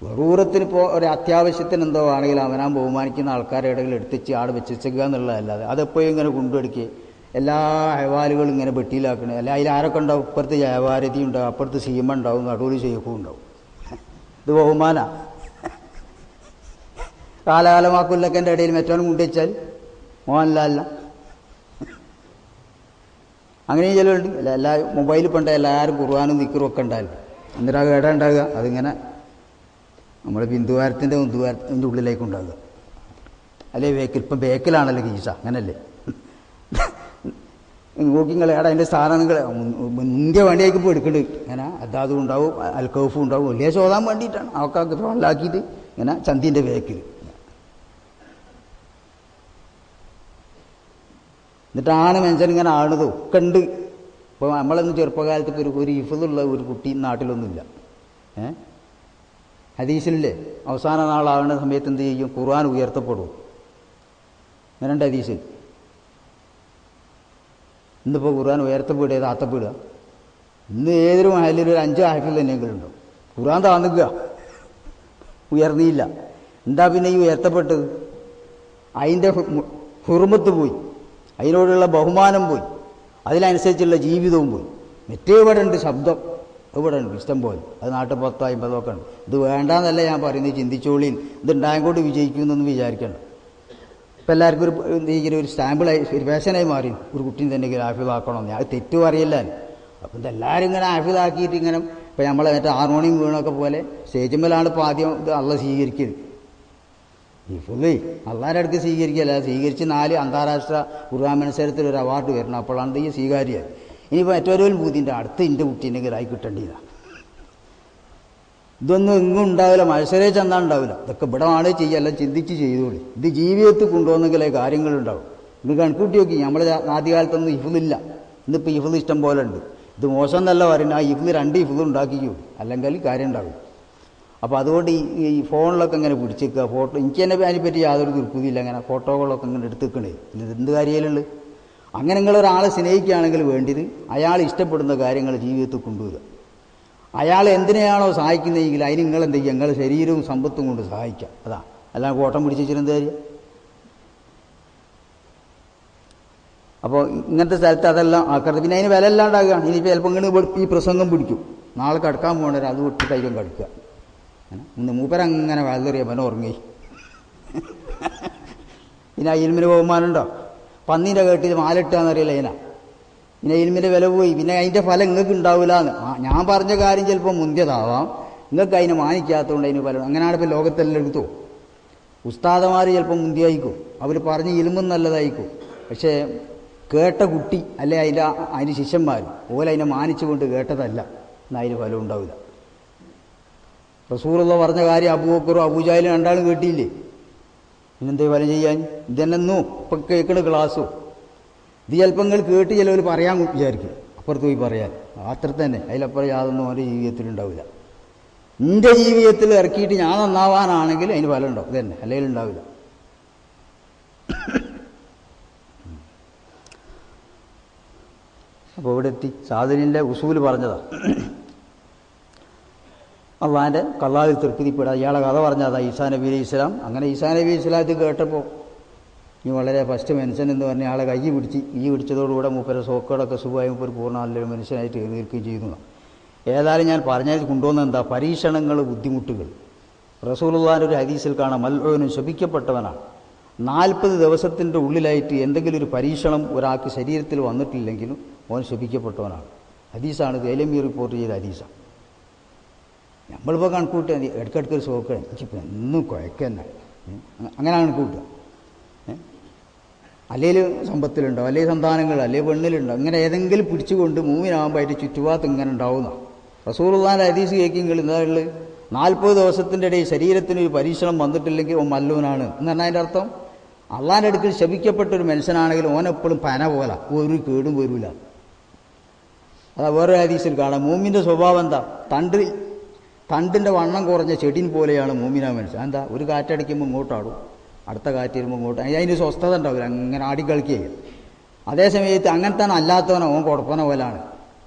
വെറൂറത്തിന് ഇപ്പോൾ ഒരു അത്യാവശ്യത്തിന് എന്തോ ആണെങ്കിൽ അവനാൻ ബഹുമാനിക്കുന്ന ആൾക്കാരുടെ ഇടയിൽ എടുത്തിച്ച് ആട് വെച്ചേക്കുക എന്നുള്ളതല്ലാതെ അതെപ്പോഴും ഇങ്ങനെ കൊണ്ടുപിടിക്കുക, എല്ലാ അഹവാലുകളും ഇങ്ങനെ വെട്ടിയിലാക്കണേ. അല്ല അതിൽ ആരൊക്കെ ഉണ്ടാവും, ഇപ്പുറത്ത് ജയഭാരതി ഉണ്ടാവും, അപ്പുറത്ത് സീമ ഉണ്ടാവും, നടുവിൽ ഷെയ്ഖും ഉണ്ടാവും. ഇത് ബഹുമാന കാലകാലമാക്കൊല്ലൊക്കെ ഇടയിൽ മറ്റവനും കൊണ്ടുവച്ചാൽ മോഹൻലാലിന അങ്ങനെയും ചിലരുണ്ട്. എല്ലാ മൊബൈലിൽ പണ്ട എല്ലാവരും ഖുർആനും ദിക്റും ഒക്കെ ഉണ്ടാവില്ല, എന്നിട്ട് അത് എവിടെ ഉണ്ടാകുക, അതിങ്ങനെ നമ്മൾ ബിന്ദുവാരത്തിൻ്റെ മുന്തുവാരത്തിൻ്റെ ഉള്ളിലേക്ക് ഉണ്ടാകുക. അല്ലേ ഇപ്പം ബേക്കിലാണല്ലോ കീസ, അങ്ങനല്ലേ നോക്കിങ്ങൾ ഏടാ അതിൻ്റെ സ്ഥാനങ്ങൾ മുന്തിയ വണ്ടിയാക്കി ഇപ്പോൾ എടുക്കുന്നുണ്ട്. ഇങ്ങനെ അതാതും ഉണ്ടാവും, അൽക്കൗഫും ഉണ്ടാവും, വലിയ ചോദാൻ വേണ്ടിയിട്ടാണ് അവർക്ക് ഫോണിലാക്കിയിട്ട് ഇങ്ങനെ ചന്തിൻ്റെ ബേക്കിൽ. എന്നിട്ടാണ് മനുഷ്യൻ ഇങ്ങനെ ആണത് ഒക്കെ ഉണ്ട്. ഇപ്പോൾ നമ്മളൊന്നും ചെറുപ്പകാലത്ത് ഇപ്പോൾ ഒരു ഹിഫ്ളുള്ള ഒരു കുട്ടി നാട്ടിലൊന്നുമില്ല. ഹദീസിലല്ലേ അവസാന നാളാവുന്ന സമയത്ത് എന്ത് ചെയ്യും, ഖുർആൻ ഉയർത്തപ്പെടും. അങ്ങനെയുണ്ട് ഹദീസിൽ. ഇന്നിപ്പോൾ ഖുർആൻ ഉയർത്തപ്പെടുക താത്തപ്പെടുക. ഇന്ന് ഏതൊരു മഹലിൽ ഒരു 5 ഹാഫിൽ തന്നെയെങ്കിലും ഉണ്ടാവും. ഖുർആൻ താന്നുക, ഉയർന്നില്ല. എന്താ പിന്നെ ഈ ഉയർത്തപ്പെട്ടത്? അതിൻ്റെ ഹുർമത്ത് പോയി, അതിനോടുള്ള ബഹുമാനം പോയി, അതിനനുസരിച്ചുള്ള ജീവിതവും പോയി. മറ്റേ ഇവിടെ ഉണ്ട് ശബ്ദം, ഇവിടെ ഉണ്ട് ഇഷ്ടം പോലെ, അത് നാട്ടിൽ 10, 50 ഒക്കെ ഉണ്ട്. ഇത് വേണ്ടാന്നല്ല ഞാൻ പറയുന്നത്, ചിന്തിച്ചോളിയും ഇതുണ്ടായതുകൊണ്ട് വിജയിക്കുമെന്നൊന്നും വിചാരിക്കണം. ഇപ്പം എല്ലാവർക്കും ഒരു സ്റ്റാമ്പിളായി ഒരു ഫാഷനായി മാറി ഒരു കുട്ടീനെ തന്നെ ഹാഫിളാക്കണമെന്ന്. അത് തെറ്റും അറിയില്ല. അപ്പം ഇതെല്ലാവരും ഇങ്ങനെ ഹാഫിളാക്കിയിട്ട് ഇങ്ങനെ ഇപ്പം നമ്മളെ മറ്റേ ഹാർമോണിയം വീണൊക്കെ പോലെ സ്റ്റേജിന്മേലാണ് ഇപ്പോൾ ആദ്യം ഇത് അള്ള സ്വീകരിക്കരുത്. ഈ ഫുള്ളി അള്ളാരുടെ അടുത്ത് സ്വീകരിക്കുകയല്ല, സ്വീകരിച്ച് 4 അന്താരാഷ്ട്ര ഖുർആൻ മത്സരത്തിൽ ഒരു അവാർഡ് വരണം, അപ്പോഴാണ് ഈ സ്വീകാര്യമായി. ഇനിയിപ്പോൾ മറ്റൊരു ബൂതിൻ്റെ അടുത്ത് എൻ്റെ കുട്ടീൻ്റെ ആയി കിട്ടേണ്ടതാണ്. ഇതൊന്നും എങ്ങും ഉണ്ടാവില്ല, മത്സരേ ചെന്നാൽ ഉണ്ടാവില്ല. ഇതൊക്കെ ഇവിടെ ആണ് ചെയ്യുക, എല്ലാം ചിന്തിച്ച് ചെയ്തോളി. ഇത് ജീവിതത്തിൽ കൊണ്ടുവന്നെങ്കിലേ കാര്യങ്ങളുണ്ടാവും. ഇത് കണക്കൂട്ടി നോക്കി, നമ്മളെ ആദ്യകാലത്തൊന്നും ഹിഫ്ളില്ല, ഇന്നിപ്പോൾ ഹിഫ്ള് ഇഷ്ടം പോലെ ഉണ്ട്. ഇത് മോശം എന്നല്ല പറയുന്നത്, ആ ഹിഫ്ള് 2 ഹിഫ്ള് ഉണ്ടാക്കിക്കോ, അല്ലെങ്കിൽ കാര്യം ഉണ്ടാവും. അപ്പോൾ അതുകൊണ്ട് ഈ ഫോണിലൊക്കെ ഇങ്ങനെ പിടിച്ചേക്കുക, ഫോട്ടോ എനിക്ക് തന്നെ അതിനെപ്പറ്റി യാതൊരു തൃപ്തിയില്ല. അങ്ങനെ ഫോട്ടോകളൊക്കെ ഇങ്ങനെ എടുത്തേക്കണേ, എന്ത് കാര്യമുള്ളത്? അങ്ങനെ നിങ്ങളൊരാളെ സ്നേഹിക്കുകയാണെങ്കിൽ വേണ്ടത് അയാൾ ഇഷ്ടപ്പെടുന്ന കാര്യങ്ങൾ ജീവിതത്തിൽ കൊണ്ടുവരിക. അയാൾ എന്തിനെയാണോ സഹായിക്കുന്നതെങ്കിൽ അതിന് നിങ്ങളെന്ത് ചെയ്യുക, നിങ്ങളുടെ ശരീരവും സമ്പത്തും കൊണ്ട് സഹായിക്കാം. അതാ എല്ലാം കോട്ടം പിടിച്ചിരുന്ന കാര്യം. അപ്പോൾ ഇങ്ങനത്തെ സ്ഥലത്ത് അതെല്ലാം ആക്കരുത്. പിന്നെ അതിന് വില ഇല്ലാണ്ടാകുകയാണ്. ഇനിയിപ്പോൾ ചിലപ്പോൾ ഇങ്ങനെ ഈ പ്രസംഗം പിടിക്കും, നാളെ കിടക്കാൻ പോകണവർ അത് വിട്ടിട്ടായിരിക്കും കിടക്കുക. മൂപ്പരങ്ങനെ വളരെയ ഉറങ്ങി പിന്നെ ഇൽമിന് ബഹുമാനമുണ്ടോ? പന്നീൻ്റെ കേട്ടിൽ മാലിട്ടാന്നറിയില്ല ഇതിനാ. പിന്നെ ഇൽമിൻ്റെ വില പോയി. പിന്നെ അതിൻ്റെ ഫലം നിങ്ങൾക്ക് ഉണ്ടാവില്ല എന്ന്. ഞാൻ പറഞ്ഞ കാര്യം ചിലപ്പോൾ മുന്തിയതാവാം, നിങ്ങൾക്ക് അതിനെ മാനിക്കാത്തതുകൊണ്ട് അതിന് ഫലം. അങ്ങനെയാണ് ഇപ്പോൾ ലോകത്തെല്ലാം എടുത്തു. ഉസ്താദമാർ ചിലപ്പോൾ മുന്തിയായിക്കും, അവർ പറഞ്ഞ് ഇൽമും നല്ലതായിരിക്കും. പക്ഷേ കേട്ട കുട്ടി അല്ലെ അതിൻ്റെ ശിഷ്യന്മാർ അതിനെ മാനിച്ചുകൊണ്ട് കേട്ടതല്ല, എന്നാൽ അതിന് ഫലം ഉണ്ടാവില്ല. റസൂലുള്ള പറഞ്ഞ കാര്യം അബൂബക്കറും അബൂജാലും രണ്ടാളും കേട്ടിയില്ലേ? പിന്നെന്തേ ഫലം ചെയ്യാൻ? ഇതെന്നു ഇപ്പം കേൾക്കണ ക്ലാസ്സോ? ഇത് ചിലപ്പോൾ നിങ്ങൾ കേട്ട് ചിലവർ പറയാൻ വിചാരിക്കും, അപ്പുറത്ത് പോയി പറയാൻ. അത്ര തന്നെ, അതിലപ്പുറം യാതൊന്നും അവൻ്റെ ജീവിതത്തിലുണ്ടാവില്ല. എൻ്റെ ജീവിതത്തിൽ ഇറക്കിയിട്ട് ഞാൻ നന്നാവാനാണെങ്കിൽ അതിന് ഫലം ഉണ്ടാവും, ഇത് തന്നെ, അല്ലെങ്കിൽ ഉണ്ടാവില്ല. അപ്പോൾ ഇവിടെ എത്തി സാധനിൻ്റെ ഉസൂല് പറഞ്ഞതാണ്. അള്ളാൻ്റെ കള്ളാവിൽ തൃപ്തിപ്പെടാം. ഇയാളെ കഥ പറഞ്ഞതാ ഈസാ നബി അലൈഹി ഇസ്ലാം. അങ്ങനെ ഈസാ നബി ഇസ്ലാം ഇത് കേട്ടപ്പോൾ ഈ വളരെ ഫസ്റ്റ് മനുഷ്യൻ എന്ന് പറഞ്ഞ ആളെ കൈ പിടിച്ചതോടുകൂടെ മൂപ്പരെ സോക്കടൊക്കെ സുഖമായി മൂപ്പർ പൂർണ്ണ നല്ലൊരു മനുഷ്യനായിട്ട് എഴുന്നേൽക്കുകയും ചെയ്യുന്നു. ഏതായാലും ഞാൻ പറഞ്ഞത് കൊണ്ടുവന്ന എന്താ? പരീക്ഷണങ്ങൾ, ബുദ്ധിമുട്ടുകൾ. റസൂലുള്ളാഹിന്റെ ഒരു ഹദീസിൽ കാണാം, മൽഊനും ശപിക്കപ്പെട്ടവനാണ്. 40 ദിവസത്തിൻ്റെ ഉള്ളിലായിട്ട് എന്തെങ്കിലും ഒരു പരീക്ഷണം ഒരാൾക്ക് ശരീരത്തിൽ വന്നിട്ടില്ലെങ്കിലും അവൻ ശപിക്കപ്പെട്ടവനാണ്. ഹദീസാണ്, ദൈലമി റിപ്പോർട്ട് ചെയ്ത ഹദീസാണ്. നമ്മളിപ്പോൾ കണക്കൂട്ടുക ഇടയ്ക്കിടയ്ക്ക് ഒരു സോക്കണം, എനിക്കിപ്പോൾ എന്നും കുഴക്കന്നെ, അങ്ങനെ കണക്കൂട്ടുക. അല്ലെങ്കിൽ സമ്പത്തിലുണ്ടോ, അല്ലെങ്കിൽ സന്താനങ്ങൾ, അല്ലെങ്കിൽ പെണ്ണിലുണ്ടോ, ഇങ്ങനെ ഏതെങ്കിലും പിടിച്ചുകൊണ്ട് മൂവിനാകുമ്പോൾ അതിൻ്റെ ചുറ്റുപാത്ത് ഇങ്ങനെ ഉണ്ടാവുന്ന റസൂലുള്ളാഹിന്റെ ഹദീസ് കേൾക്കെങ്കിൽ എന്താ ഉള്ളത്? 40 ദിവസത്തിൻ്റെ ഇടയിൽ ശരീരത്തിനൊരു പരീക്ഷണം വന്നിട്ടില്ലെങ്കിൽ ഓൻ മല്ലൂനാണ് എന്ന് പറഞ്ഞാൽ അതിൻ്റെ അർത്ഥം അള്ളാൻ്റെ അടുക്കൽ ശപിക്കപ്പെട്ടൊരു മനുഷ്യനാണെങ്കിൽ ഓനെപ്പോഴും പന പോലെ ഒരു കേടും വരില്ല. അതാ വേറെ ഹദീസിൽ കാണാം. മൂമിൻ്റെ സ്വഭാവം എന്താ? തണ്ടിൻ്റെ വണ്ണം കുറഞ്ഞ ചെടിൻ പോലെയാണ് മൂമിനാ മനുഷ്യൻ. എന്താ? ഒരു കാറ്റടിക്കുമ്പോൾ ഇങ്ങോട്ടാടും, അടുത്ത കാറ്റ് വരുമ്പോൾ ഇങ്ങോട്ട്, അതിന് സ്വസ്ഥത ഉണ്ടാവില്ല, അങ്ങനെ ആടിക്കളിക്കുക. അതേസമയത്ത് അങ്ങനെ തന്നെ അല്ലാത്തവനോ ഓൻ കുഴപ്പന പോലാണ്,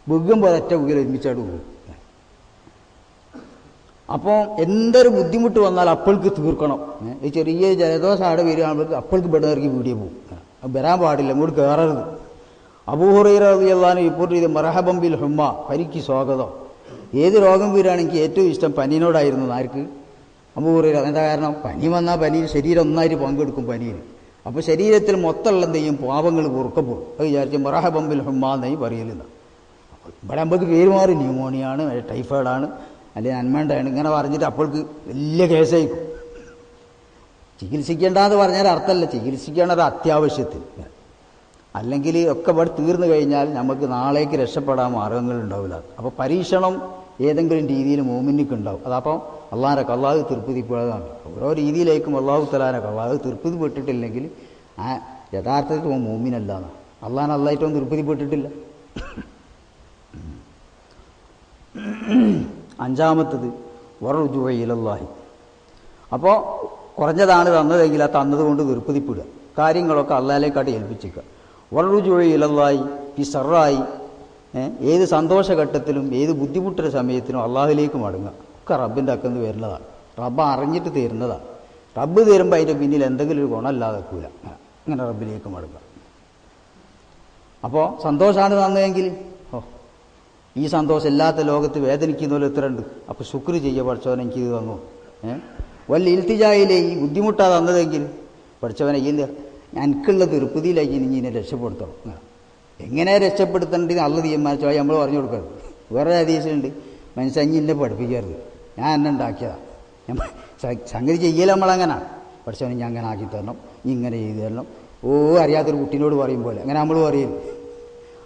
വികുമ്പോൾ ഒറ്റ ഉകിൽ ഒരുമിച്ചാട് പോകും. അപ്പോൾ എന്തൊരു ബുദ്ധിമുട്ട് വന്നാൽ അപ്പോൾക്ക് തീർക്കണം. ഈ ചെറിയ ജലദോഷം ആടെ വരികയാണെങ്കിൽ അപ്പോൾക്ക് ബെഡിറക്കി വീഡിയോ പോകും, വരാൻ പാടില്ല, ഇങ്ങോട്ട് കയറരുത്. അബൂ ഹുറൈറ റളിയല്ലാഹു അൻഹു റിപ്പോർട്ട് ചെയ്ത് മർഹബൻ ബിൽ ഹുമ്മ, പരിക്ക് സ്വാഗതം. ഏത് രോഗം വരികയാണെങ്കിൽ ഏറ്റവും ഇഷ്ടം പനീനോടായിരുന്നു. ആർക്ക്? അബൂ ഹുറൈറ. എന്താ കാരണം? പനി വന്നാൽ പനി ശരീരം ഒന്നായിട്ട് പങ്കെടുക്കും പനിയിൽ. അപ്പോൾ ശരീരത്തിൽ മൊത്തമുള്ള എന്തെയും പാപങ്ങൾ പൊറുക്കപ്പെടും. അത് വിചാരിച്ച് മർഹബൻ ബിൽ ഹുമ്മ എന്നായി പറയലില്ല. ഇവിടെ നമുക്ക് പേര് മാറി, ന്യൂമോണിയാണ്, ടൈഫോയിഡാണ്, അല്ലെങ്കിൽ അന്മണ്ടാണ്, ഇങ്ങനെ പറഞ്ഞിട്ട് അപ്പോൾക്ക് വലിയ കേസായിരിക്കും. ചികിത്സിക്കേണ്ടെന്ന് പറഞ്ഞാൽ അർത്ഥമല്ല, ചികിത്സിക്കേണ്ടത് അത്യാവശ്യത്തിൽ. അല്ലെങ്കിൽ ഒക്കെ ഇവിടെ തീർന്നു കഴിഞ്ഞാൽ നമുക്ക് നാളേക്ക് രക്ഷപ്പെടാൻ മാർഗങ്ങളുണ്ടാവില്ല. അപ്പോൾ പരീക്ഷണം ഏതെങ്കിലും രീതിയിൽ മോമിനിക്ക് ഉണ്ടാവും. അതപ്പം അള്ളാഹിൻ്റെ കള്ളാഹ് തൃപ്തിപ്പെടുന്നതാണ്. ഓരോ രീതിയിലേക്കും അള്ളാഹു തആല കള്ളാഹ് തൃപ്തിപ്പെട്ടിട്ടില്ലെങ്കിൽ യഥാർത്ഥത്തിൽ മോമിനല്ലാന്ന്. അള്ളാഹിനെ അള്ളാഹിട്ടൊന്നും തൃപ്തിപ്പെട്ടിട്ടില്ല. അഞ്ചാമത്തത് വറുജുഉ ഇലല്ലാഹി. അപ്പോൾ കുറഞ്ഞതാണ് തന്നതെങ്കിൽ ആ തന്നതുകൊണ്ട് തൃപ്തിപ്പെടുക, കാര്യങ്ങളൊക്കെ അള്ളാഹിലേക്കാട്ട് ഏൽപ്പിച്ചിരിക്കുക. വറുജുഉ ഇലല്ലാഹി ഫി സറായി, ഏത് സന്തോഷഘട്ടത്തിലും ഏത് ബുദ്ധിമുട്ടുള്ള സമയത്തിനും അള്ളാഹുലേക്ക് മടങ്ങുക. ഒക്കെ റബ്ബിൻ്റെ അക്കന്ന് വരുന്നതാണ്, റബ്ബ് അറിഞ്ഞിട്ട് തരുന്നതാണ്. റബ്ബ് തരുമ്പോൾ അതിൻ്റെ പിന്നിൽ എന്തെങ്കിലും ഒരു ഗുണമല്ലാതെ വെക്കൂല. അങ്ങനെ റബ്ബിലേക്ക് മടങ്ങുക. അപ്പോൾ സന്തോഷമാണ് തന്നതെങ്കിൽ ഈ സന്തോഷം ഇല്ലാത്ത ലോകത്ത് വേദനിക്കുന്നവരും എത്ര ഉണ്ട്. അപ്പോൾ ശുക്ർ ചെയ്യുക, പഠിച്ചവനെ എനിക്കിത് തന്നു. വല്ല ഇൽത്തിജായിലെ ഈ ബുദ്ധിമുട്ടാ തന്നതെങ്കിൽ പഠിച്ചവനെ എനിക്കുള്ള തൃപ്തിയിലേക്ക് ഇനി രക്ഷപ്പെടുത്തണം. എങ്ങനെ രക്ഷപ്പെടുത്തേണ്ടത് അള്ള തീരുമാനിച്ചോ നമ്മൾ പറഞ്ഞു കൊടുക്കരുത്. വേറെ ഹദീസുണ്ട്, മനുഷ്യൻ ഇന്നെ പഠിപ്പിക്കരുത്, ഞാൻ എന്നെ ഉണ്ടാക്കിയതാണ്. സംഗതി ചെയ്യൽ നമ്മളങ്ങനെ പഠിച്ചവനെ ഞാൻ അങ്ങനെ ആക്കി തരണം, നീ ഇങ്ങനെ ചെയ്തു തരണം. അറിയാത്തൊരു കുട്ടീനോട് പറയും പോലെ അങ്ങനെ നമ്മൾ പറയരുത്.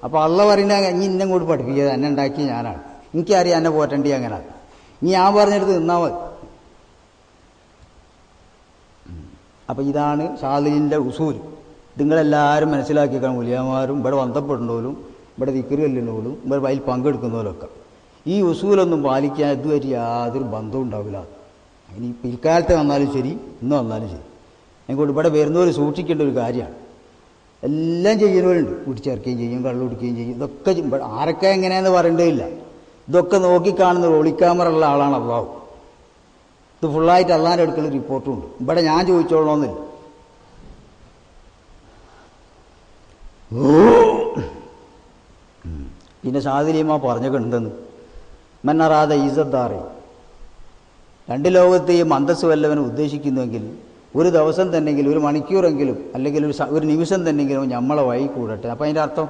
അപ്പോൾ അള്ള പറയുന്നത് ഇനി ഇന്നെ കൂടി പഠിപ്പിക്കുക, എന്നെ ഉണ്ടാക്കി ഞാനാണ്, എനിക്കറിയാം എന്നെ പോറ്റേണ്ടി അങ്ങനെയാണ്, ഇനി ഞാൻ പറഞ്ഞെടുത്ത് നിന്നാൽ മതി. അപ്പോൾ ഇതാണ് ഷാദിലിൻ്റെ ഉസൂൽ. നിങ്ങളെല്ലാവരും മനസ്സിലാക്കിക്കണം. മുലിയന്മാരും ഇവിടെ ബന്ധപ്പെടുന്നവരും ഇവിടെ ദിക്ർ ചെല്ലുന്നവരും ഇവിടെ അതിൽ പങ്കെടുക്കുന്നവരൊക്കെ ഈ ഉസൂലൊന്നും പാലിക്കാൻ ഇതുവരെ യാതൊരു ബന്ധവും ഉണ്ടാവില്ല. ഇനി പിൽക്കാലത്ത് വന്നാലും ശരി, ഇന്ന് വന്നാലും ശരി. അതുകൊണ്ട് ഇവിടെ വരുന്നവർ സൂക്ഷിക്കേണ്ട ഒരു കാര്യമാണ്. എല്ലാം ചെയ്യുന്നവരുണ്ട്, കുടിച്ചേർക്കുകയും ചെയ്യും, കള്ളുടിക്കുകയും ചെയ്യും. ഇതൊക്കെ ആരൊക്കെ എങ്ങനെയാണെന്ന് പറയേണ്ടതില്ല. ഇതൊക്കെ നോക്കിക്കാണുന്ന ഒളിക്യാമറ ഉള്ള ആളാണ് അള്ളാഹു. ഇത് ഫുള്ളായിട്ട് അള്ളാഹിൻ്റെ അടുക്കൽ റിപ്പോർട്ടും ഉണ്ട്. ഇവിടെ ഞാൻ ചോദിച്ചോളണമെന്നില്ല. പിന്നെ ഷാദിലിയമ്മ പറഞ്ഞൊക്കെ ഉണ്ടെന്ന് മന്നറാദ ഈസദ്ദാറെ, രണ്ട് ലോകത്തെയും അന്തസ് വല്ലവനെ ഉദ്ദേശിക്കുന്നുവെങ്കിൽ ഒരു ദിവസം തന്നെങ്കിലും ഒരു മണിക്കൂറെങ്കിലും അല്ലെങ്കിൽ ഒരു നിമിഷം തന്നെങ്കിലും നമ്മളെ വഴി കൂടട്ടെ. അപ്പം അതിൻ്റെ അർത്ഥം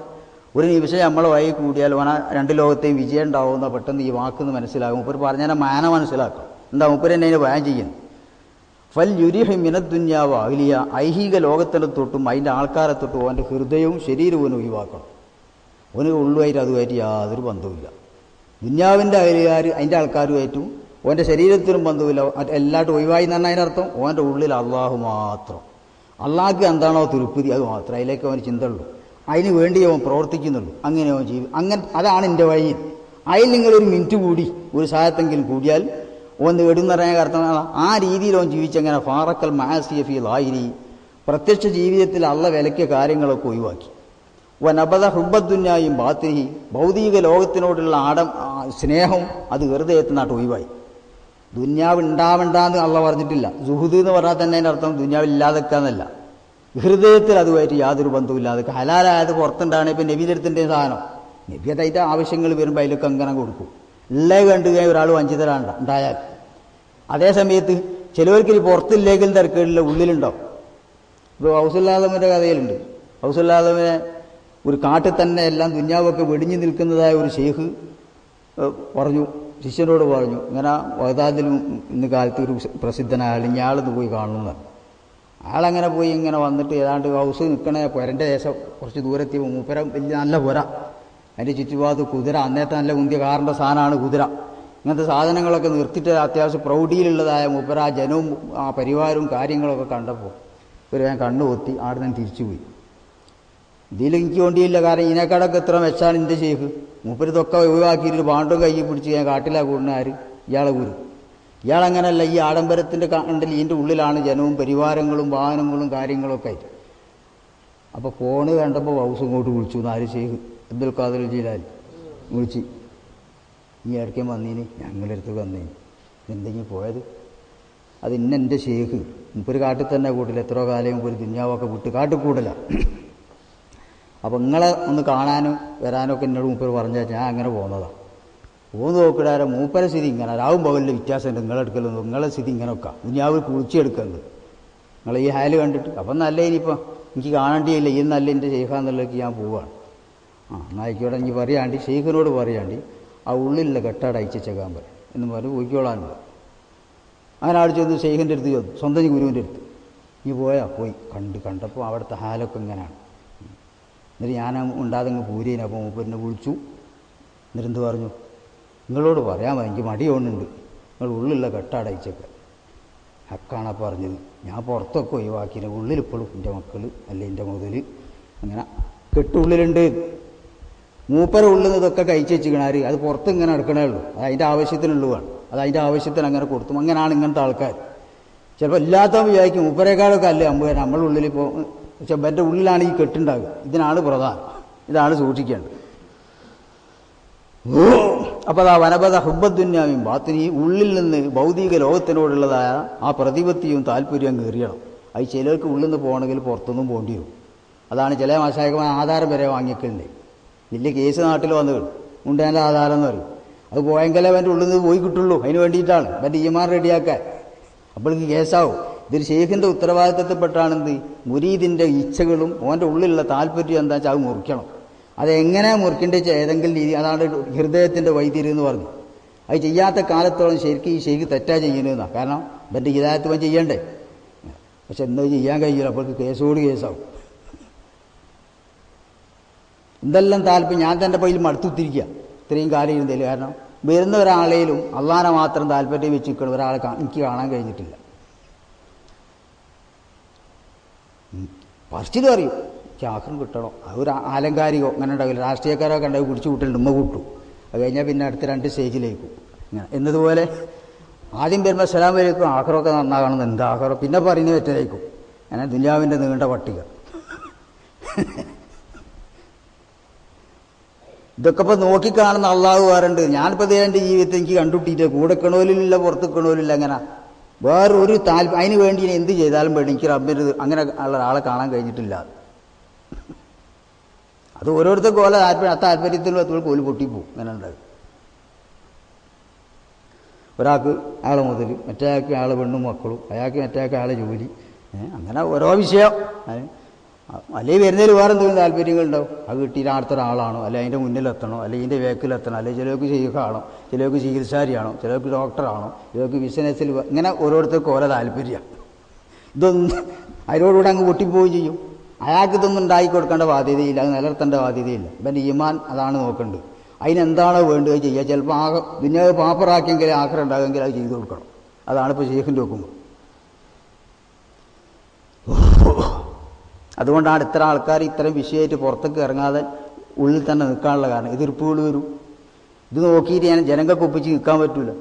ഒരു നിമിഷം നമ്മളെ വഴി കൂടിയാൽ ഓന രണ്ട് ലോകത്തെയും വിജയം ഉണ്ടാവുന്ന പെട്ടെന്ന് ഈ വാക്കെന്ന് മനസ്സിലാകും. മുപ്പർ പറഞ്ഞാൽ മാന മനസ്സിലാക്കും. എന്താ മുപ്പർ തന്നെ അതിന് ഭയം ചെയ്യുന്നു. ഫൽ യുരിഹി മിനദ്ദുന്യാവ് അഹ്ലിയ, ഐഹിക ലോകത്തിനെ തൊട്ടും അതിൻ്റെ ആൾക്കാരെ തൊട്ടും അവൻ്റെ ഹൃദയവും ശരീരവും ഒഴിവാക്കണം. ഓന് ഉള്ളുമായിട്ട് അതുമായിട്ട് യാതൊരു ബന്ധവുമില്ല. ദുന്യാവിൻ്റെ അഹലികാർ അതിൻ്റെ ആൾക്കാരുമായിട്ടും ഓൻ്റെ ശരീരത്തിനും ബന്ധവുമില്ല. എല്ലായിട്ടും ഒഴിവായി എന്ന് പറഞ്ഞാൽ അതിനർത്ഥം ഓൻ്റെ ഉള്ളിൽ അള്ളാഹു മാത്രം. അള്ളാഹ്ക്ക് എന്താണോ തൃപ്തി അത് മാത്രം, അതിലേക്ക് അവന് ചിന്തയുള്ളൂ. അതിന് വേണ്ടി അവൻ പ്രവർത്തിക്കുന്നുള്ളൂ. അങ്ങനെ അവൻ ചെയ്യും. അങ്ങനെ അതാണ് എൻ്റെ വഴി. അതിൽ നിങ്ങളൊരു മിനിറ്റ് കൂടി ഒരു സാഹത്തെങ്കിലും കൂടിയാൽ ഓൻ നേടുന്ന പറയാൻ അർത്ഥം ആ രീതിയിൽ അവൻ ജീവിച്ചങ്ങനെ ഫാറക്കൽ മാസിയഫി ലാഹിരി, പ്രത്യക്ഷ ജീവിതത്തിൽ അള്ള വിലക്കിയ കാര്യങ്ങളൊക്കെ ഒഴിവാക്കി. വനബദ ഹുബ്ബദ്ദുന്യായും ബാത്തിനി, ഭൗതിക ലോകത്തിനോടുള്ള സ്നേഹം അത് വെറുതെ എത്തുന്നാട്ട് ഒഴിവായി. ദുന്യാവ് ഉണ്ടാവണ്ടെന്ന് അള്ള പറഞ്ഞിട്ടില്ല. സുഹുദ് എന്ന് പറഞ്ഞാൽ തന്നെ അതിൻ്റെ അർത്ഥം ദുന്യാവ് ഇല്ലാതെക്കാന്നല്ല. ഹൃദയത്തിൽ അതുമായിട്ട് യാതൊരു ബന്ധവുമില്ലാതെ ഹലാലായത് പുറത്തുണ്ടാണ്. ഇപ്പം നബീദരത്തിൻ്റെ സാധനം നബി അതായിട്ട് ആവശ്യങ്ങൾ വരുമ്പോൾ അതിലൊക്കെ അങ്ങനെ കൊടുക്കും. എല്ലാം കണ്ടു കഴിഞ്ഞാൽ ഒരാൾ വഞ്ചിതരാണ്ട ഉണ്ടായാൽ. അതേ സമയത്ത് ചിലവർക്ക് ഈ പുറത്തില്ലെങ്കിൽ തിരക്കേടില്ല, ഉള്ളിലുണ്ടാവും. ഇപ്പോൾ ഹൗസുല്ലാദമിൻ്റെ കഥയിലുണ്ട്. ഹൗസുല്ലാദമിനെ ഒരു കാട്ടിൽ തന്നെ എല്ലാം ദുന്യാവൊക്കെ വെടിഞ്ഞു നിൽക്കുന്നതായ ഒരു ഷെയ്ഖ് പറഞ്ഞു, ശിഷ്യനോട് പറഞ്ഞു, ഇങ്ങനെ വഹദാദിലും ഇന്ന് കാലത്ത് ഒരു പ്രസിദ്ധനായ ആൾ ഇയാളെന്ന് പോയി കാണുന്നതാണ്. ആളങ്ങനെ പോയി ഇങ്ങനെ വന്നിട്ട് ഏതാണ്ട് ഹൗസ് നിൽക്കണ പുരൻ്റെ ദേശം കുറച്ച് ദൂരത്തി മൂപ്പര വലിയ നല്ല പുര, അതിൻ്റെ ചുറ്റുഭാഗത്ത് കുതിര, അന്നേത്തെ നല്ല മുന്തിയ കാറിൻ്റെ സാധനമാണ് കുതിര. ഇങ്ങനത്തെ സാധനങ്ങളൊക്കെ നിർത്തിയിട്ട് അത്യാവശ്യം പ്രൗഢിയിലുള്ളതായ മൂപ്പര ആ ജനവും ആ പരിവാരവും കാര്യങ്ങളൊക്കെ കണ്ടപ്പോൾ ഒരു ഞാൻ കണ്ണു പൊത്തി ആടെ നിന്ന് തിരിച്ചുപോയി. ഇതിൽ എനിക്ക് വേണ്ടിയില്ല, കാരണം ഇതിനേക്കാടൊക്കെ എത്ര വെച്ചാണ് എൻ്റെ ഷെയ്ഖ്. മൂപ്പരിതൊക്കെ ഒഴിവാക്കിയിട്ട് പാണ്ടും കൈ പിടിച്ച് ഞാൻ കാട്ടിലാ കൂടുന്ന ആര് ഇയാളെ ഗുരു. ഇയാളങ്ങനല്ല, ഈ ആഡംബരത്തിൻ്റെ കണ്ടിൽ ഇതിൻ്റെ ഉള്ളിലാണ് ജനവും പരിവാരങ്ങളും വാഹനങ്ങളും കാര്യങ്ങളൊക്കെ ആയിട്ട്. അപ്പോൾ ഫോണ് കണ്ടപ്പോൾ ഹൗസ് ഇങ്ങോട്ട് വിളിച്ചു. ആര് ഷെയ്ഖ് അബ്ദുൽ ഖാദിർ ജീലാനി വിളിച്ച്, ഈ ഇടയ്ക്കും വന്നീന്, ഞങ്ങളടുത്ത് വന്നീന്, എന്തെങ്കിലും പോയത്? അത് എൻ്റെ ഷെയ്ഖ് മുപ്പൊരു കാട്ടിൽ തന്നെ കൂട്ടില്ല, എത്രയോ കാലം മുമ്പ് ഒരു ദുന്യാവൊക്കെ വിട്ട് കാട്ടിൽ കൂടല. അപ്പോൾ നിങ്ങളെ ഒന്ന് കാണാനും വരാനൊക്കെ എന്നോട് മൂപ്പർ പറഞ്ഞാൽ ഞാൻ അങ്ങനെ പോകുന്നതാണ്. പോന്ന് നോക്കിടാരെ മൂപ്പര സ്ഥിതി ഇങ്ങനെ രാവും പകലിൻ്റെ വ്യത്യാസമുണ്ട്. നിങ്ങളെടുക്കലും നിങ്ങളെ സ്ഥിതി ഇങ്ങനെയൊക്കെ ദുന്യാവ് കുളിച്ചെടുക്കുന്നത് നിങ്ങൾ ഈ ഹാല് കണ്ടിട്ട്. അപ്പം നല്ല ഇനിയിപ്പോൾ എനിക്ക് കാണേണ്ടിയില്ല, ഈ നല്ല എൻ്റെ ഷെയ്ഖാന്നുള്ളതൊക്കെ ഞാൻ പോവുകയാണ്. എന്നായിക്കോട്ടെ, എനിക്ക് പറയാണ്ടി ഷെയ്ഖിനോട് പറയാണ്ടി ആ ഉള്ളിലുള്ള കെട്ടാട് അയച്ചേക്കാൻ പറയും എന്ന് പറഞ്ഞ് പോയിക്കോളാനുണ്ട്. അങ്ങനെ ആൾ ചെന്ന് ഷെയ്ഖിൻ്റെ അടുത്ത് ചെന്നു, സ്വന്തം ഗുരുവിൻ്റെ അടുത്ത്. നീ പോയാ? പോയി കണ്ടപ്പോൾ അവിടുത്തെ ഹാലൊക്കെ ഇങ്ങനെയാണ്. എന്നിട്ട് ഞാൻ ഉണ്ടാതെങ്ങ് പൂരേനെ. അപ്പോൾ മൂപ്പരിനെ വിളിച്ചു. എന്നിട്ട് എന്ത് പറഞ്ഞു? നിങ്ങളോട് പറയാൻ എനിക്ക് മടി കൊണ്ടുണ്ട്, നിങ്ങൾ ഉള്ളിലുള്ള കെട്ടാട് അയച്ചേക്കാൻ. ഹക്കാണാ പറഞ്ഞത്. ഞാൻ പുറത്തൊക്കെ ഒഴിവാക്കിയത്, ഉള്ളിലിപ്പോഴും എൻ്റെ മക്കൾ അല്ലെ എൻ്റെ മുതൽ അങ്ങനെ കെട്ടുള്ളിലുണ്ട്. മൂപ്പര ഉള്ളിൽ ഇതൊക്കെ കഴിച്ച് വെച്ചിക്കണാര് അത് പുറത്ത് ഇങ്ങനെ എടുക്കണേ ഉള്ളൂ. അത് അതിൻ്റെ ആവശ്യത്തിനുള്ളതാണ്. അത് അതിൻ്റെ ആവശ്യത്തിന് അങ്ങനെ കൊടുത്തു. അങ്ങനെയാണ് ഇങ്ങനത്തെ ആൾക്കാർ. ചിലപ്പോൾ ഇല്ലാത്തവൻ വിചാരിക്കും മൂപ്പരേക്കാളൊക്കെ അല്ലേ നമ്മളുള്ളിലിപ്പോൾ. പക്ഷെ എൻ്റെ ഉള്ളിലാണ് ഈ കെട്ടുണ്ടാകുക. ഇതിനാണ് പ്രധാനം, ഇതാണ് സൂക്ഷിക്കേണ്ടത്. അപ്പോൾ അതാ വനപത ഹുബ്ബദ്ദുന്യാവിൻ ബാത്തിനി, ഉള്ളിൽ നിന്ന് ഭൗതിക ലോകത്തിനോടുള്ളതായ ആ പ്രതിപത്തിയും താല്പര്യവും കയറിയണം. അത് ചിലർക്ക് ഉള്ളിൽ നിന്ന് പോകണമെങ്കിൽ പുറത്തൊന്നും പോകേണ്ടി വരും. അതാണ് ചില മാസായകമായ ആധാരം വരെ വാങ്ങിക്കലുണ്ട്. വലിയ കേസ് നാട്ടിൽ വന്നു ഉണ്ട് എൻ്റെ ആധാരം എന്ന് പറയും. അത് പോയെങ്കിലേ അവൻ്റെ ഉള്ളിൽ നിന്ന് പോയി കിട്ടുള്ളൂ. അതിന് വേണ്ടിയിട്ടാണ് എൻ്റെ ഈമാൻ റെഡിയാക്കാൻ. അപ്പോഴേക്ക് കേസാവും. ഇതൊരു ഷെയ്ഖിൻ്റെ ഉത്തരവാദിത്തത്തിൽപ്പെട്ടാണെന്ത് മുരീദിൻ്റെ ഇച്ഛകളും ഓൻ്റെ ഉള്ളിലുള്ള താല്പര്യം എന്താ വെച്ചാൽ അത് മുറിക്കണം. അതെങ്ങനെ മുറിക്കേണ്ട വെച്ചാൽ ഏതെങ്കിലും രീതി, അതാണ് ഹൃദയത്തിൻ്റെ വൈദ്യുതി എന്ന് പറഞ്ഞു. അത് ചെയ്യാത്ത കാലത്തോളം ശരിക്കും ഈ ഷെയ്ഖ് തെറ്റാ ചെയ്യുന്നതെന്നാണ്. കാരണം ഇവൻ്റെ ഹിദായത്ത് അവൻ ചെയ്യണ്ടേ. പക്ഷെ എന്താ ചെയ്യാൻ കഴിയില്ല. അപ്പോഴേക്ക് കേസോട് കേസാവും. എന്തെല്ലാം താല്പര്യം ഞാൻ തന്നെ പയ്യിൽ മടുത്തുത്തിരിക്കുക ഇത്രയും കാലം ഇരുന്നതിൽ. കാരണം വരുന്ന ഒരാളെയും അള്ളാനെ മാത്രം താല്പര്യം വെച്ച് നിൽക്കണം ഒരാളെ എനിക്ക് കാണാൻ കഴിഞ്ഞിട്ടില്ല. ഫസ്റ്റിൽ അറിയും എനിക്ക് ആക്രം കിട്ടണം. അതൊരു ആലങ്കാരികോ അങ്ങനെ ഉണ്ടാവില്ല. രാഷ്ട്രീയക്കാരൊക്കെ ഉണ്ടാവും, കുടിച്ചു കൂട്ടലുണ്ട്, ഉമ്മ കൂട്ടു. അത് കഴിഞ്ഞാൽ പിന്നെ അടുത്ത 2 സ്റ്റേജിലേക്കും ഇങ്ങനെ എന്നതുപോലെ ആദ്യം വരുമ്പോൾ സലാം വരേക്കും ആക്രമൊക്കെ നന്നാകണം. എന്താ ആക്രം പിന്നെ പറയുന്നത് വെറ്റലേക്കും. അങ്ങനെ ദുനിയാവിൻ്റെ നീണ്ട പട്ടിക. ഇതൊക്കെ ഇപ്പോൾ നോക്കിക്കാണുന്ന അള്ളാഹു വേറുണ്ട്. ഞാനിപ്പോൾ എൻ്റെ ജീവിതത്തിൽ എനിക്ക് കണ്ടുപിട്ടിട്ട് കൂടെ കണോലില്ല പുറത്ത് കണോലില്ല. അങ്ങനെ വേറൊരു അതിന് വേണ്ടി ഇനി എന്ത് ചെയ്താലും വേണ്ടി എനിക്ക് റബ്ബിന് അങ്ങനെ ഉള്ള ഒരാളെ കാണാൻ കഴിഞ്ഞിട്ടില്ല. അത് ഓരോരുത്തർക്കും ഓരോ താല്പര്യം, ആ താല്പര്യത്തിലും എത്തുമ്പോൾ കോല് പൊട്ടിപ്പോവും. അങ്ങനെ ഉണ്ടാകും. ഒരാൾക്ക് ആളെ മുതൽ, മറ്റേയാൾക്ക് ആളെ പെണ്ണും മക്കളും, അയാൾക്ക് മറ്റേയാൾക്ക് ആളെ ജോലി, അങ്ങനെ ഓരോ വിഷയം അല്ലെങ്കിൽ വരുന്നതിൽ വേറെ എന്തെങ്കിലും താല്പര്യങ്ങളുണ്ടാവും. അത് കിട്ടിയിട്ട് അടുത്തൊരാളാണോ, അല്ലെങ്കിൽ അതിൻ്റെ മുന്നിലെത്തണോ, അല്ലെങ്കിൽ ഇതിൻ്റെ വേക്കിലെത്തണോ, അല്ലെങ്കിൽ ചിലർക്ക് ചെയ്യുകയാണോ, ചിലർക്ക് ചികിത്സാരിയാണോ, ചിലർക്ക് ഡോക്ടറാണോ, ചിലർക്ക് ബിസിനസ്സിൽ, ഇങ്ങനെ ഓരോരുത്തർക്കും ഓരോ താല്പര്യമാണ്. ഇതൊന്നും അതിനോടുകൂടെ അങ്ങ് പൊട്ടിപ്പോവുകയും ചെയ്യും. അയാൾക്ക് ഇതൊന്നും ഉണ്ടാക്കി കൊടുക്കേണ്ട ബാധ്യതയില്ല, അത് നിലനിർത്തേണ്ട ബാധ്യതയില്ല. ഇവൻ്റെ ഈമാൻ അതാണ് നോക്കേണ്ടത്. അതിനെന്താണോ വേണ്ടത് ചെയ്യുക. ചിലപ്പോൾ ദുനിയാവ് പാപ്പറാക്കിയെങ്കിൽ ആഖിറ ഉണ്ടാകുമെങ്കിൽ അത് ചെയ്തു കൊടുക്കണം. അതാണ് ഇപ്പോൾ ശേഖിൻ്റെ വെക്കുമ്പോൾ. അതുകൊണ്ടാണ് ഇത്ര ആൾക്കാർ ഇത്തരം വിഷയമായിട്ട് പുറത്തേക്ക് ഇറങ്ങാതെ ഉള്ളിൽ തന്നെ നിൽക്കാനുള്ള കാരണം. എതിർപ്പുകൾ വരും. ഇത് നോക്കിയിട്ട് ഞാൻ ജനങ്ങൾക്ക് ഒപ്പിച്ച് നിൽക്കാൻ പറ്റൂല.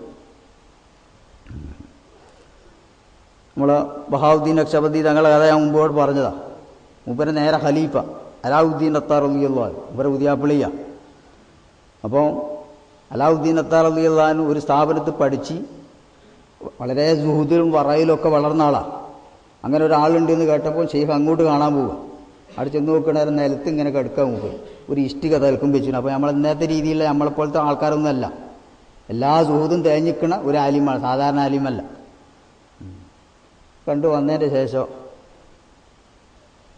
നമ്മൾ ബഹാവുദ്ദീൻ നക്ഷബന്ദി തങ്ങളെ കഥ ഞാൻ മുമ്പോട് പറഞ്ഞതാണ്. മൂപ്പരെ നേരെ ഖലീഫ അലാവുദ്ദീൻ അത്താർ റളിയല്ലാഹു അൻഹു മൂപ്പരെ പുതിയാപ്പിളിയ. അപ്പോൾ അലാവുദ്ദീൻ അത്താർ റളിയല്ലാഹു അൻഹു ഒരു സ്ഥാപനത്തിൽ പഠിച്ച് വളരെ സുഹൂദിലും വറയിലും ഒക്കെ വളർന്ന ആളാണ്. അങ്ങനെ ഒരാളുണ്ടെന്ന് കേട്ടപ്പോൾ ഷെയ്ഖ് അങ്ങോട്ട് കാണാൻ പോവുക. അവിടെ ചെന്ന് നോക്കണേരം നിലത്ത് ഇങ്ങനെ കിടക്കാൻ മൂപ്പർ ഒരു ഇഷ്ടിക തലക്കും വെച്ചിട്ടുണ്ട്. അപ്പോൾ നമ്മൾ ഇന്നത്തെ രീതിയിൽ നമ്മളെപ്പോലത്തെ ആൾക്കാരൊന്നുമല്ല. എല്ലാ സുഹൂദും തേഞ്ഞിക്കണ ഒരു ആലിമാണ്, സാധാരണ ആലിമല്ല. കണ്ടു വന്നതിൻ്റെ ശേഷം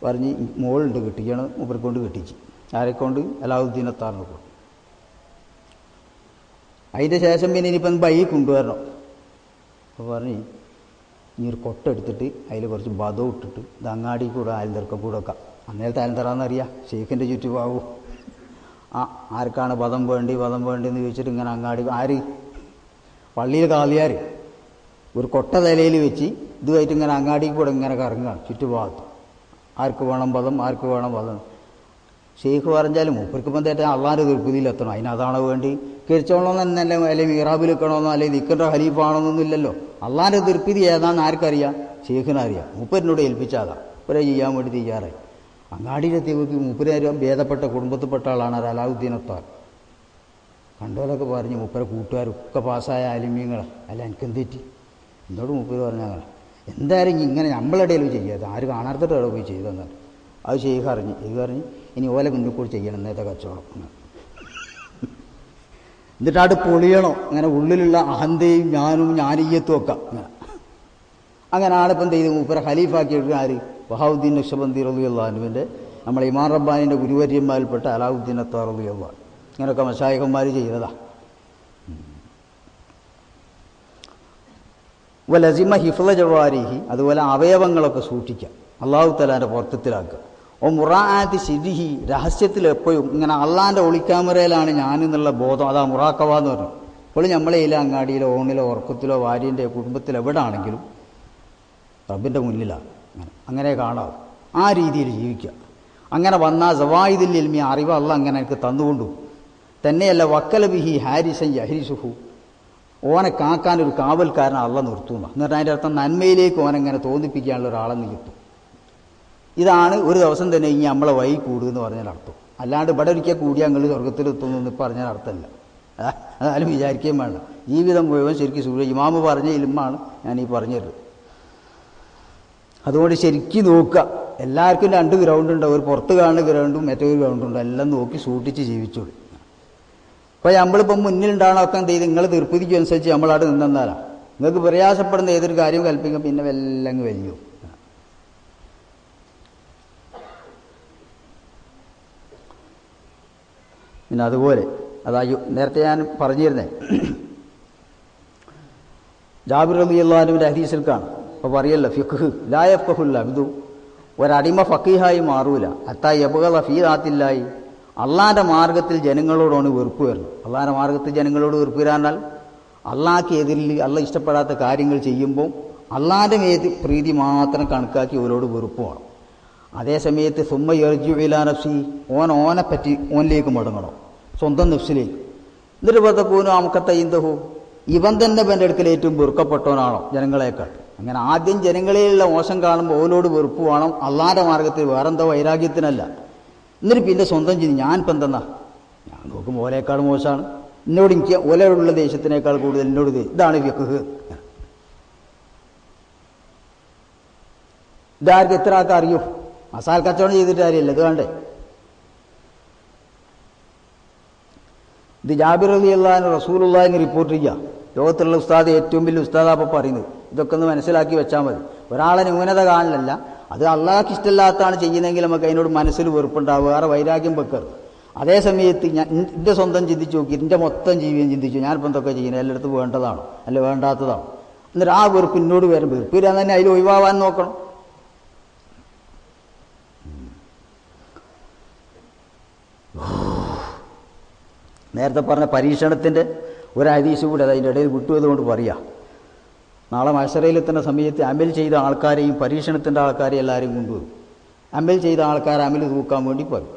പറഞ്ഞ് മോളുണ്ട് കെട്ടിക്കണം, മൂപ്പരെ കൊണ്ട് കെട്ടിച്ച്. ആരെക്കൊണ്ട്? അലാവുദ്ദീൻ അത്താറിനെ കൊണ്ട്. അതിൻ്റെ ശേഷം പിന്നെ ഇനിയിപ്പം ബൈ കൊണ്ടുവരണം. അപ്പോൾ പറഞ്ഞ് ഇനി ഒരു കൊട്ട എടുത്തിട്ട് അതിൽ കുറച്ച് ബദം ഇട്ടിട്ട് ഇത് അങ്ങാടി കൂടെ ആൽന്തർക്കൂടെ വെക്കാം. അന്നേരത്തെ ആൽന്തറാന്നറിയാം, ഷെയ്ഖിൻ്റെ ചുറ്റുപാവും. ആർക്കാണ് ബദം വേണ്ടിയെന്ന് ചോദിച്ചിട്ട് ഇങ്ങനെ അങ്ങാടി പള്ളിയിൽ കാളിയാർ ഒരു കൊട്ട തലയിൽ വെച്ച് ഇതുമായിട്ട് ഇങ്ങനെ അങ്ങാടി കൂടെ ഇങ്ങനെ കറങ്ങുകയാണ് ചുറ്റുഭാഗത്ത്. ആർക്ക് വേണം പദം. ഷെയ്ഖ് പറഞ്ഞാലും മൂപ്പർക്ക് ബന്ധമായിട്ട് അള്ളാൻ്റെ തീർപ്പതിയിലെത്തണം. അതിനതാണോ വേണ്ടി കിഴിച്ചോളണം എന്നല്ല, അല്ലെങ്കിൽ മീറാബിൽ വെക്കണമെന്നോ, അല്ലെങ്കിൽ ദിക്കറിൻ്റെ ഖലീഫാണോന്നൊന്നും ഇല്ലല്ലോ. അള്ളാൻ്റെ തീർപ്പതി ഏതാണെന്ന് ആർക്കറിയാം? ഷെയ്ഖിനറിയാം. മൂപ്പരിനോട് ഏൽപ്പിച്ചാതാ. മൂപ്പരെ ചെയ്യാൻ വേണ്ടി തയ്യാറായി. അങ്ങാടിയിലെത്തി നോക്കി മൂപ്പര് ഭേദപ്പെട്ട കുടുംബത്തിൽപ്പെട്ട ആളാണ് അലാവുദ്ദീൻ അത്താർ. കണ്ടോലൊക്കെ പറഞ്ഞ് മൂപ്പരെ കൂട്ടുകാരൊക്കെ പാസ്സായ ആലിമ്യങ്ങളാണ്. അല്ല എനിക്കെന്ത് തെറ്റി? എന്നോട് മൂപ്പര് പറഞ്ഞങ്ങനെ എന്തായാലും ഇങ്ങനെ നമ്മളിടയിൽ ചെയ്യാതെ ആര് കാണാത്തിട്ട് അവിടെ പോയി ചെയ്തെന്നാണ്. അത് ഷെയ്ഖ് അറിഞ്ഞ് ഇനി ഓലെ മുന്നിൽ കൂടി ചെയ്യണം നേരത്തെ കച്ചവടം. എന്നിട്ട് അത് പൊളിയണം. അങ്ങനെ ഉള്ളിലുള്ള അഹന്തയും ഞാനീയത്തും ഒക്കെ അങ്ങനെ ആളിപ്പം ചെയ്ത് മൂപ്പരെ ഖലീഫാക്കിയിട്ട് ആര്? ബഹാവുദ്ദീൻ നക്ഷബന്ദി റളിയല്ലാഹു അൻഹുവിൻ്റെ നമ്മളെ ഇമാം റബ്ബാനിൻ്റെ ഗുരുവര്യന്മാരിൽപ്പെട്ട അലാവുദ്ദീൻ അത്താർ റളിയല്ലാഹു അൻഹു. ഇങ്ങനെയൊക്കെ മശായിഖന്മാർ ചെയ്തതാ. വലസിമ ഹിഫ്ള ജവാരിഹി, അതുപോലെ അവയവങ്ങളൊക്കെ സൂക്ഷിക്കുക, അള്ളാഹു തആലാൻ്റെ പൊരുത്തത്തിലാക്കുക. മുറാഅത്തി സിരിഹി, രഹസ്യത്തിൽ എപ്പോഴും ഇങ്ങനെ അള്ളാൻ്റെ ഒളിക്യാമറയിലാണ് ഞാനെന്നുള്ള ബോധം. അതാ മുറാക്കവ എന്ന് പറഞ്ഞു. ഇപ്പോൾ നമ്മളെയിലെ അങ്ങാടിയിലോ ഓണിലോ ഉറക്കത്തിലോ ഭാര്യൻ്റെ കുടുംബത്തിലോ എവിടെ ആണെങ്കിലും റബ്ബിൻ്റെ മുന്നിലാണ്. അങ്ങനെ കാണാവും. ആ രീതിയിൽ ജീവിക്കുക. അങ്ങനെ വന്നാൽ സവായിദിൽ ഇൽമി, അറിവ് അള്ളാഹ് അങ്ങനെ എനിക്ക് തന്നുകൊണ്ടു. തന്നെയല്ല വക്കല ബിഹി ഹാരിസൻ യഹരിസുഹു, ഓനെ കാക്കാനൊരു കാവൽക്കാരനെ അള്ളാഹ് നിർത്തുന്ന. എന്നിട്ട് അതിൻ്റെ അർത്ഥം നന്മയിലേക്ക് ഓനെങ്ങനെ തോന്നിപ്പിക്കാനുള്ള ഒരാളെ നിർത്തും. ഇതാണ് ഒരു ദിവസം തന്നെ ഇനി നമ്മളെ വഴി കൂടുമെന്ന് പറഞ്ഞാൽ അർത്ഥം. അല്ലാണ്ട് ഇവിടെ ഒരിക്കൽ കൂടി ഞങ്ങൾ സ്വർഗത്തിലെത്തുന്നു എന്ന് പറഞ്ഞാൽ അർത്ഥമല്ല. അതായാലും വിചാരിക്കുകയും വേണ്ട. ജീവിതം മുഴുവൻ ശരിക്കും ഇമാമ് പറഞ്ഞ ഇൽമാണ് ഞാനീ പറഞ്ഞത്. അതുകൊണ്ട് ശരിക്കും നോക്കുക. എല്ലാവർക്കും 2 ഗ്രൗണ്ട് ഉണ്ടാവും. ഒരു പുറത്ത് കാണുന്ന ഗ്രൗണ്ടും മറ്റൊരു ഗ്രൗണ്ടുണ്ട്. എല്ലാം നോക്കി സൂക്ഷിച്ച് ജീവിച്ചോളൂ. അപ്പോൾ നമ്മളിപ്പം മുന്നിലുണ്ടാകണമൊക്കെ എന്ത് ചെയ്ത് നിങ്ങൾ തീർപ്പതിക്കും അനുസരിച്ച് നമ്മളവിടെ നിന്നെന്നാലാ. നിങ്ങൾക്ക് പ്രയാസപ്പെടുന്ന ഏതൊരു കാര്യം കൽപ്പിക്കും, പിന്നെ വെല്ലങ്ങ് വലിയോ. പിന്നെ അതുപോലെ നേരത്തെ ഞാൻ പറഞ്ഞിരുന്നേ, ജാബിർ റളിയല്ലാഹു അൻഹുവിൻ്റെ ഹദീസിൽ കാണാം. അപ്പോൾ പറയല്ലോ ഫിഖ്ഹ് ലാ യഫ്ഖഹുൽ അബ്ദു, ഒരടിമ ഫഖീഹായി മാറൂല ഹത്താ യബ്ഗള ഫീ ദാത്തില്ലാഹി, അള്ളാൻ്റെ മാർഗത്തിൽ ജനങ്ങളോടാണ് വെറുപ്പ് വരുന്നത്. അള്ളാൻ്റെ മാർഗത്തിൽ ജനങ്ങളോട് വെറുപ്പ് വരാനാൽ അള്ളാഹ്ക്ക് എതിരിൽ അള്ളാഹ് ഇഷ്ടപ്പെടാത്ത കാര്യങ്ങൾ ചെയ്യുമ്പോൾ അള്ളാൻ്റെ മേത്ത് പ്രീതി മാത്രം കണക്കാക്കി ഓരോട് വെറുപ്പ് വേണം. അതേസമയത്ത് സുമ്മ യർജു ഇലാ നഫ്സി, ഓനെപ്പറ്റി ഓനിലേക്ക് മടങ്ങണം, സ്വന്തം നഫ്സിലേക്ക്. എന്നിട്ട് പതക്കൂനു അമക്കത്തൈന്തഹു, ഇവൻ തന്നെ എൻ്റെ അടുക്കൽ ഏറ്റവും വെറുക്കപ്പെട്ടവനാണോ ജനങ്ങളെക്കാൾ. അങ്ങനെ ആദ്യം ജനങ്ങളിലുള്ള മോശം കാണുമ്പോൾ ഓലോട് വെറുപ്പ് വേണം, അള്ളാൻ്റെ മാർഗത്തിൽ വേറെന്തോ വൈരാഗ്യത്തിനല്ല. എന്നിട്ട് പിന്നെ സ്വന്തം ചെയ്ത് ഞാനിപ്പോൾ എന്തെന്നാ, ഞാൻ നോക്കുമ്പോൾ ഓലേക്കാൾ മോശമാണ്, എന്നോട് എനിക്ക് ഓലയോടുള്ള ദേഷ്യത്തിനേക്കാൾ കൂടുതൽ എന്നോട് ഇതാണ് ഫിഖ്ഹ്. ഇതാർക്ക് എത്ര ആൾക്ക് അറിയൂ? മസാല കച്ചവടം ചെയ്തിട്ട് കാര്യമില്ല, ഇത് വേണ്ടേ. ഇത് ജാബിർ റളിയല്ലാഹു അൻഹു റസൂലുള്ളാഹിനെ റിപ്പോർട്ട് ചെയ്യുക. ലോകത്തുള്ള ഉസ്താദ് ഏറ്റവും വലിയ ഉസ്താദാ അപ്പോൾ പറയുന്നത്. ഇതൊക്കെ ഒന്ന് മനസ്സിലാക്കി വെച്ചാൽ മതി. ഒരാളെ ന്യൂനത കാണില്ല. അത് അള്ളാഹ്ക്ക് ഇഷ്ടമില്ലാത്തതാണ് ചെയ്യുന്നതെങ്കിൽ നമുക്ക് അതിനോട് മനസ്സിൽ വെറുപ്പുണ്ടാവുക, വേറെ വൈരാഗ്യം വെക്കരുത്. അതേ സമയത്ത് ഞാൻ എൻ്റെ സ്വന്തം ചിന്തിച്ച് നോക്കി, എൻ്റെ മൊത്തം ജീവിതം ചിന്തിച്ചു, ഞാനിപ്പോൾ എന്തൊക്കെ ചെയ്യുന്നത്, എല്ലായിടത്തും വേണ്ടതാണോ അല്ല വേണ്ടാത്തതാണോ, എന്നിട്ട് ആ വെറുപ്പ് എന്നോട് വരും. വെറുപ്പ് വരാൻ തന്നെ അതിൽ ഒഴിവാവാൻ നോക്കണം. നേരത്തെ പറഞ്ഞ പരീക്ഷണത്തിൻ്റെ ഒരു ഹദീസ് കൂടെ അതിൻ്റെ ഇടയിൽ വിട്ടുവതുകൊണ്ട് പറയാം. നാളെ മഹ്ശറയിലെത്തുന്ന സമയത്ത് അമൽ ചെയ്ത ആൾക്കാരെയും പരീക്ഷണത്തിൻ്റെ ആൾക്കാരെയും എല്ലാവരെയും കൊണ്ടുവരും. അമൽ ചെയ്ത ആൾക്കാർ അമൽ തൂക്കാൻ വേണ്ടി പറയും.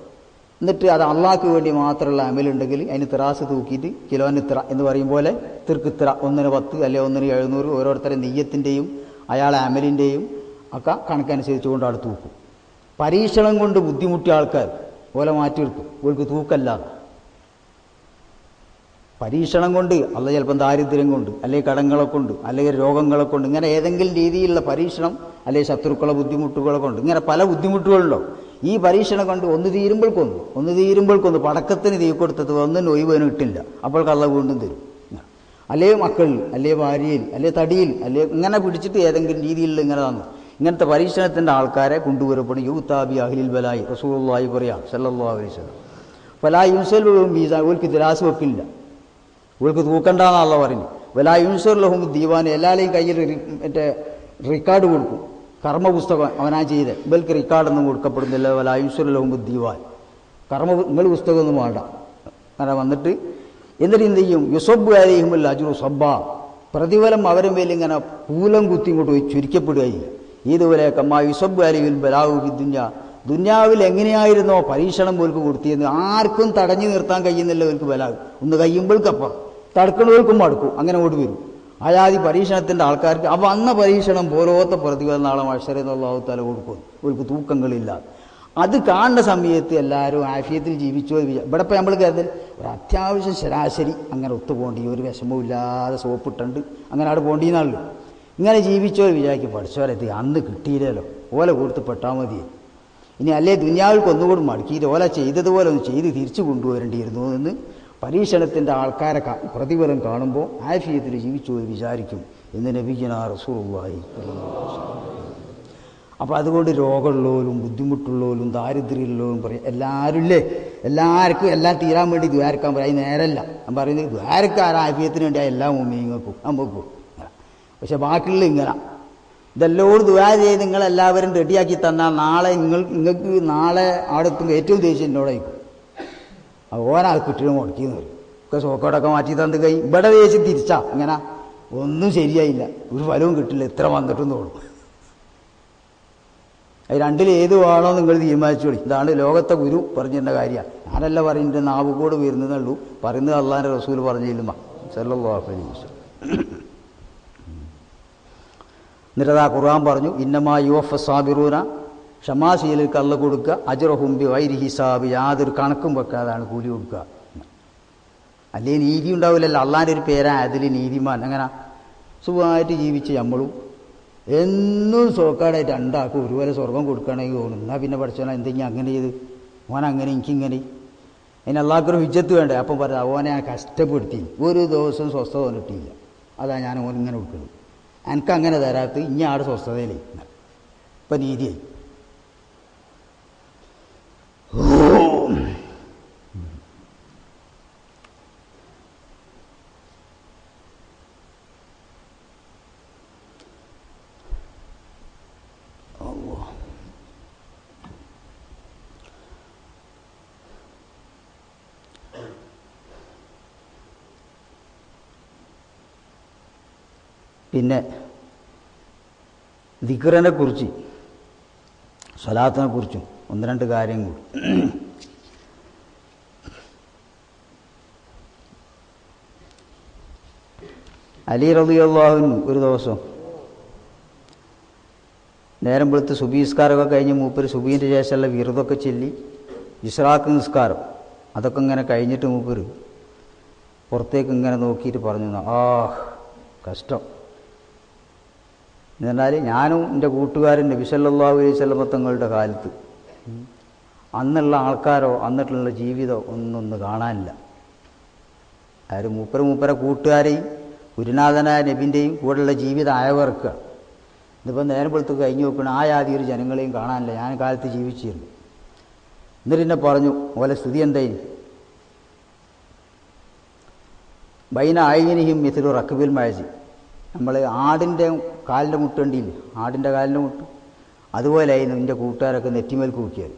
എന്നിട്ട് അത് അള്ളാഹ്ക്ക് വേണ്ടി മാത്രമുള്ള അമലുണ്ടെങ്കിൽ അതിന് തിറാസ് തൂക്കിയിട്ട് കിലോന് ഇത്ര എന്ന് പറയും പോലെ തിർക്കിത്ര, 1-ന് 10 അല്ലെങ്കിൽ 1-ന് 700 ഓരോരുത്തരുടെ നെയ്യത്തിൻ്റെയും അയാളെ അമലിൻ്റെയും ഒക്കെ കണക്കനുസരിച്ച് കൊണ്ട് അവിടെ തൂക്കും. പരീക്ഷണം കൊണ്ട് ബുദ്ധിമുട്ടിയ ആൾക്കാർ പോലെ മാറ്റി വെക്കും, ഇവർക്ക് തൂക്കല്ലാതെ. പരീക്ഷണം കൊണ്ട് അല്ല ചിലപ്പം ദാരിദ്ര്യം കൊണ്ട് അല്ലെങ്കിൽ കടങ്ങളെ കൊണ്ട് അല്ലെങ്കിൽ രോഗങ്ങളെ കൊണ്ട് ഇങ്ങനെ ഏതെങ്കിലും രീതിയിലുള്ള പരീക്ഷണം അല്ലെങ്കിൽ ശത്രുക്കളെ ബുദ്ധിമുട്ടുകളെ കൊണ്ട് ഇങ്ങനെ പല ബുദ്ധിമുട്ടുകളുണ്ടോ. ഈ പരീക്ഷണം കൊണ്ട് ഒന്ന് തീരുമ്പോൾക്കൊന്ന് പടക്കത്തിന് തീ കൊടുത്തത് ഒന്നും ഒഴിവനും കിട്ടില്ല. അപ്പോൾ കള്ള വീണ്ടും തരും. അല്ലെങ്കിൽ മക്കളിൽ അല്ലെങ്കിൽ ഭാര്യയിൽ അല്ലെങ്കിൽ തടിയിൽ അല്ലെങ്കിൽ ഇങ്ങനെ പിടിച്ചിട്ട് ഏതെങ്കിലും രീതിയിൽ ഇങ്ങനെ തന്നു. ഇങ്ങനത്തെ പരീക്ഷണത്തിൻ്റെ ആൾക്കാരെ കൊണ്ടുവരപ്പെടും. യൂത്താബി അഹ്ലിൽ ബലായി റസൂലുള്ളാഹി പറയാം സല്ലല്ലാഹു അലൈഹി വസല്ലം. ഫലാ യുൻസൽ ലഹും മീസാൻ, ഓൽക്ക് ദിരാസ് വെക്കില്ല, ഓൾക്ക് തൂക്കണ്ടെന്നാണല്ലോ പറഞ്ഞു. വലാ യുൻസർ ലഹും ദീവാൻ, എല്ലാവരെയും കയ്യിൽ മറ്റേ റിക്കാർഡ് കൊടുക്കും. കർമ്മപുസ്തകം അവനാ ചെയ്ത് ഇവർക്ക് റിക്കാർഡൊന്നും കൊടുക്കപ്പെടുന്നില്ല. വലാ യുൻസർ ലഹും ദീവാൻ, നിങ്ങൾ പുസ്തകമൊന്നും വേണ്ട. അങ്ങനെ വന്നിട്ട് എന്നിട്ട് എന്ത് ചെയ്യും? യുസബ്ബു അലൈഹിമുൽ അജ്റു സബ്ബാ, പ്രതിഫലം അവരെ മേൽ ഇങ്ങനെ പൂലം കുത്തി ഇങ്ങോട്ട് പോയി ചുരുക്കപ്പെടുകയില്ല. ഇതുപോലെ കമ്മാ യുസബ്ബു അലൈഹിൽ ബലാഉ ഫിദ്ദുനിയ, ദുന്യാവിൽ എങ്ങനെയായിരുന്നോ പരീക്ഷണം പോൽക്ക് കൊടുത്തിരുന്നത് ആർക്കും തടഞ്ഞു നിർത്താൻ കഴിയുന്നില്ല. അവർക്ക് ബലാവ് ഒന്ന് കഴിയുമ്പോൾക്കപ്പം തടുക്കണവർക്കും മടുക്കും, അങ്ങനെ ഓടി വരും. അയാതി പരീക്ഷണത്തിൻ്റെ ആൾക്കാർക്ക് അപ്പോൾ അന്ന പരീക്ഷണം പോലോത്ത പ്രതിഫലം നാളെ മഹ്ശറിൽ അല്ലാഹു തആല കൊടുക്കും. അവർക്ക് തൂക്കങ്ങളില്ലാതെ. അത് കാണുന്ന സമയത്ത് എല്ലാവരും ആഫിയത്തിൽ ജീവിച്ചോ. ഇവിടെ ഇപ്പം നമ്മൾ കരുതൽ ഒരു അത്യാവശ്യം ശരാശരി അങ്ങനെ ഒത്തുപോകേണ്ടി, ഒരു വിഷമവും ഇല്ലാതെ സോപ്പിട്ടുണ്ട് അങ്ങനെ അവിടെ പോകേണ്ടിയെന്നാണല്ലോ. ഇങ്ങനെ ജീവിച്ചോ വിചാരിക്കും. പഠിച്ചവരെത്തി അന്ന് കിട്ടിയില്ലല്ലോ, ഓല കൊടുത്ത് പെട്ടാൽ മതി. ഇനി അല്ലേ ദുനിയാവിൽക്ക് ഒന്നുകൂടി മടക്കിയിട്ട് ഓല ചെയ്തതുപോലെ ഒന്ന് ചെയ്ത് തിരിച്ചു കൊണ്ടുവരേണ്ടിയിരുന്നു എന്ന് പരീക്ഷണത്തിൻ്റെ ആൾക്കാരെ പ്രതിഫലം കാണുമ്പോൾ ആഫിയത്തിൽ ജീവിച്ചു വിചാരിക്കും എന്ന് നബിയുനാ റസൂലുള്ളാഹി. അപ്പോൾ അതുകൊണ്ട് രോഗമുള്ളവരും ബുദ്ധിമുട്ടുള്ളവരും ദാരിദ്ര്യമുള്ളവരും പറയും എല്ലാവരും ഇല്ലേ, എല്ലാവർക്കും എല്ലാം തീരാൻ വേണ്ടി ദ്വാരക്കാൻ പറയും. അത് നേരല്ല. ഞാൻ പറയുന്നത് ദ്വാരക്കാർ ആഫിയത്തിന് വേണ്ടി എല്ലാ മുമ്പിങ്ങൾക്കും നമുക്കും. പക്ഷെ ബാക്കിയുള്ള ഇങ്ങനെ ഇതെല്ലോട് ദുആ ചെയ്ത് നിങ്ങളെല്ലാവരും റെഡിയാക്കി തന്നാൽ നാളെ നിങ്ങൾക്ക് നാളെ അവിടെ എത്തുമ്പോൾ ഏറ്റവും ദേഷ്യം എന്നോടായിരിക്കും. ഓനാൾ കിട്ടിയും മുടക്കിയെന്ന് പറയും. ഒക്കെ സോക്കോടൊക്കെ മാറ്റി തന്നു കൈ ഇവിടെ ദേഷ്യം തിരിച്ചാ ഇങ്ങനെ ഒന്നും ശരിയായില്ല, ഒരു ഫലവും കിട്ടില്ല, ഇത്ര വന്നിട്ടും തോന്നും. അത് രണ്ടിൽ ഏത് വേണോ നിങ്ങൾ തീരുമാനിച്ചോളി. ഇതാണ് ലോകത്തെ ഗുരു പറഞ്ഞിരുന്ന കാര്യമാണ്. ഞാനല്ല പറയുന്നത്, നാവ് കൂടെ വരുന്നതുള്ളൂ. പറയുന്നത് അള്ളാഹിൻ്റെ റസൂൽ പറഞ്ഞില്ല സല്ലല്ലാഹു അലൈഹി വസല്ലം. എന്നിട്ടതാ ഖുർആൻ പറഞ്ഞു ഇന്നമാ യുവഫ സാബിറൂന, ക്ഷമാശീലർക്ക് അള്ള കൊടുക്കുക, അജ്റഹും ബിഗൈരി ഹിസാബ്, യാതൊരു കണക്കും വെക്കാതാണ് കൂലി കൊടുക്കുക. അല്ലേ നീതി ഉണ്ടാവില്ലല്ലോ. അള്ളാഹിൻ്റെ ഒരു പേരാ അതിൽ നീതിമാൻ. അങ്ങനെ സുഖമായിട്ട് ജീവിച്ച് നമ്മളും എന്നും സോക്കാടായിട്ട് രണ്ടാക്കും ഒരുപോലെ സ്വർഗം കൊടുക്കുകയാണെങ്കിൽ തോന്നും. എന്നാൽ പിന്നെ പഠിച്ചോളാം എന്തെങ്കിലും അങ്ങനെ ചെയ്ത് ഓൻ അങ്ങനെ എനിക്കിങ്ങനെ. അതിന് അള്ളാഹ്ക്കൊരു ഹിജ്ജത്ത് വേണ്ടേ. അപ്പം പറയാം ഓനെ ഞാൻ കഷ്ടപ്പെടുത്തി ഒരു ദിവസം സ്വസ്ഥത കിട്ടിയില്ല, അതാ ഞാൻ ഓനിങ്ങനെ കൊടുക്കുന്നത്. എനിക്കങ്ങനെ തരാത്ത ഇനി ആടെ സ്വസ്ഥതയിലേ ഇപ്പം നീതിയായി. പിന്നെ ദിക്റിനെ കുറിച്ച് സ്വലാത്തിനെ കുറിച്ചും ഒന്ന് രണ്ട് കാര്യം കൂടി. അലി റളിയല്ലാഹു അൻഹു ഒരു ദിവസം നേരം വെളുത്ത് സുബഹി നിസ്കാരമൊക്കെ കഴിഞ്ഞ് മൂപ്പര് സുബഹീൻ്റെ ശേഷമുള്ള വിറുതൊക്കെ ചൊല്ലി ഇസ്റാഖ് നിസ്കാരം അതൊക്കെ ഇങ്ങനെ കഴിഞ്ഞിട്ട് മൂപ്പര് പുറത്തേക്ക് ഇങ്ങനെ നോക്കിയിട്ട് പറഞ്ഞു, കഷ്ടം എന്നാൽ ഞാനും എൻ്റെ കൂട്ടുകാരൻ നബി സല്ലല്ലാഹു അലൈഹി വസല്ലം തങ്ങളുടെ കാലത്ത് അന്നുള്ള ആൾക്കാരോ അന്നിട്ടുള്ള ജീവിതമോ ഒന്നൊന്ന് കാണാനില്ല. ആരും മൂപ്പരെ കൂട്ടുകാരെയും ഗുരുനാഥനായ നബിൻ്റെയും കൂടെയുള്ള ജീവിതം അയവർക്കുക. ഇതിപ്പോൾ നേരം വെളുത്ത് കഴിഞ്ഞ് നോക്കണം ആ യാതി ഒരു ജനങ്ങളെയും കാണാനില്ല, ഞാൻ കാലത്ത് ജീവിച്ചിരുന്നു. എന്നിട്ട് എന്നെ പറഞ്ഞു ഓലെ സ്ഥിതി എന്തായി? ബൈന ആയിനിയും മിഥിലു റക്കബിൽ മഴജി, നമ്മൾ ആടിൻ്റെ കാലിൻ്റെ മുട്ടുണ്ടില്ലേ, ആടിൻ്റെ കാലിൻ്റെ മുട്ട് അതുപോലെ ആയിരുന്നു എൻ്റെ കൂട്ടുകാരൊക്കെ നെറ്റിമേൽ കൂക്കിയത്.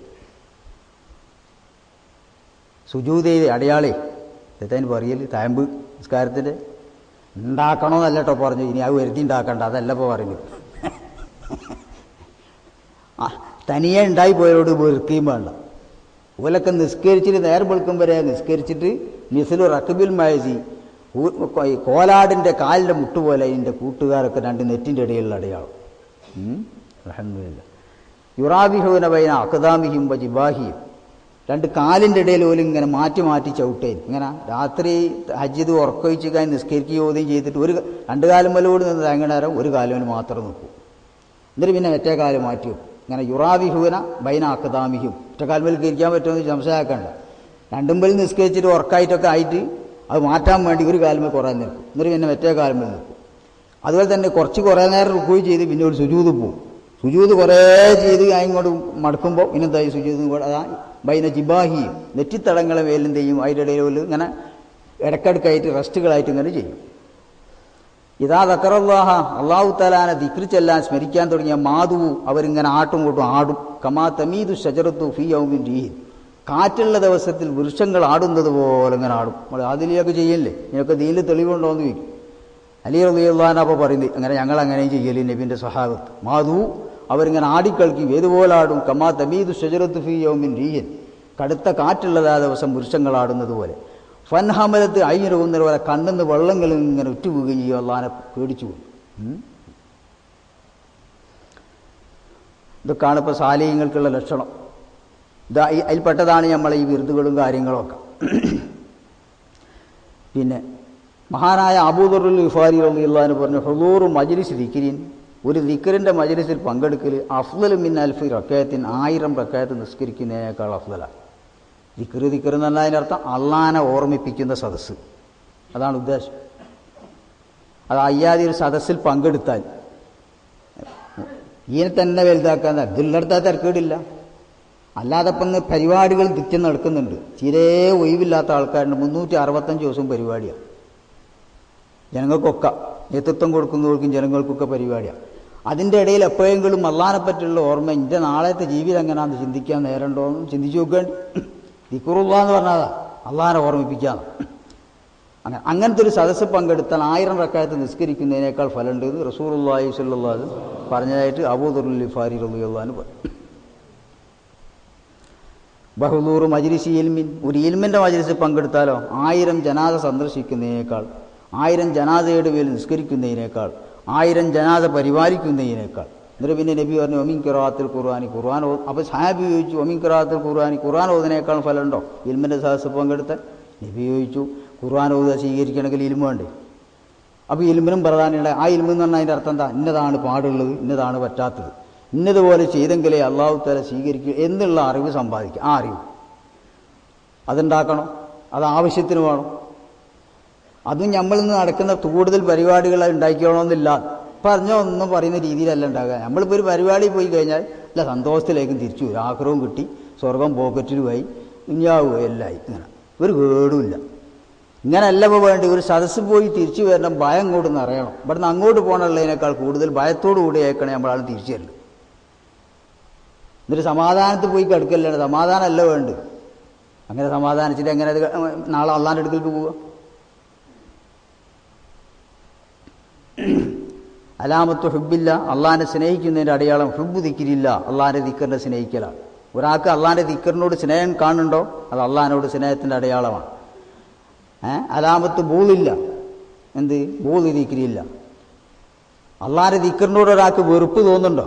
സുജൂദ് ചെയ്ത് അടയാളേ തെറ്റാൻ പറയൽ താമ്പ് നിസ്കാരത്തിൻ്റെ ഉണ്ടാക്കണമെന്നല്ല കേട്ടോ പറഞ്ഞു. ഇനി അത് വരുത്തി ഉണ്ടാക്കണ്ട, അതല്ല ഇപ്പോൾ പറയുന്നത്. തനിയെ ഉണ്ടായി പോയവരോട് വെറുക്കുകയും വേണ്ട. ഓലൊക്കെ നിസ്കരിച്ചിട്ട് നേരം വെളുക്കും വരെ നിസ്കരിച്ചിട്ട് മിസ്ലു റക്കബിൽ മഴജി, കോലാടിൻ്റെ കാലിൻ്റെ മുട്ടുപോലെ എൻ്റെ കൂട്ടുകാരൊക്കെ രണ്ട് നെറ്റിൻ്റെ ഇടയിലുള്ള അടയാളം. അൽഹംദുലില്ലാഹ്. യുറാബിഹൂന ബൈന അഖദാമിഹിം വ ജിബാഹിയും, രണ്ട് കാലിൻ്റെ ഇടയിൽ പോലും ഇങ്ങനെ മാറ്റി മാറ്റി ചവിട്ടേൻ. ഇങ്ങനെ രാത്രി ഹജ്ജ് ചെയ്ത് ഉറക്കൊഴിച്ച് കഴിഞ്ഞ് നിസ്കരിക്കുകയോദ്യം ചെയ്തിട്ട് രണ്ട് കാലം വല്ലോട് നിന്ന് തേങ്ങണേരം ഒരു കാലുവിന് മാത്രം നിൽക്കും. എന്നിട്ട് പിന്നെ മറ്റേ കാലം മാറ്റി വെക്കും. ഇങ്ങനെ യുറാബിഹൂന ബൈന അഖദാമിഹിം, ഒറ്റ കാൽമേൽ കയറിക്കാൻ പറ്റുമെന്ന് സംശയമാക്കണ്ട. രണ്ടും പേരും നിസ്കരിച്ചിട്ട് ഉറക്കായിട്ടൊക്കെ ആയിട്ട് അത് മാറ്റാൻ വേണ്ടി ഒരു കാലമേ കുറേ നിൽക്കും. എന്നിട്ട് പിന്നെ മറ്റേ കാലമേൽ നിൽക്കും. അതുപോലെ തന്നെ കുറേ നേരം റുക്കുയി ചെയ്ത് പിന്നെ ഒരു സുജൂദ് പോകും. സുജൂദ് കുറേ ചെയ്ത് ഇങ്ങോട്ട് മടക്കുമ്പോൾ പിന്നെന്തായി സുജൂദും കൂടെ അതാ ബൈന ജിബാഹിയും, നെറ്റിത്തടങ്ങളെ മേലെന്ത് ചെയ്യും, അതിൻ്റെ ഇടയിൽ ഇങ്ങനെ ഇടക്കിടക്കായിട്ട് റെസ്റ്റുകളായിട്ട് ഇങ്ങനെ ചെയ്യും. ഇതാ ദക്കറല്ലാഹ, അള്ളാഹു തആലാനെ ദിക്ർ ചെല്ലാൻ സ്മരിക്കാൻ തുടങ്ങിയ മാധു അവരിങ്ങനെ ആട്ടും കൂട്ടും ആടും. കമാ തമീദു ഷജറത്തു ഫീ യൗമിൻ റീഹിൻ, കാറ്റുള്ള ദിവസത്തിൽ വൃക്ഷങ്ങൾ ആടുന്നത് പോലെ ഇങ്ങനെ ആടും. നമ്മൾ അതിലേക്ക് ചെയ്യല്ലേ, ഇതിനൊക്കെ ദീനിൽ തെളിവുണ്ടോ എന്ന് ചോദിക്കും. അലി റളിയല്ലാഹു അൻഹു അപ്പോൾ പറയുന്നത് അങ്ങനെ ഞങ്ങൾ അങ്ങനെയും ചെയ്യല് നബിൻ്റെ സ്വഹാബത്ത്. മാധു അവരിങ്ങനെ ആടിക്കളിക്കും, ഏതുപോലെ ആടും. കമാ തമീദു ഷജറത്തു ഫീ യൗമിൻ റീഹിൻ, കടുത്ത കാറ്റുള്ളതാ ദിവസം വൃക്ഷങ്ങൾ ആടുന്നത് പോലെ. ഫൻഹമലത്ത് അയ്യുന്നതുപോലെ പോലെ കണ്ണെന്ന് വെള്ളങ്ങൾ ഇങ്ങനെ ഉറ്റുപോവുകയും ചെയ്യും. അള്ളാനെ പേടിച്ചു പോകും. ഇതൊക്കെയാണ് ഇപ്പോൾ സാലിഹ്യങ്ങൾക്കുള്ള ലക്ഷണം. അതിൽപ്പെട്ടതാണ് നമ്മളെ ഈ വിരുദുകളും കാര്യങ്ങളൊക്കെ. പിന്നെ മഹാനായ അബൂദറുൽ ഗിഫാരി റളിയല്ലാഹു അൻഹു പറഞ്ഞു, ഹുളൂറു മജ്ലിസ് ദിക്രിൻ, ഒരു ദിക്റിൻ്റെ മജ്ലിസിൽ പങ്കെടുക്കൽ അഫ്ളലു മിൻ അൽഫി റക്അത്തിൻ, 1000 റക്അത്ത് നിസ്കരിക്കുന്നതിനേക്കാൾ അഫ്ളലാണ്. ദിക്ർ എന്ന് പറഞ്ഞാൽ അതിനർത്ഥം അള്ളാനെ ഓർമ്മിപ്പിക്കുന്ന സദസ്സ്, അതാണ് ഉദ്ദേശം. അത് അയ്യാതി ഒരു സദസ്സിൽ പങ്കെടുത്താൽ ഇതിനെ തന്നെ വലുതാക്കാൻ ഇതിലെടുത്താൽ തിരക്കേടില്ല. അല്ലാതെ ഇപ്പം പരിപാടികൾ തിറ്റം നടക്കുന്നുണ്ട്. തീരെ ഒഴിവില്ലാത്ത ആൾക്കാരുണ്ട്. 365 ദിവസവും പരിപാടിയാണ്. ജനങ്ങൾക്കൊക്കെ നേതൃത്വം കൊടുക്കുന്നവർക്കും ജനങ്ങൾക്കൊക്കെ പരിപാടിയാണ്. അതിൻ്റെ ഇടയിൽ എപ്പോഴെങ്കിലും അള്ളാനെ പറ്റിയുള്ള ഓർമ്മ, എൻ്റെ നാളത്തെ ജീവിതം എങ്ങനെയാണെന്ന് ചിന്തിക്കാൻ നേരമുണ്ടോ എന്ന് ചിന്തിച്ച് നോക്കേണ്ടി. ദിക്റുല്ലാഹ് എന്ന് പറഞ്ഞാൽ അള്ളാനെ ഓർമ്മിപ്പിക്കാന്ന്. അങ്ങനത്തെ ഒരു സദസ്സ് പങ്കെടുത്താൽ 1000 റക്അത്ത് നിസ്കരിക്കുന്നതിനേക്കാൾ ഫലമുണ്ട് എന്ന് റസൂലുള്ളാഹി സ്വല്ലല്ലാഹു അലൈഹി വസല്ലം പറഞ്ഞതായിട്ട് അബൂദറുൽ ഗിഫാരി റളിയല്ലാഹു അൻഹു പറഞ്ഞു. ബഹുദൂർ മജ്ലിസി ഇൽമിൻ, ഒരു ഇൽമിൻ്റെ മജ്ലിസിൽ പങ്കെടുത്താലോ 1000 ജനാസ സന്ദർശിക്കുന്നതിനേക്കാൾ, 1000 ജനാസയുടെ പേരിൽ നിസ്കരിക്കുന്നതിനേക്കാൾ, 1000 ജനാസ പരിപാലിക്കുന്നതിനേക്കാൾ. എന്നിട്ട് പിന്നെ നബി പറഞ്ഞു ഒമിൻ ഖിറാഅത്തുൽ ഖുർആനി, ഖുർആൻ. അപ്പോൾ സഹാബി ചോദിച്ചു ഒമിൻ ഖിറാഅത്തുൽ ഖുർആനി, ഖുർആൻ ഓതുന്നതിനേക്കാൾ ഫലമുണ്ടോ ഇൽമിൻ്റെ സദസ്സ് പങ്കെടുത്താൽ? നബി ചോദിച്ചു ഖുർആൻ ഓതുക സ്വീകരിക്കണമെങ്കിൽ ഇൽമ് വേണ്ടേ? അപ്പോൾ ഇൽമിനും പ്രധാനമുണ്ട്. ആ ഇൽമ് എന്ന് പറഞ്ഞാൽ അതിൻ്റെ അർത്ഥം എന്താ? ഇന്നതാണ് പാടുള്ളത്, ഇന്നതാണ് പറ്റാത്തത്, ഇന്നതുപോലെ ചെയ്തെങ്കിലേ അള്ളാഹു തആല സ്വീകരിക്കുക എന്നുള്ള അറിവ് സമ്പാദിക്കുക. ആ അറിവ് അതുണ്ടാക്കണം, അത് ആവശ്യത്തിന് വേണം. അതും നമ്മളിൽ നിന്ന് നടക്കുന്ന കൂടുതൽ പരിപാടികൾ ഉണ്ടാക്കിക്കണമെന്നില്ല. പറഞ്ഞോ ഒന്നും പറയുന്ന രീതിയിലല്ല ഉണ്ടാകുക. നമ്മളിപ്പോൾ ഒരു പരിപാടി പോയി കഴിഞ്ഞാൽ അല്ല സന്തോഷത്തിലേക്കും തിരിച്ചു വരും. ആഗ്രഹവും കിട്ടി, സ്വർഗം പോക്കറ്റിലുമായി, ഇഞ്ഞാവുക എല്ലായി. ഇങ്ങനെ ഒരു കേടുമില്ല. ഇങ്ങനെയല്ല ഇപ്പോൾ വേണ്ടി. ഒരു സദസ്സ് പോയി തിരിച്ചു വരണം, ഭയം കൊണ്ട് നിറയണം. ഇവിടുന്ന് അങ്ങോട്ട് പോകണുള്ളതിനേക്കാൾ കൂടുതൽ ഭയത്തോടു കൂടി അയക്കണേ നമ്മളാണ് തിരിച്ചു തരുന്നത്. എന്നിട്ട് സമാധാനത്തിൽ പോയി കിടക്കല്ലാണ്, സമാധാനമല്ല വേണ്ടത്. അങ്ങനെ സമാധാനിച്ചിട്ട് എങ്ങനെ അത് നാളെ അള്ളാൻ്റെ അടുക്കലേക്ക് പോവുക? അലാമത്ത് ഹുബില്ല, അള്ളാഹിനെ സ്നേഹിക്കുന്നതിൻ്റെ അടയാളം ഹുബ് ദിക്രില്ല, അള്ളാഹിൻ്റെ ദിക്റിനെ സ്നേഹിക്കലാണ്. ഒരാൾക്ക് അള്ളാഹിൻ്റെ ദിക്റിനോട് സ്നേഹം കാണുന്നുണ്ടോ അത് അള്ളാഹിനോട് സ്നേഹത്തിൻ്റെ അടയാളമാണ്. അലാമത്ത് ബൂളില്ല, എന്ത് ബൂള് ദിക്രില്ല. അള്ളാഹിൻ്റെ ദിക്റിനോട് ഒരാൾക്ക് വെറുപ്പ് തോന്നുന്നുണ്ടോ?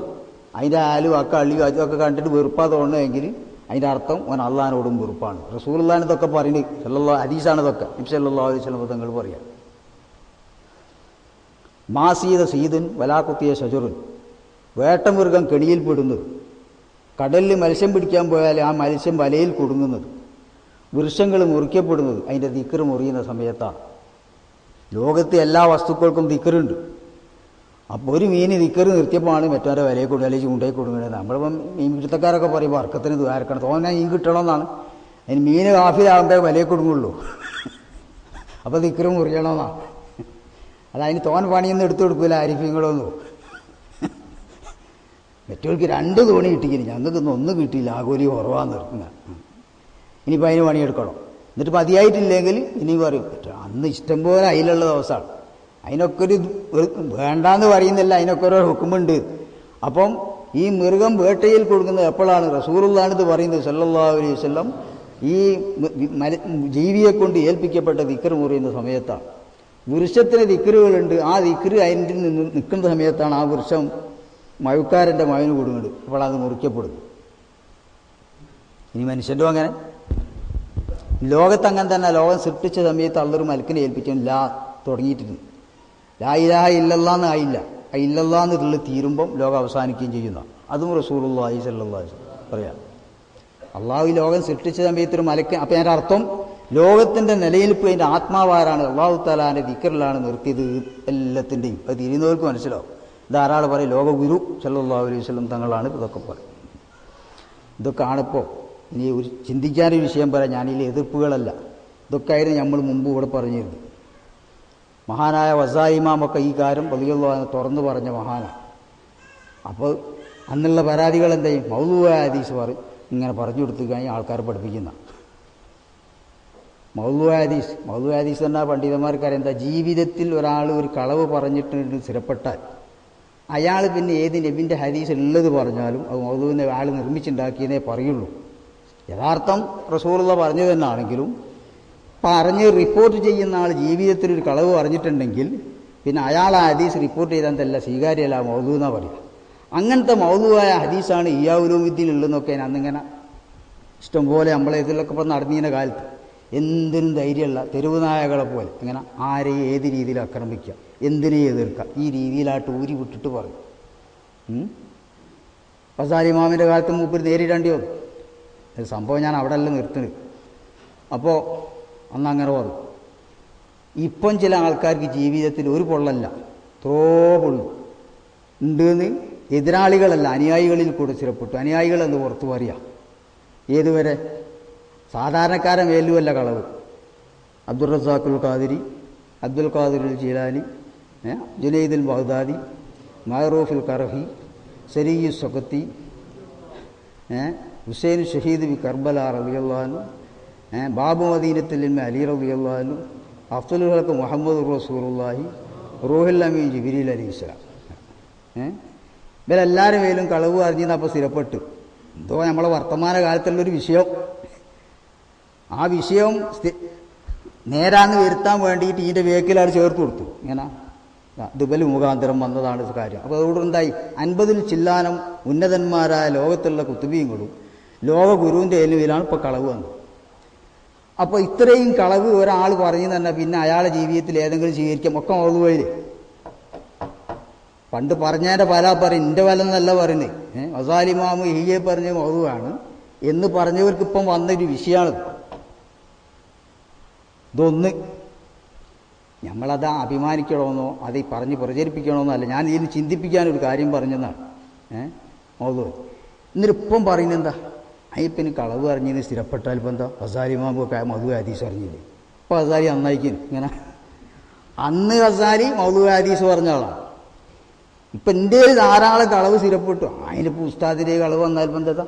അതിൻ്റെ ആലും അള്ളിയും അതൊക്കെ കണ്ടിട്ട് വെറുപ്പാ തോന്നുമെങ്കിൽ അതിൻ്റെ അർത്ഥം അവൻ അള്ളാഹിനോടും വെറുപ്പാണ്. റസൂലുള്ളാഹി ഇതൊക്കെ പറയുന്നത് സല്ലല്ലാഹു ഹദീസാണ്. ഇതൊക്കെ നബി സല്ലല്ലാഹു അലൈഹി വസല്ലം തങ്ങൾ പറയാം. മാസീത സീദുൻ വലാക്കുത്തിയ ഷജറുൻ, വേട്ടമൃഗം കെണിയിൽപ്പെടുന്നത്, കടലിൽ മത്സ്യം പിടിക്കാൻ പോയാൽ ആ മത്സ്യം വലയിൽ കുടുങ്ങുന്നത്, വൃക്ഷങ്ങൾ മുറിക്കപ്പെടുന്നത് അതിൻ്റെ ദിക്ർ മുറിയുന്ന സമയത്താണ്. ലോകത്തെ എല്ലാ വസ്തുക്കൾക്കും ദിക്റുണ്ട്. അപ്പോൾ ഒരു മീൻ ദിക്കറ് നിർത്തിയപ്പോഴാണ് മറ്റവരെ വിലയെ കൊടുക്കുക അല്ലെങ്കിൽ ചൂണ്ടയിൽ കൊടുക്കുന്നത്. നമ്മളിപ്പം മീൻ പിടുത്തക്കാരൊക്കെ പറയും വർക്കത്തിന് ദ്വാരക്കണം തോന്നാൻ മീൻ കിട്ടണമെന്നാണ്. അതിന് മീൻ കാഫിലാകുമ്പോൾ വിലയെ കൊടുക്കുള്ളൂ. അപ്പോൾ ദിക്കറ് മുറിയണമെന്നാണ്. അതതിന് തോൻ പണിയൊന്നും എടുത്തു കൊടുക്കില്ല ആരിഫ്യങ്ങളൊന്നും. മറ്റവർക്ക് 2 തോണി കിട്ടിക്കുന്നു, ഞങ്ങൾക്കൊന്നും ഒന്നും കിട്ടിയില്ല, ആഗോലി കുറവാന്ന് നിർത്തുന്നത്. ഇനിയിപ്പോൾ അതിന് പണിയെടുക്കണം. എന്നിട്ട് മതിയായിട്ടില്ലെങ്കിൽ ഇനിയും പറയും അന്ന് ഇഷ്ടംപോലെ അതിലുള്ള ദിവസമാണ്. അതിനൊക്കെ ഒരു വേണ്ടാന്ന് പറയുന്നില്ല, അതിനൊക്കെ ഓരോ ഹുക്കുമുണ്ട്. അപ്പം ഈ മൃഗം വേട്ടയിൽ കൊടുക്കുന്നത് എപ്പോഴാണ്? റസൂലുള്ളാഹിത് പറയുന്നത് സല്ലല്ലാഹു അലൈഹി വസല്ലം ഈ ജീവിയെ കൊണ്ട് ഏൽപ്പിക്കപ്പെട്ട ദിക്ർ മുറിയുന്ന സമയത്താണ്. വൃക്ഷത്തിന് ദിക്റുകളുണ്ട്, ആ ദിക്ർ അതിൻ്റെ നിന്ന് നിൽക്കുന്ന സമയത്താണ് ആ വൃക്ഷം മഴക്കാരൻ്റെ മഴന് കൊടുക്കുന്നത്. അപ്പോൾ അത് മുറിക്കപ്പെടുന്നു. ഇനി മനുഷ്യൻ്റെ അങ്ങനെ ലോകത്തങ്ങനെ തന്നെ. ലോകം സൃഷ്ടിച്ച സമയത്ത് അള്ളൊരു മലക്കിനെ ഏൽപ്പിക്കും ലാ തുടങ്ങിയിട്ടുണ്ട്. ലാ ഇലാഹ ഇല്ലല്ലാന്ന് ആയില്ല, ആ ഇല്ലല്ലാന്ന് ഇതിൽ തീരുമ്പം ലോകം അവസാനിക്കുകയും ചെയ്യുന്ന അതും റസൂലുള്ളാഹി സ്വല്ലല്ലാഹു അലൈഹി വസല്ലം പറയാം. അള്ളാഹു ലോകം സൃഷ്ടിച്ച സമയത്ത് ഒരു മലക്ക്, അപ്പം അതിൻ്റെ അർത്ഥം ലോകത്തിൻ്റെ നിലനിൽപ്പ് അതിൻ്റെ ആത്മാവാരാണ് അള്ളാഹു തആലാന്റെ ദിക്റിലാണ് നിർത്തിയത് എല്ലാത്തിൻ്റെയും. അത് തിരിയുന്നവർക്ക് മനസ്സിലാവും. ധാരാളം പറയും ലോകഗുരു സല്ലല്ലാഹു അലൈഹി വസല്ലം തങ്ങളാണ് ഇതൊക്കെ പറയും. ഇതൊക്കെ ആണിപ്പോൾ ഇനി ഒരു ചിന്തിക്കാനൊരു വിഷയം പറയാം. ഞാനിതിൽ എതിർപ്പുകളല്ല, ഇതൊക്കെ ആയിരുന്നു നമ്മൾ മുമ്പ് ഇവിടെ പറഞ്ഞിരുന്നത്. മഹാനായ വസായി ഇമാമൊക്കെ ഈ കാര്യം റളിയല്ലാഹു അൻഹു തുറന്നു പറഞ്ഞ മഹാനാണ്. അപ്പോൾ അന്നുള്ള പരാതികൾ എന്തായും മൗലൂആയ ഹദീസ് ഇങ്ങനെ പറഞ്ഞു കൊടുത്തു കഴിഞ്ഞാൽ ആൾക്കാരെ പഠിപ്പിക്കുന്ന മൗലൂആയ ഹദീസ് തന്നെ പണ്ഡിതന്മാർക്കറിയാം എന്താ. ജീവിതത്തിൽ ഒരാൾ ഒരു കളവ് പറഞ്ഞിട്ട് സ്ഥിരപ്പെട്ടാൽ അയാൾ പിന്നെ ഏത് നബിൻ്റെ ഹദീസ് ഉള്ളത് പറഞ്ഞാലും അത് മൗലൂവിനെ ആൾ നിർമ്മിച്ചുണ്ടാക്കിയതേ പറയുള്ളൂ. യഥാർത്ഥം റസൂലുള്ളാഹി പറഞ്ഞു തന്നെയാണെങ്കിലും പറഞ്ഞ് റിപ്പോർട്ട് ചെയ്യുന്ന ആൾ ജീവിതത്തിൽ ഒരു കളവ് പറഞ്ഞിട്ടുണ്ടെങ്കിൽ പിന്നെ അയാൾ ആ ഹദീസ് റിപ്പോർട്ട് ചെയ്താൽ സ്വീകാര്യമല്ല, മൗലൂ എന്നാണ് പറയുക. അങ്ങനത്തെ മൗലൂആയ ഹദീസാണ് ഇഹ്യാ ഉലൂമുദ്ദീൻ ഉള്ളതെന്നൊക്കെ അന്നിങ്ങനെ ഇഷ്ടംപോലെ നമ്മളെ ഇതിലൊക്കെ ഇപ്പം നടന്നിരുന്ന കാലത്ത് എന്തിനും ധൈര്യമുള്ള തെരുവ് നായകളെ പോലെ ഇങ്ങനെ ആരെയും ഏത് രീതിയിൽ ആക്രമിക്കുക, എന്തിനേയും എതിർക്കുക, ഈ രീതിയിലായിട്ട് ഊരി വിട്ടിട്ട് പറയും. ഗസാലി ഇമാമിൻ്റെ കാലത്ത് മൂപ്പര് നേരിടേണ്ടി വന്നു. സംഭവം ഞാൻ അവിടെ അല്ല നിർത്തുന്നത്. അപ്പോൾ അന്നങ്ങനെ പറഞ്ഞു. ഇപ്പം ചില ആൾക്കാർക്ക് ജീവിതത്തിൽ ഒരു പൊള്ളല്ല, എത്രോ പൊള്ളു ഉണ്ടെന്ന് എതിരാളികളല്ല അനുയായികളിൽ കൂടെ സ്ഥിരപ്പെട്ടു. അനുയായികളെന്ന് പുറത്തു പറയാം. ഏതുവരെ? സാധാരണക്കാരൻ വേലുവല്ല കളവ്. അബ്ദുൾ റസാഖുൽ ഖാദിരി, അബ്ദുൽ ഖാദിറുൽ ജീലാനി, ജുനൈദുൽ ബഗ്ദാദി, മഅറൂഫുൽ കറഹി, സരിയ്യു സഖത്തി, ഹുസൈൻ ഷഹീദ് ബി കർബല റളിയല്ലാഹു അൻഹു, ബാബു മദീനത്തുൽ ഇൽമി അലി റളിയല്ലാഹു അൻഹു, അഫ്ദലുൽ ഖൽഖ് മുഹമ്മദ് റസൂലുള്ളാഹി, റൂഹുൽ അമീൻ ജിബ്രീൽ അലൈഹിസ്സലാം. ഇവരെല്ലാവരും മേലും കളവ് അറിഞ്ഞപ്പോൾ സ്ഥിരപ്പെട്ടു. എന്തോ നമ്മളെ വർത്തമാന കാലത്തുള്ളൊരു വിഷയം, ആ വിഷയം നേരാന്ന് വരുത്താൻ വേണ്ടിയിട്ട് ഇതിൻ്റെ വേക്കിലാണ് ചേർത്ത് കൊടുത്തു. ഇങ്ങനെ ദുബൽ മുഖാന്തരം വന്നതാണ് കാര്യം. അപ്പോൾ അതുകൊണ്ടുണ്ടായി 50 ചില്ലാനം ഉന്നതന്മാരായ ലോകത്തുള്ള കുത്തുബീങ്ങളും ലോക ഗുരുവിൻ്റെ ഏലുവിലാണ് ഇപ്പോൾ കളവ് വന്നത്. അപ്പോൾ ഇത്രയും കളവ് ഒരാൾ പറഞ്ഞു തന്നെ പിന്നെ അയാളുടെ ജീവിതത്തിൽ ഏതെങ്കിലും സ്വീകരിക്കാം ഒക്കെ മൗലൂയിൽ പണ്ട് പറഞ്ഞതിൻ്റെ പല പറയും. എൻ്റെ വല എന്നല്ല പറയുന്നത്. ഗസാലി ഇമാം ഇഹ്യ പറഞ്ഞ മൗലൂവാണ് എന്ന് പറഞ്ഞവർക്ക് ഇപ്പം വന്നൊരു വിഷയമാണിത്. ഇതൊന്ന് നമ്മളത് അഭിമാനിക്കണമെന്നോ അത് പറഞ്ഞ് പ്രചരിപ്പിക്കണമെന്നോ അല്ല. ഞാൻ ഇതിന് ചിന്തിപ്പിക്കാനൊരു കാര്യം പറഞ്ഞെന്നാണ് മൗലൂ. എന്നിട്ടിപ്പം പറയുന്നത് എന്താ? അയ്യപ്പിന് കളവ് അറിഞ്ഞതിന് സ്ഥിരപ്പെട്ടാൽ ഇപ്പം എന്താ? ഗസാലി ഇമാമൊക്കെ മൗലൂ ഹദീസ് അറിഞ്ഞില്ലേ? ഇപ്പോൾ ഗസാലി നന്നായിക്കുന്നു. ഇങ്ങനെ അന്ന് ഗസാലി മൗലൂ ഹദീസ് പറഞ്ഞ ആളാണ്. ഇപ്പം എൻ്റെ ധാരാളം കളവ് സ്ഥിരപ്പെട്ടു. അതിനിപ്പോൾ ഉസ്താദിൻ്റെ കളവ് വന്നാൽ ഇപ്പം എന്താ?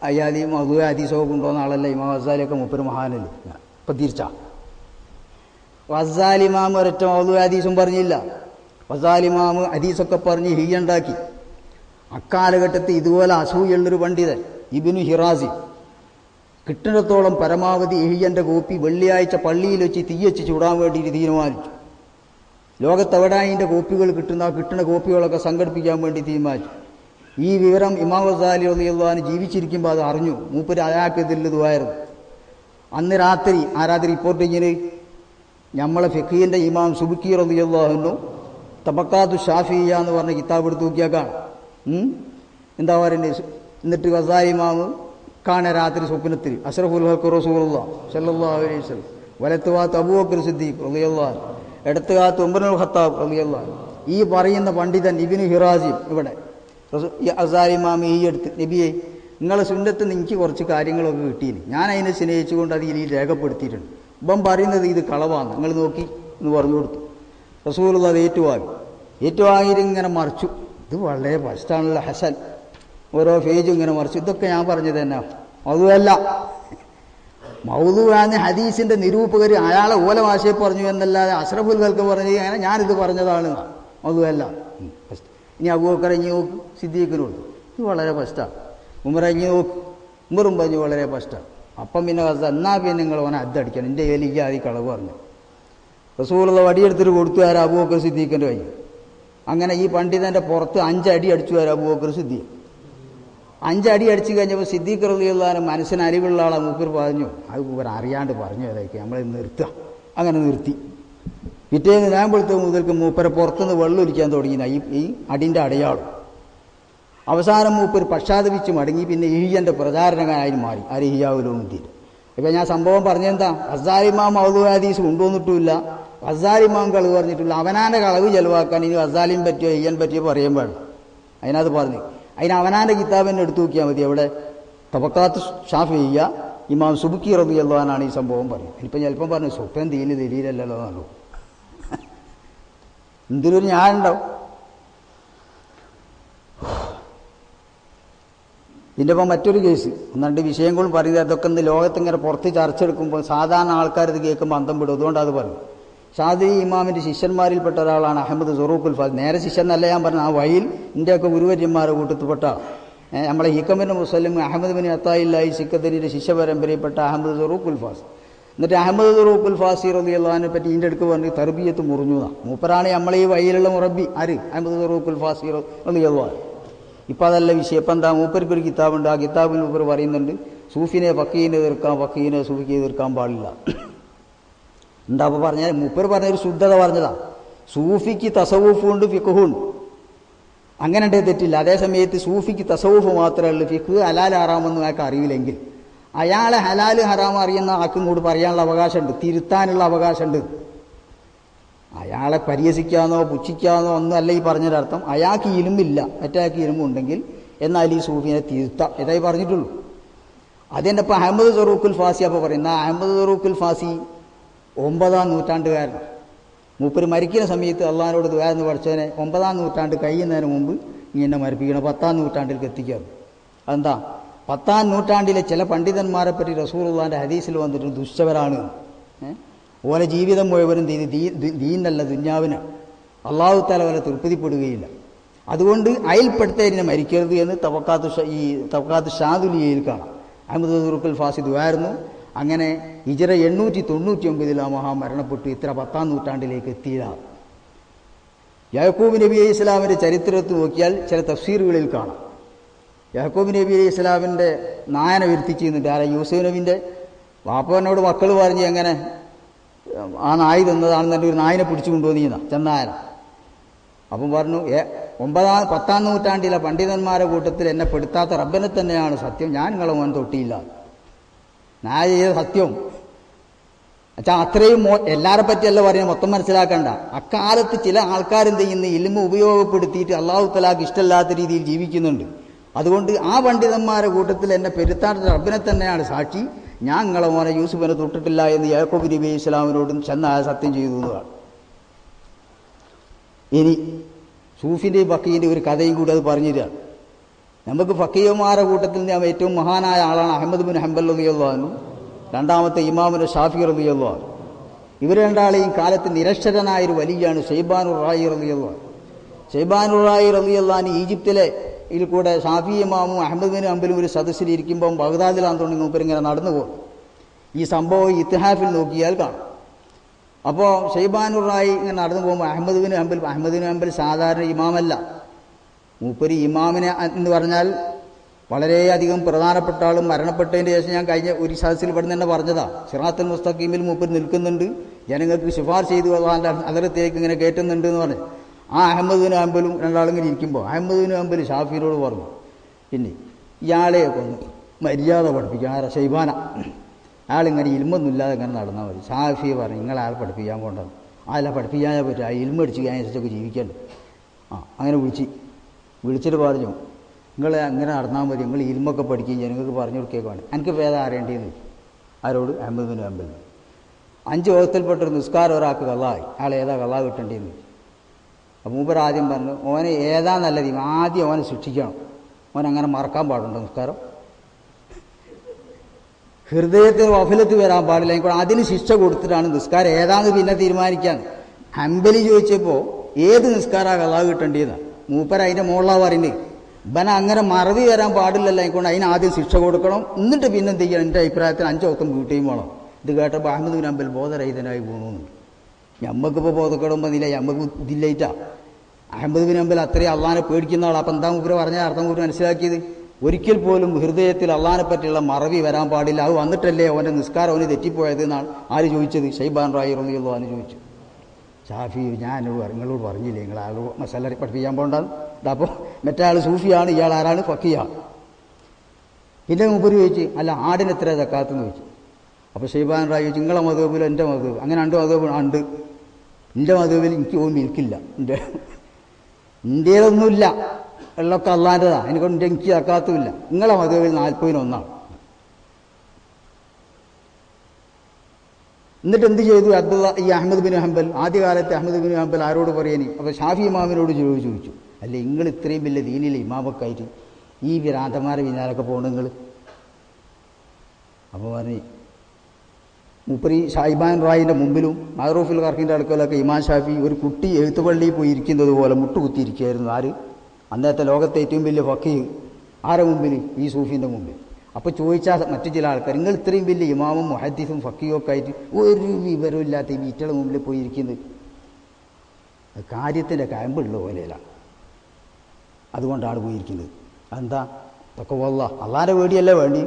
അയാളീ മൗലൂ ഹദീസൊക്കെ കൊണ്ടുവന്ന ആളല്ല ഇമാം ഗസാലിയൊക്കെ മുപ്പര് മഹാനല്ലേ. ഇപ്പം തിരിച്ചാ ഗസാലി ഇമാം ഒരൊറ്റ മൗലൂ ഹദീസും പറഞ്ഞില്ല. ഗസാലി ഇമാം ഹദീസൊക്കെ പറഞ്ഞ് ഹിയ്യുണ്ടാക്കി. അക്കാലഘട്ടത്തിൽ ഇതുപോലെ അസൂയുള്ളൊരു പണ്ഡിതൻ ഇബ്നു ഹിറാസി കിട്ടുന്നിടത്തോളം പരമാവധി ഹിയ്യൻ്റെ കോപ്പി വെള്ളിയാഴ്ച പള്ളിയിൽ വെച്ച് തീയച്ച് ചൂടാൻ വേണ്ടിയിട്ട് തീരുമാനിച്ചു. ലോകത്തെവിടെ അതിൻ്റെ കോപ്പികൾ കിട്ടുന്ന കോപ്പികളൊക്കെ സംഘടിപ്പിക്കാൻ വേണ്ടി തീരുമാനിച്ചു. ഈ വിവരം ഇമാം ഗസാലി റളിയല്ലാഹു അൻഹു ജീവിച്ചിരിക്കുമ്പോൾ അത് അറിഞ്ഞു. മൂപ്പര് അയാൾക്ക് ഇതിലുമായിരുന്നു. അന്ന് രാത്രി റിപ്പോർട്ടിങ്ങിന് നമ്മളെ ഫിഖിൻ്റെ ഇമാം സുബ്കി റളിയല്ലാഹു അൻഹു തബക്കാത്തു ഷാഫിയ്യ എന്ന് പറഞ്ഞ കിതാബ് എടുത്ത് നോക്കിയാക്കാണ്. എന്താ പറയുന്നത്? എന്നിട്ട് ഗസാലി ഇമാം കാണാൻ രാത്രി സ്വപ്നത്തിൽ അഷ്റഫുൽ ഖൽഖ് റസൂലുള്ളാഹി സ്വല്ലല്ലാഹു അലൈഹി വസല്ലം, വലത്ത് ഭാഗത്ത് അബൂബക്കർ സിദ്ദീഖ് റളിയല്ലാഹു അൻഹു, ഇടത്ത് ഭാഗത്ത് ഉമറുൽ ഖത്താബ് റളിയല്ലാഹു അൻഹു. ഈ പറയുന്ന പണ്ഡിതൻ ഇബ്നു ഹിറാസിം ഇവിടെ അസാരി ഇമാം ഈ എടുത്ത് നബിയെ നിങ്ങളെ സുന്നത്ത് എനിക്ക് കുറച്ച് കാര്യങ്ങളൊക്കെ കിട്ടീന്, ഞാൻ അതിനെ സ്നേഹിച്ചുകൊണ്ട് അത് ഇതിൽ രേഖപ്പെടുത്തിയിട്ടുണ്ട്. ഇപ്പം പറയുന്നത് ഇത് കളവാണ്, നിങ്ങൾ നോക്കി എന്ന് പറഞ്ഞു കൊടുത്തു. റസൂലുള്ള അത് ഏറ്റുവാങ്ങിയിട്ട് ഇങ്ങനെ മറിച്ചു. ഇത് വളരെ ഫസ്റ്റാണല്ലോ ഹസൻ, ഓരോ പേജും ഇങ്ങനെ മറിച്ചു. ഇതൊക്കെ ഞാൻ പറഞ്ഞത് തന്നെ മൗദൂഅല്ല. മൗദൂഅാണ് ഹദീസിൻ്റെ നിരൂപകർ അയാളെ ഓല ഭാഷയെ പറഞ്ഞു എന്നല്ലാതെ അഷ്റഫുൽ ഖൽഖ് പറഞ്ഞു അങ്ങനെ ഞാനിത് പറഞ്ഞതാണ്. മൗദൂഅല്ല. ഇനി അബൂബക്കർ ഇഞ്ഞി നോക്ക്, സിദ്ദീഖിന് കൊടുത്തു, ഇത് വളരെ ഫസ്റ്റാണ്. ഉമർ ഇഞ്ഞി നോക്ക്, ഉമറും പറഞ്ഞു വളരെ ഫസ്റ്റാണ്. അപ്പം പിന്നെ എന്നാ പിന്നെ നിങ്ങൾ ഓനെ അddടിക്കണം, എൻ്റെ കയ്യിൽ ആദ്യം കളവ് പറഞ്ഞു. റസൂലുള്ള വടിയെടുത്തിട്ട് കൊടുത്തു ആരാ? അബൂബക്കർ സിദ്ദീഖിൻ്റെ കയ്യിൽ. അങ്ങനെ ഈ പണ്ഡിതൻ്റെ പുറത്ത് 5 അടി അടിച്ചു ആരാ? അബൂബക്കർ സിദ്ദീഖ്. 5 അടി അടിച്ചു കഴിഞ്ഞപ്പോൾ സിദ്ദീഖ് റളിയല്ലാഹു മനസ്സിന് അരിവുള്ള ആളെ മൂപ്പർ പറഞ്ഞു, അത് മൂപ്പർ അറിയാണ്ട് പറഞ്ഞു അതൊക്കെ നമ്മൾ നിർത്തുക. അങ്ങനെ നിർത്തി. പിറ്റേന്ന് ഞാൻ വെളുത്ത മുതൽക്ക് മൂപ്പരെ പുറത്തുനിന്ന് വെള്ളം ഒലിക്കാൻ തുടങ്ങിയ ഈ അടിൻ്റെ അടയാളം. അവസാനം മൂപ്പർ പശ്ചാത്തപിച്ച് മടങ്ങി. പിന്നെ ഇഹിയൻ്റെ പ്രചാരണകാരായി മാറി. ആര്? ഇഹിയാവുലുദ്ദീൻ. ഇപ്പം ഞാൻ സംഭവം പറഞ്ഞെന്താ, ഗസാലിമാം മൗദൂഅ ഹദീസ് കൊണ്ടുവന്നിട്ടുമില്ല, ഗസാലിമാം കളവ് പറഞ്ഞിട്ടില്ല. അവനാൻ്റെ കളവ് ചെലവാക്കാൻ ഇനി ഗസാലിയും പറ്റിയോ ഇയ്യൻ പറ്റിയോ പറയാൻ പാടില്ല. അതിനകത്ത് പറഞ്ഞു, അതിന് അവനാൻ്റെ കിതാബിനെ എടുത്തു നോക്കിയാൽ മതി. അവിടെ തബക്കാത്ത് ഷാഫിയ്യ ഇമാം സുബ്കി റളിയല്ലാഹു അൻഹു ഈ സംഭവം പറയും. ഇനിയിപ്പം ചിലപ്പം പറഞ്ഞു സുഫ്യാൻ ദീന് ദലീലല്ലോ എന്നല്ലോ, എന്തിനൊരു ഞാനുണ്ടാവും. ഇതിൻ്റെ ഇപ്പം മറ്റൊരു കേസ്, 1-2 വിഷയങ്ങളും പറയുന്നത് അതൊക്കെ ഇന്ന് ലോകത്തിങ്ങനെ പുറത്ത് ചർച്ച എടുക്കുമ്പോൾ സാധാരണ ആൾക്കാർ ഇത് കേൾക്കുമ്പോൾ അന്തം വിടും. അതുകൊണ്ട് അത് പറഞ്ഞു. ഷാദിലി ഇമാമിൻ്റെ ശിഷ്യന്മാരിൽപ്പെട്ട ഒരാളാണ് അഹമ്മദ് സറൂഖുൽ ഫാസി. നേരെ ശിഷ്യനല്ല ഞാൻ പറഞ്ഞു, ആ വഴിയിൽ ഇന്ത്യയൊക്കെ ഗുരുവര്യന്മാരെ കൂട്ടത്തിൽപ്പെട്ട നമ്മളെ ഹിക്കമിൻ്റെ മുസ്ലിം അഹമ്മദ് ബിൻ അത്തായില്ലായി സിക്കത്തരിയുടെ ശിഷ്യ പരമ്പരയിൽപ്പെട്ട അഹമ്മദ് സറൂഖുൽ ഫാസി. എന്നിട്ട് അഹമ്മദ് സറൂഖുൽ ഫാസി റളിയല്ലാഹുവിനെ പറ്റി ഇതിൻ്റെ അടുക്ക് പറഞ്ഞ് തർബിയത്ത് മുറിഞ്ഞു. മൂപ്പരാണ് നമ്മളെ ഈ വഴിയിലുള്ള മുറബി. ആര്? അഹമ്മദ് സറൂഖുൽ ഫാസി റളിയല്ലാഹു. ഇപ്പം അതല്ല വിഷയം. ഇപ്പം എന്താ, മൂപ്പർക്ക് ഒരു കിതാബുണ്ട്. ആ കിതാബിൽ മൂപ്പർ പറയുന്നുണ്ട് സൂഫിനെ ഫക്കീനെ എതിർക്കാം, ഫക്കീനെ സൂഫിക്ക് എതിർക്കാൻ പാടില്ല. എന്താ അപ്പോൾ പറഞ്ഞാൽ മൂപ്പർ പറഞ്ഞൊരു ശുദ്ധത പറഞ്ഞതാ. സൂഫിക്ക് തസവൂഫുണ്ട്, ഫിഖ്ഹുണ്ട്, അങ്ങനെ ഉണ്ടേ തെറ്റില്ല. അതേസമയത്ത് സൂഫിക്ക് തസവൂഫ് മാത്രമേ ഉള്ളൂ, ഫിഖ് ഹലാൽ ഹറാമെന്നും അയാൾക്ക് അറിയില്ലെങ്കിൽ അയാളെ ഹലാൽ ഹറാം അറിയുന്ന ആൾക്കും കൂടി പറയാനുള്ള അവകാശമുണ്ട്, തിരുത്താനുള്ള അവകാശമുണ്ട്. അയാളെ പരിഹസിക്കാനോ പുച്ഛിക്കാനോ ഒന്നും അല്ല ഈ പറഞ്ഞൊരർത്ഥം. അയാൾക്ക് ഇലുമില്ല, മറ്റയാൾക്ക് ഇലുമുണ്ടെങ്കിൽ എന്നാൽ ഈ സൂഫിനെ തിരുത്താം, ഇതായി പറഞ്ഞിട്ടുള്ളൂ. അതിൻ്റെ ഇപ്പം അഹമ്മദ് സറൂഖുൽ ഫാസി അപ്പോൾ പറയുന്ന അഹമ്മദ് സറൂഖുൽ ഫാസി 9-ാം നൂറ്റാണ്ടുകാരനാണ്. മൂപ്പര് മരിക്കുന്ന സമയത്ത് അള്ളാഹിനോട് ദുആ എന്ന് പഠിച്ചവനെ 9-ാം നൂറ്റാണ്ട് കഴിയുന്നതിന് മുമ്പ് ഇങ്ങനെ മരിപ്പിക്കണം, 10-ാം നൂറ്റാണ്ടിലേക്ക് എത്തിക്കാറ്. അതെന്താ, 10-ാം നൂറ്റാണ്ടിലെ ചില പണ്ഡിതന്മാരെ പറ്റി റസൂലുള്ളാഹിൻ്റെ ഹദീസിൽ വന്നിട്ട് ദുഷ്ടവരാണ്, ഓലെ ജീവിതം മുഴുവനും ദീനല്ല ദുന്യാവിന്, അള്ളാഹു തആല വരെ തൃപ്തിപ്പെടുകയില്ല. അതുകൊണ്ട് അയൽപ്പെടുത്തതിനെ മരിക്കരുത് എന്ന് തവക്കാത്ത് ഷാദുലിയയിൽ കാണാം. അഹമ്മദ് സറൂഖുൽ ഫാസി ദുആയിരുന്നു. അങ്ങനെ ഹിജ്റ 899 ആ മഹാ മരണപ്പെട്ടു. ഇത്ര 10-ാം നൂറ്റാണ്ടിലേക്ക് എത്തിയതാണ്. യാക്കൂബ് നബി അലൈഹി ഇസ്ലാമിൻ്റെ ചരിത്രത്തിൽ നോക്കിയാൽ ചില തഫ്സീറുകളിൽ കാണാം. യാക്കൂബ് നബി അലൈഹി ഇസ്ലാമിൻ്റെ നായനെ വരുത്തിച്ചിരുന്നുണ്ട്. ആരാ? യൂസുഫ് നബിൻ്റെ വാപ്പനോട് മക്കൾ പറഞ്ഞ് എങ്ങനെ ആ നായി തന്നതാണെന്നെ ഒരു നായിനെ പിടിച്ചു കൊണ്ടുവന്നിരുന്ന ചെന്നായന. അപ്പം പറഞ്ഞു 10-ാം നൂറ്റാണ്ടിലെ പണ്ഡിതന്മാരെ കൂട്ടത്തിൽ എന്നെ പെടുത്താത്ത റബ്ബനെ തന്നെയാണ് സത്യം, ഞാൻ നിങ്ങളെ മോൻ തൊട്ടിയില്ല, ഞാൻ ചെയ്ത സത്യം. അച്ഛാ അത്രയും എല്ലാവരെ പറ്റിയല്ല പറയുന്നത്, മൊത്തം മനസ്സിലാക്കണ്ട. അക്കാലത്ത് ചില ആൾക്കാരെന്ത് ചെയ്യുന്ന ഇൽമ ഉപയോഗപ്പെടുത്തിയിട്ട് അള്ളാഹു തആലക്ക് ഇഷ്ടമില്ലാത്ത രീതിയിൽ ജീവിക്കുന്നുണ്ട്. അതുകൊണ്ട് ആ പണ്ഡിതന്മാരെ കൂട്ടത്തിൽ എന്നെ പെരുത്താത്ത റബ്ബിനെ തന്നെയാണ് സാക്ഷി, ഞാൻ നിങ്ങളെ മോനെ യൂസുഫിനെ തൊട്ടിട്ടില്ല എന്ന് യാക്കൂബ് നബി അലൈഹി ഇസ്ലാമിനോടും ചെന്നായ സത്യം ചെയ്തു എന്നതാണ്. ഇനി സൂഫിൻ്റെയും ഫക്കീൻ്റെയും ഒരു കഥയും കൂടി അത് പറഞ്ഞു തരാം. നമുക്ക് ഫക്കീഹുമാരുടെ കൂട്ടത്തിൽ ഞാൻ ഏറ്റവും മഹാനായ ആളാണ് അഹമ്മദ് ബിൻ ഹംബൽ റളിയല്ലാഹു അൻഹു, രണ്ടാമത്തെ ഇമാമുന ഷാഫി റളിയല്ലാഹു അൻഹു. ഇവർ രണ്ടാളെയും കാലത്ത് നിരക്ഷരനായൊരു വലിയാണ് ഷൈബാനുർ റായി റളിയല്ലാഹു അൻഹു. ഷൈബാനുർ റായി റളിയല്ലാഹു അൻഹു ഈജിപ്തിലെ ഇതിൽ കൂടെ ഷാഫി ഇമാമും അഹമ്മദ് ബിൻ ഹംബലും ഒരു സദസ്സിലിരിക്കുമ്പം ബഗ്ദാദിലാണെന്നുണ്ടെങ്കിൽ മൂപ്പരിങ്ങനെ നടന്നു പോകും. ഈ സംഭവം ഇത്തിഹാഫിൽ നോക്കിയാൽ കാണാം. അപ്പോൾ ഷൈബാനുർ റായി ഇങ്ങനെ നടന്നു പോകുമ്പോൾ അഹമ്മദ് ബിൻ ഹംബൽ സാധാരണ ഇമാമല്ല. മൂപ്പര് ഇമാമിനെ എന്ന് പറഞ്ഞാൽ വളരെയധികം പ്രധാനപ്പെട്ട ആളും മരണപ്പെട്ടതിൻ്റെ ശേഷം ഞാൻ കഴിഞ്ഞ ഒരു സദസ്സിൽ ഇവിടെ തന്നെ പറഞ്ഞതാണ്, സിറാത്തുൽ മുസ്തഖീമിൽ മൂപ്പര് നിൽക്കുന്നുണ്ട്, ജനങ്ങൾക്ക് ശുപാർശ ചെയ്തു അള്ളാഹിൻ്റെ അതിർത്തിലേക്ക് ഇങ്ങനെ കയറ്റുന്നുണ്ട് എന്ന് പറഞ്ഞു. ആ അഹമ്മദ് ബിൻ ഹംബലും രണ്ടാളും ഇങ്ങനെ ഇരിക്കുമ്പോൾ അഹമ്മദ് ബിൻ ഹംബൽ ഷാഫിയോട് പറഞ്ഞു, പിന്നെ ഇയാളെ ഒന്ന് മര്യാദ പഠിപ്പിക്കുക, ആരാ? ഷൈബാന. അയാളിങ്ങനെ ഇൽമൊന്നുമില്ലാതെ ഇങ്ങനെ നടന്നാൽ മതി. ഷാഫി പറഞ്ഞു, നിങ്ങളയാൾ പഠിപ്പിക്കാൻ പോകേണ്ടത്. അല്ല പഠിപ്പിക്കാനേ പറ്റും, ആ ഇൽമ അടിച്ച് അതിനനുസരിച്ചൊക്കെ ജീവിക്കണ്ട്. അങ്ങനെ വിളിച്ചിട്ട് പറഞ്ഞു, നിങ്ങൾ അങ്ങനെ നടന്നാൽ മതി, നിങ്ങൾ ഇൽമൊക്കെ പഠിക്കുകയും ജനങ്ങൾക്ക് പറഞ്ഞു കൊടുക്കുകയാണ്. എനിക്ക് ഭേദം അറിയേണ്ടിയെന്ന്. ആരോട്? Ahmed bin Hanbal. 5 വക്തിൽപ്പെട്ടൊരു നിസ്കാരം ഒരാൾക്ക് കള്ളായി, അയാൾ ഏതാ കള്ളാ കിട്ടേണ്ടിയെന്ന്. അപ്പം മൂപ്പർ ആദ്യം പറഞ്ഞു, ഓനെ ഏതാ നല്ലത്, ആദ്യം ഓനെ ശിക്ഷിക്കണം, ഓനങ്ങനെ മറക്കാൻ പാടുണ്ടോ നിസ്കാരം? ഹൃദയത്തിൽ വഫലത്ത് വരാൻ പാടില്ല, എനിക്ക് അതിന് ശിക്ഷ കൊടുത്തിട്ടാണ് നിസ്കാരം ഏതാന്ന് പിന്നെ തീരുമാനിക്കാൻ. ഹംബലി ചോദിച്ചപ്പോൾ ഏത് നിസ്കാരം കള്ളാ കിട്ടേണ്ടിയെന്നാണ്. മൂപ്പർ അതിൻ്റെ മുകളിലാ പറയുന്നത്. ബന അങ്ങനെ മറവി വരാൻ പാടില്ലല്ലോ, എനിക്കൊണ്ട് അതിന് ആദ്യം ശിക്ഷ കൊടുക്കണം, എന്നിട്ട് പിന്നെ എന്ത് ചെയ്യണം? എൻ്റെ അഭിപ്രായത്തിൽ 5 വക്തും വീട്ടിയും വേണം. ഇത് കേട്ടപ്പോൾ അഹമ്മദ് ബിൻ ഹംബൽ ബോധരഹിതനായി പോകുന്നു. ഞമ്മക്കിപ്പോൾ ബോധക്കേടും വന്നില്ല, ഞമ്മക്ക് ഇതില്ലായിട്ടാ. അഹമ്മദ് ബിൻ ഹംബൽ അത്രയും അള്ളാനെ പേടിക്കുന്ന ആളാണ്. അപ്പം എന്താ മൂപ്പര് പറഞ്ഞ അർത്ഥം കൂടി മനസ്സിലാക്കിയത്? ഒരിക്കൽ പോലും ഹൃദയത്തിൽ അള്ളാനെ പറ്റിയുള്ള മറവി വരാൻ പാടില്ല. അത് വന്നിട്ടല്ലേ അവൻ്റെ നിസ്കാരം അവന് തെറ്റിപ്പോയത് എന്നാണ് ആര് ചോദിച്ചത്? ഷൈബാൻ റായി റളിയല്ലാഹു അൻഹു ചോദിച്ചു. ഷാഫി ഞാൻ നിങ്ങളോട് പറഞ്ഞില്ലേ നിങ്ങൾ ആൾ മസാല പഠിപ്പിക്കാൻ പോകണ്ടെന്ന്. അപ്പോൾ മറ്റേ ആൾ സൂഫിയാണ്, ഇയാൾ ആരാണ്? ഫക്കിയാണ്. പിന്നെ മൂപ്പര് ചോദിച്ചു, അല്ല ആടിന് എത്ര സക്കാത്തെന്ന് ചോദിച്ചു. അപ്പോൾ ഷൈബാൻ റായി ചോദിച്ചു, നിങ്ങളെ മധുബിലോ എൻ്റെ മധുബ്? അങ്ങനെ 2 മധുബ് ഉണ്ട്. എൻ്റെ മധുബിൽ എനിക്ക് മിൽക്കില്ല, ഇന്ത്യയിലൊന്നുമില്ല, വെള്ളമൊക്കെ അള്ളാൻ്റെതാണ്, എനിക്കൊണ്ട് എനിക്ക് സക്കാത്തുമില്ല. നിങ്ങളെ മധുബിൽ 40-1. എന്നിട്ട് എന്ത് ചെയ്തു ഈ അഹമ്മദ് ബിൻ ഹംബൽ? ആദ്യകാലത്ത് അഹമ്മദ് ബിൻ ഹംബൽ ആരോട് പറയാനി? അപ്പോൾ ഷാഫി ഇമാമിനോട് ചോദിച്ചു, അല്ലേ നിങ്ങൾ ഇത്രയും വലിയ ദീനിലെ ഇമാമൊക്കെ ആയിട്ട് ഈ ഭ്രാന്തന്മാരെ പിന്നാലൊക്കെ പോകണം നിങ്ങൾ? അപ്പോൾ പറഞ്ഞ് മൂപ്പരി ഷൈബാൻ റായിൻ്റെ മുമ്പിലും മഅറൂഫുൽ ഖർഖിൻ്റെ അടുക്കലൊക്കെ ഇമാം ഷാഫി ഒരു കുട്ടി എഴുത്തുപള്ളിയിൽ പോയി ഇരിക്കുന്നത് പോലെ മുട്ടുകുത്തിയിരിക്കുകയായിരുന്നു. ആര്? അന്നത്തെ ലോകത്തെ ഏറ്റവും വലിയ ഫഖീഹ്. ആരെ മുമ്പിൽ? ഈ സൂഫിൻ്റെ മുമ്പിൽ. അപ്പോൾ ചോദിച്ചാൽ മറ്റു ചില ആൾക്കാർ, നിങ്ങൾ ഇത്രയും വലിയ ഇമാമും മുഹദ്ദിസും ഫഖീഹും ഒക്കെ ആയിട്ട് ഒരു വിവരമില്ലാത്ത ഈ വീറ്റുകളുടെ മുമ്പിൽ പോയിരിക്കുന്നത് കാര്യത്തിൻ്റെ കയമ്പുള്ള പോലെയല്ല, അതുകൊണ്ടാണ് പോയിരിക്കുന്നത്. അതെന്താ? ഇതൊക്കെ വല്ല അള്ളാൻ്റെ പേടിയല്ലേ വേണ്ടി,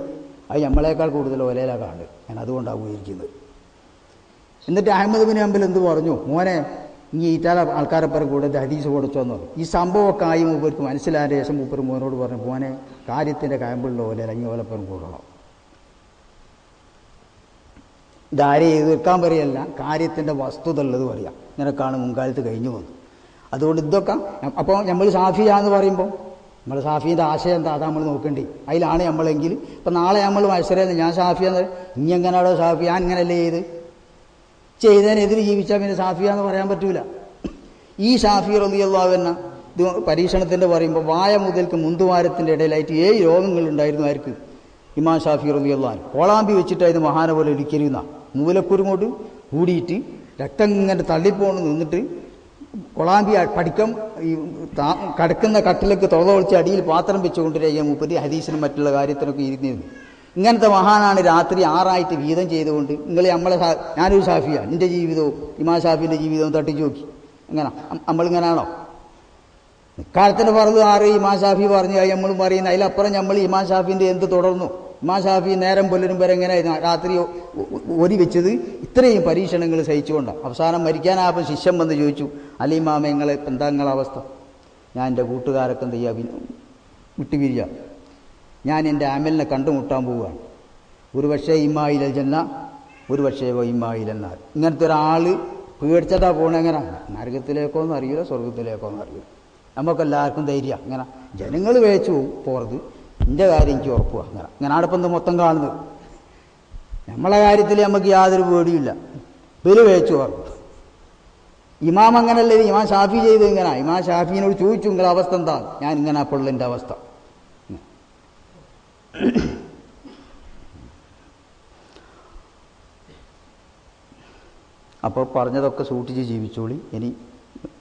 അത് നമ്മളെക്കാൾ കൂടുതൽ ഒലയിലാണ് കാണുന്നത്. ഞാൻ അതുകൊണ്ടാണ് പോയിരിക്കുന്നത്. എന്നിട്ട് അഹമ്മദ് ബിൻ ഹംബൽ എന്ത് പറഞ്ഞു? മോനെ, ഇനി ഈറ്റാല ആൾക്കാരെപ്പുറം കൂടെ ഹദീസ് കൊടുത്തോന്ന് പറഞ്ഞു. ഈ സംഭവമൊക്കെ ആയി മൂപ്പർക്ക് മനസ്സിലായതിന് ശേഷം മൂപ്പർ മോനോട് പറഞ്ഞു, മോനെ കാര്യത്തിൻ്റെ കയമ്പുള്ള പോലെ അഞ്ഞി ഓലപ്പുറം കൂടണം. ഇതാരെ എതിർക്കാൻ പറയല്ല, കാര്യത്തിൻ്റെ വസ്തുത ഉള്ളത് പറയാം. ഇങ്ങനെക്കാണ് മുൻകാലത്ത് കഴിഞ്ഞു വന്നു. അതുകൊണ്ട് ഇതൊക്കെ അപ്പോൾ നമ്മൾ സാഫിയാന്ന് പറയുമ്പോൾ നമ്മൾ സാഫീൻ്റെ ആശയം എന്താ? അതാ നമ്മൾ നോക്കേണ്ടി. അതിലാണ് നമ്മളെങ്കിൽ ഇപ്പം നാളെ നമ്മൾ മത്സരം ഞാൻ സാഫിയാന്ന്, ഇനി എങ്ങനെയാണോ സാഫി, ഞാൻ ഇങ്ങനെയല്ലേ ചെയ്തതിനെതിരെ ജീവിച്ചാൽ പിന്നെ സാഫിയാന്ന് പറയാൻ പറ്റൂല. ഈ ഷാഫി റളിയല്ലാഹു അൻഹു ഇത് പരീക്ഷണത്തിൻ്റെ പറയുമ്പോൾ വായ മുതൽക്ക് മുന്തുവാരത്തിൻ്റെ ഇടയിലായിട്ട് 7 രോഗങ്ങളുണ്ടായിരുന്നു. ആർക്ക്? ഇമാം ഷാഫി റളിയല്ലാഹു അൻഹു. കോളാമ്പി വെച്ചിട്ടായിരുന്നു മഹാന പോലെ ഇടിക്കരുന്ന മൂലക്കുരുങ്ങോട്ട് കൂടിയിട്ട് രക്തം ഇങ്ങനെ തള്ളിപ്പോണ് നിന്നിട്ട് കൊളാമ്പി പഠിക്കം ഈ കിടക്കുന്ന കട്ടിലേക്ക് തുറന്നൊളിച്ച് അടിയിൽ പാത്രം വെച്ചുകൊണ്ടിരിക്കുക. മൂപ്പര് ഹദീസിനും മറ്റുള്ള കാര്യത്തിനൊക്കെ ഇരുന്നിരുന്നു. ഇങ്ങനത്തെ മഹാനാണ് രാത്രി 6 വീതം ചെയ്തുകൊണ്ട് നിങ്ങൾ ഞാനൊരു ഷാഫിയാണ്, എൻ്റെ ജീവിതവും ഇമാം ഷാഫിൻ്റെ ജീവിതവും തട്ടിച്ചു നോക്കി. എങ്ങനെ നമ്മളിങ്ങനാണോ? ഇക്കാലത്തിൻ്റെ പറഞ്ഞു 6 ഇമാം ഷാഫി പറഞ്ഞു നമ്മളും പറയുന്നത്. അതിലപ്പുറം നമ്മൾ ഇമാം ഷാഫിൻ്റെ എന്ത് തുടർന്നു? ഇമാം ഷാഫി നേരം പുലരും വരെ എങ്ങനെയായിരുന്നു രാത്രി ഒരി വെച്ചത്? ഇത്രയും പരീക്ഷണങ്ങൾ സഹിച്ചുകൊണ്ടാണ്. അവസാനം മരിക്കാനായപ്പോൾ ശിഷ്യൻ വന്ന് ചോദിച്ചു, അലി ഇമാമ നിങ്ങളെ എന്താ നിങ്ങളെ അവസ്ഥ? ഞാൻ എൻ്റെ കൂട്ടുകാരൊക്കെ എന്ത് ചെയ്യുക, വിട്ടുപിരിയുക, ഞാൻ എൻ്റെ അമലിനെ കണ്ടുമുട്ടാൻ പോവുകയാണ്. ഒരു പക്ഷേ ഇമ്മായിലൽ ജന്ന, ഒരു പക്ഷേ ഇമ്മായിലെന്നാൽ. ഇങ്ങനത്തെ ഒരാൾ പേടിച്ചതാ പോകണം. എങ്ങനെ? നരകത്തിലേക്കോന്നും അറിയില്ല, സ്വർഗത്തിലേക്കോന്നും അറിയില്ല. നമുക്കെല്ലാവർക്കും ധൈര്യം. അങ്ങനെ ജനങ്ങൾ വേച്ചു പോറത്, എൻ്റെ കാര്യം എനിക്ക് ഉറപ്പുക. അങ്ങനെ അടുപ്പം മൊത്തം കാണുന്നത്. നമ്മളെ കാര്യത്തിൽ നമുക്ക് യാതൊരു പേടിയില്ല. ഇവര് വേച്ചു പറഞ്ഞു. ഇമാം അങ്ങനല്ലേ, ഇമാം ഷാഫി ചെയ്ത് ഇങ്ങനെ. ഇമാം ഷാഫിനോട് ചോദിച്ചു, നിങ്ങളുടെ അവസ്ഥ എന്താ? ഞാൻ ഇങ്ങനെ അപ്പോൾ എൻ്റെ അവസ്ഥ. അപ്പോൾ പറഞ്ഞതൊക്കെ സൂക്ഷിച്ച് ജീവിച്ചോളി. ഇനി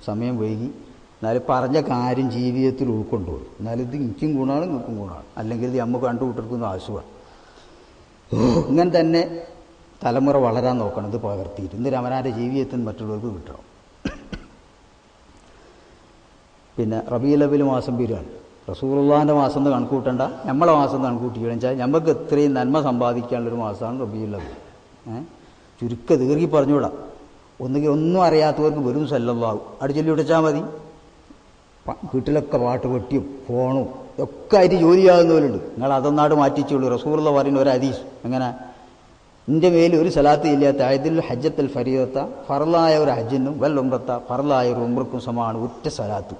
സമയം വൈകി, എന്നാലും പറഞ്ഞ കാര്യം ജീവിതത്തിൽ ഉൾക്കൊണ്ടോളൂ. എന്നാലും ഇത് എനിക്കും ഗുണമാണ്, നിങ്ങൾക്കും ഗുണമാണ്. അല്ലെങ്കിൽ ഇത് നമുക്ക് കണ്ടുകൂട്ടിർക്കുന്ന ആശുവാണ്. ഇങ്ങനെ തന്നെ തലമുറ വളരാൻ നോക്കണം. ഇത് പകർത്തിയിട്ട് ഇന്ന് അവനാൻ്റെ ജീവിതത്തിന് മറ്റുള്ളവർക്ക് കിട്ടണം. പിന്നെ റബീഉൽ അവ്വൽ മാസം വരികയാണ്. റസൂലുള്ളാഹിൻ്റെ മാസം എന്ന് കണക്കൂട്ടണ്ട, നമ്മളെ മാസം എന്ന് കണക്കൂട്ടിക്കണം. വെച്ചാൽ നമുക്ക് എത്രയും നന്മ സമ്പാദിക്കാനുള്ളൊരു മാസമാണ് റബീഉൽ അവ്വൽ. ചുരുക്കം ദീർഘി പറഞ്ഞുകൂടാ. ഒന്നും അറിയാത്തവർക്ക് വെറും സല്ലല്ലാഹു അടിച്ചൊല്ലി വിടച്ചാൽ മതി. വീട്ടിലൊക്കെ പാട്ട് വെട്ടിയും ഫോണും ഒക്കെ ആയിട്ട് ജോലി ചെയ്യാവുന്നവരുണ്ട്. നിങ്ങൾ അതൊന്നാട് മാറ്റിച്ചുള്ളൂ. റസൂലുള്ള പറയുന്ന ഒരു ഹദീസ് എങ്ങനെ? എൻ്റെ മേൽ ഒരു സലാത്ത് ഇല്ലാത്ത ആയതിൽ ഹജ്ജത്തുൽ ഫരീദത്ത ഫറലായ ഒരു ഹജ്ജിനും വൽ ഉംറത്ത ഫറലായ ഒരു ഉംറക്കും സമാണ് ഒറ്റ സലാത്ത്.